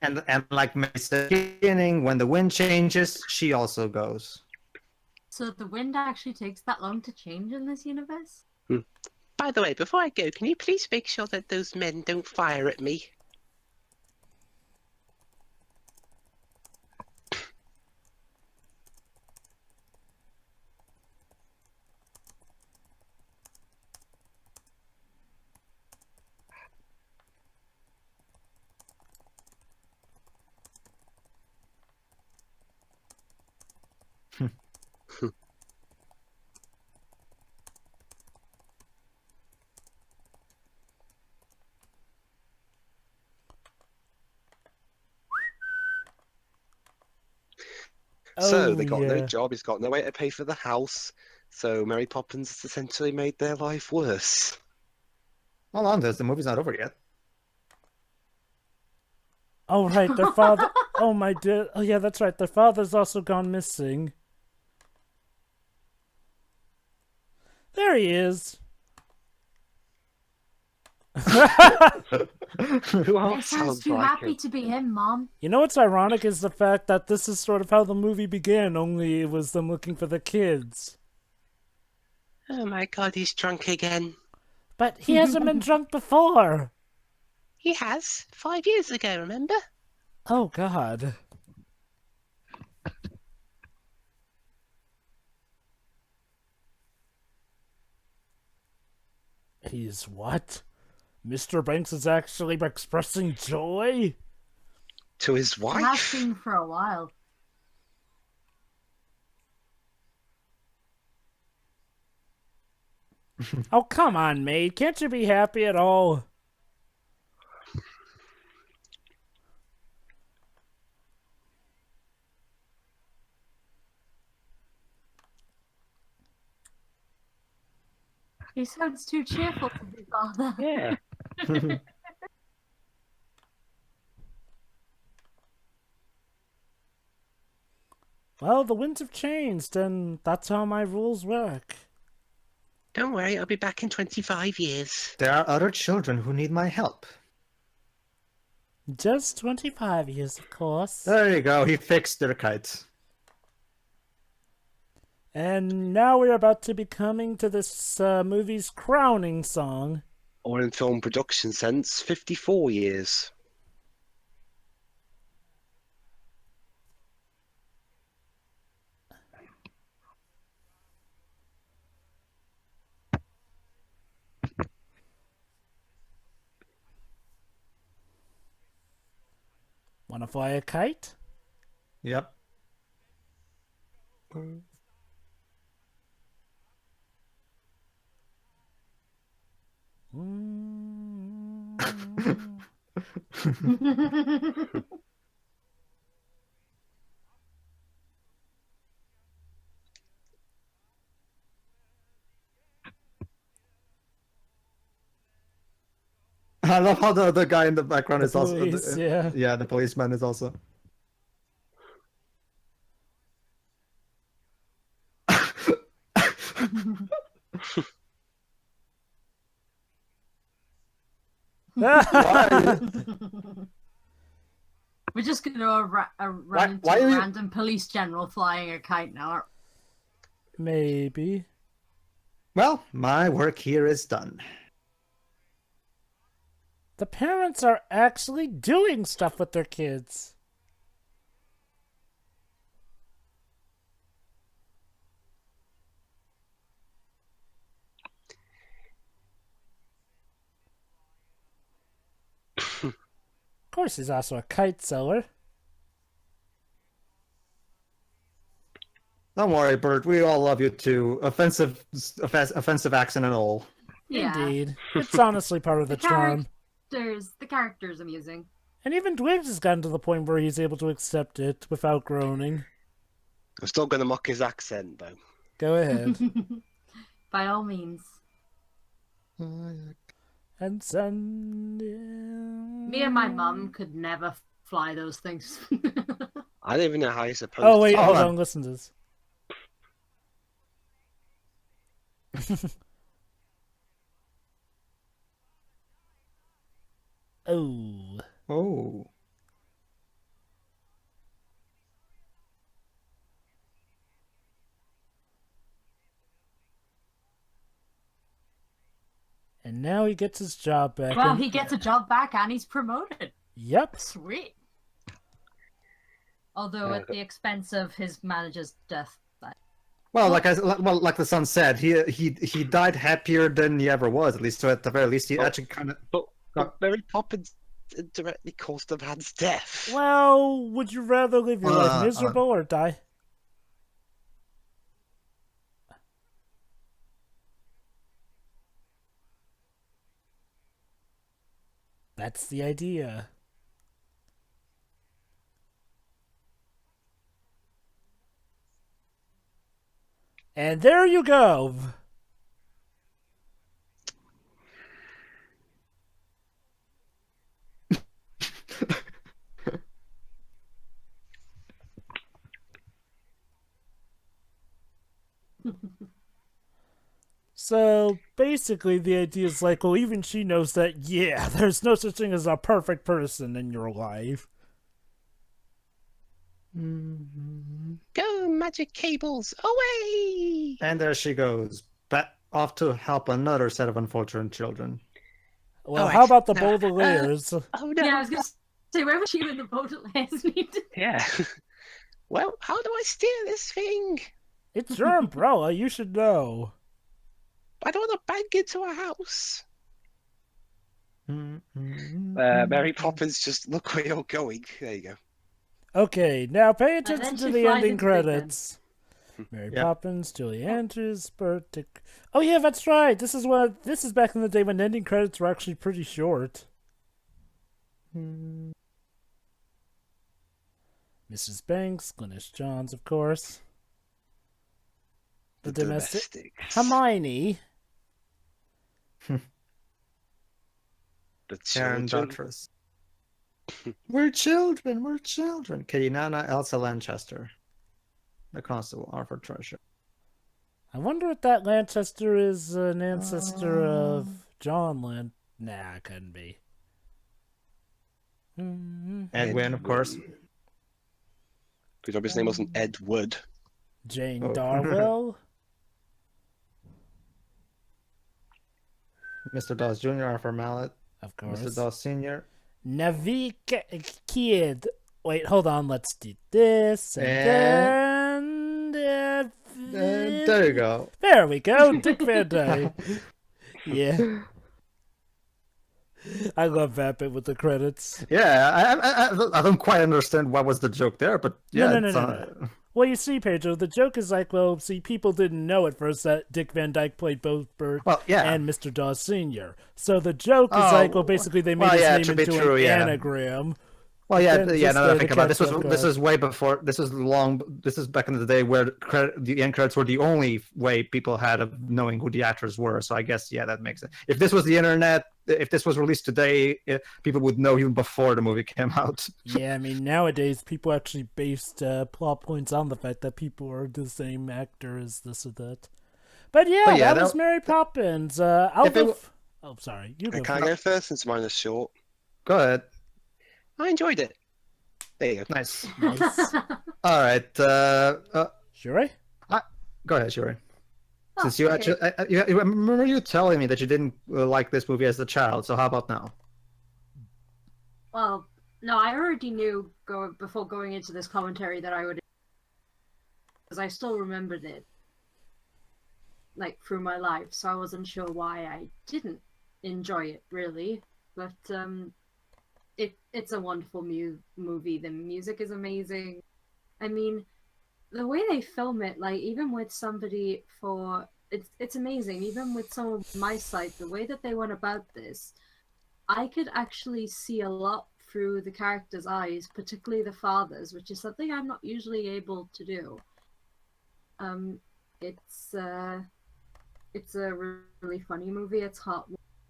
And like Mary said at the beginning, when the wind changes, she also goes. So the wind actually takes that long to change in this universe? By the way, before I go, can you please make sure that those men don't fire at me? So they got no job, he's got no way to pay for the house, so Mary Poppins has essentially made their life worse. Hold on, the movie's not over yet. Oh, right, their father... Oh, my dear... Oh, yeah, that's right. Their father's also gone missing. There he is. Who It else sounds sounds too like happy him? to be him, Mom. You know what's ironic is the fact that this is sort of how the movie began, only it was them looking for the kids. Oh my god, he's drunk again. But he hasn't been drunk before. He has. 5 years ago, remember? Oh, God. He's what? Mr. Banks is actually expressing joy? To his It has wife? been for a while. Oh, come on, maid. Can't you be happy at all? He sounds too cheerful to be father. Yeah. Well, the winds have changed, and that's how my rules work. Don't worry, I'll be back in 25 years. There are other children who need my help. Just 25 years, of course. There you go. He fixed their kite. And now we're about to be coming to this movie's crowning song. Or in film production sense, 54 years. Wanna fly a kite? Yep. I love how the guy in the background The is also police, yeah. Yeah, the policeman is also. Why? We're just gonna run into why a are you- random police general flying a kite now. Maybe. Well, my work here is done. The parents are actually doing stuff with their kids. Of course, he's also a kite seller. Don't worry, Bert. We all love you too. Offensive accent and all. Yeah. Indeed. It's honestly part of the charm. The character's amusing. And even Dwiggs has gotten to the point where he's able to accept it without groaning. I'm still going to mock his accent, though. Go ahead. By all means. And Sunday... Me and my mum could never fly those things. I don't even know how you're supposed Oh, wait, to. hold Hold on, on. listen to this. Oh. Oh. And now he gets his job back. Well, and- he gets a job back and he's promoted. Yep. Sweet. Although at the expense of his manager's death. Well, like like the son said, he died happier than he ever was. At least, so at the very least, he actually kind of. But Mary Poppins directly caused the man's death. Well, would you rather live your life miserable or die? That's the idea. And there you go. So basically, the idea is like, well, even she knows that, yeah, there's no such thing as a perfect person in your life. Go, magic cables, away! And there she goes, off to help another set of unfortunate children. Well, Oh, how about the no. Baudelaires? Oh no! Yeah, I was gonna say, where was she when the Baudelaires needed? Yeah. Well, how do I steer this thing? It's your umbrella, you should know. I don't want to bang into a house. Mm-hmm. Mary Poppins, just look where you're going. There you go. Okay, now pay then attention to she the flies ending into Big Ben. credits. Mary Yep. Poppins, Julie Andrews, Bert. Oh yeah, that's right. This is back in the day when ending credits were actually pretty short. Mrs. Banks, Glynis Johns, of course. The domestic domestics. Hermione. The Karen children. Duttras. We're children. Katie Nana, Elsa Lanchester. The Constable, Arthur Treasure. I wonder if that Lanchester is an ancestor of John Nah, it couldn't be. Edwin, of course. Good job his name wasn't Edward. Jane Oh. Darwell. Mr. Dawes Jr., Arthur Mallet. Of course. Mr. Dawes Sr. Navi Kid. Wait, hold on. Let's do this. And then... There you go. There we go. Dick Van Dyke. Yeah. I love that bit with the credits. Yeah, I don't quite understand what was the joke there, but yeah. No. Well, you see, Pedro, the joke is like, well, see, people didn't know at first that Dick Van Dyke played both Bert and Mr. Dawes Sr. So the joke is like, well, basically they made his name into an anagram. Well, yeah, now that I think about it, this is way before. This is back in the day where the end credits were the only way people had of knowing who the actors were. So I guess that makes sense. If this was the internet, if this was released today, people would know even before the movie came out. Yeah, I mean nowadays people actually based plot points on the fact that people are the same actor as this or that. But yeah, that was Mary Poppins. Oh, sorry, you go. Can I go first since mine is short? Go ahead. I enjoyed it. There you go. Nice. Nice. All right. Shuri? Go ahead, Shuri. Oh, Since you okay. actually, I remember you telling me that you didn't like this movie as a child. So how about now? Well, no, I already knew before going into this commentary that I would, because I still remembered it, like through my life. So I wasn't sure why I didn't enjoy it really, but it's a wonderful movie. The music is amazing. I mean, the way they film it, like even with somebody it's amazing. Even with some of my site, the way that they went about this, I could actually see a lot through the characters' eyes, particularly the father's, which is something I'm not usually able to do. It's a really funny movie. It's hot.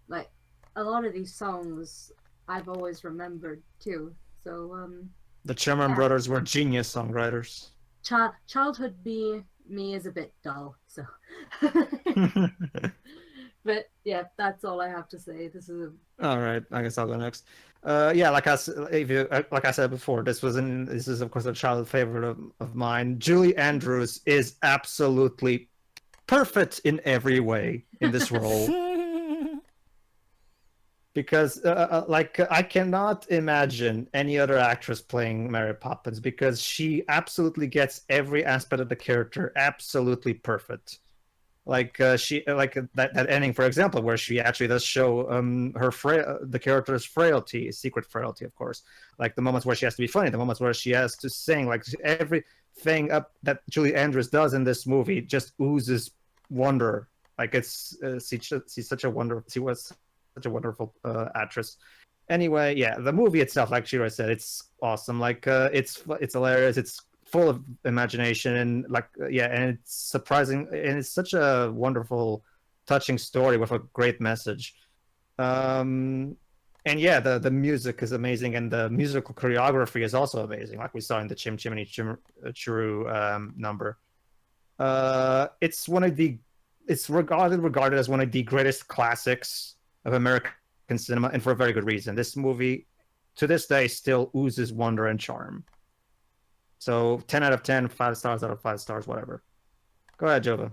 Like a lot of these songs I've always remembered too. So The Sherman Brothers were genius songwriters. Childhood me is a bit dull, so but yeah, that's all I have to say. This is All right, I guess I'll go next. Like I said before, this is of course a childhood favorite of mine. Julie Andrews is absolutely perfect in every way in this role. Because I cannot imagine any other actress playing Mary Poppins, because she absolutely gets every aspect of the character absolutely perfect. Like that ending, for example, where she actually does show the character's frailty, secret frailty, of course. Like the moments where she has to be funny, the moments where she has to sing, like everything that Julie Andrews does in this movie just oozes wonder. Like she was such a wonderful actress. Anyway, yeah, the movie itself, like Shira said, it's awesome. Like it's hilarious. It's full of imagination and and it's surprising, and it's such a wonderful, touching story with a great message. And yeah, the music is amazing, and the musical choreography is also amazing, like we saw in the Chim Chimney Chiroo number. It's regarded as one of the greatest classics of American cinema, and for a very good reason. This movie, to this day, still oozes wonder and charm. So 10 out of 10, 5 stars out of 5 stars, whatever. Go ahead, Jova.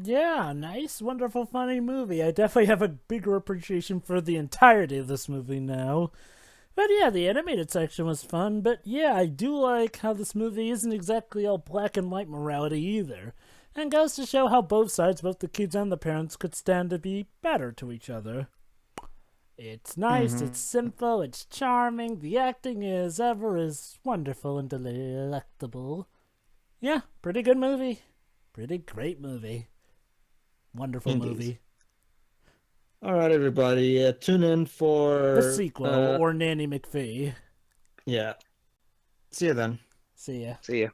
Yeah, nice, wonderful, funny movie. I definitely have a bigger appreciation for the entirety of this movie now. But yeah, the animated section was fun, but yeah, I do like how this movie isn't exactly all black and white morality either. And goes to show how both sides, both the kids and the parents, could stand to be better to each other. It's nice, it's simple, it's charming, the acting is wonderful and delectable. Yeah, pretty good movie. Pretty great movie. Wonderful Indeed. movie. All right, everybody, tune in for The sequel, or Nanny McPhee. Yeah. See you then. See ya. See ya.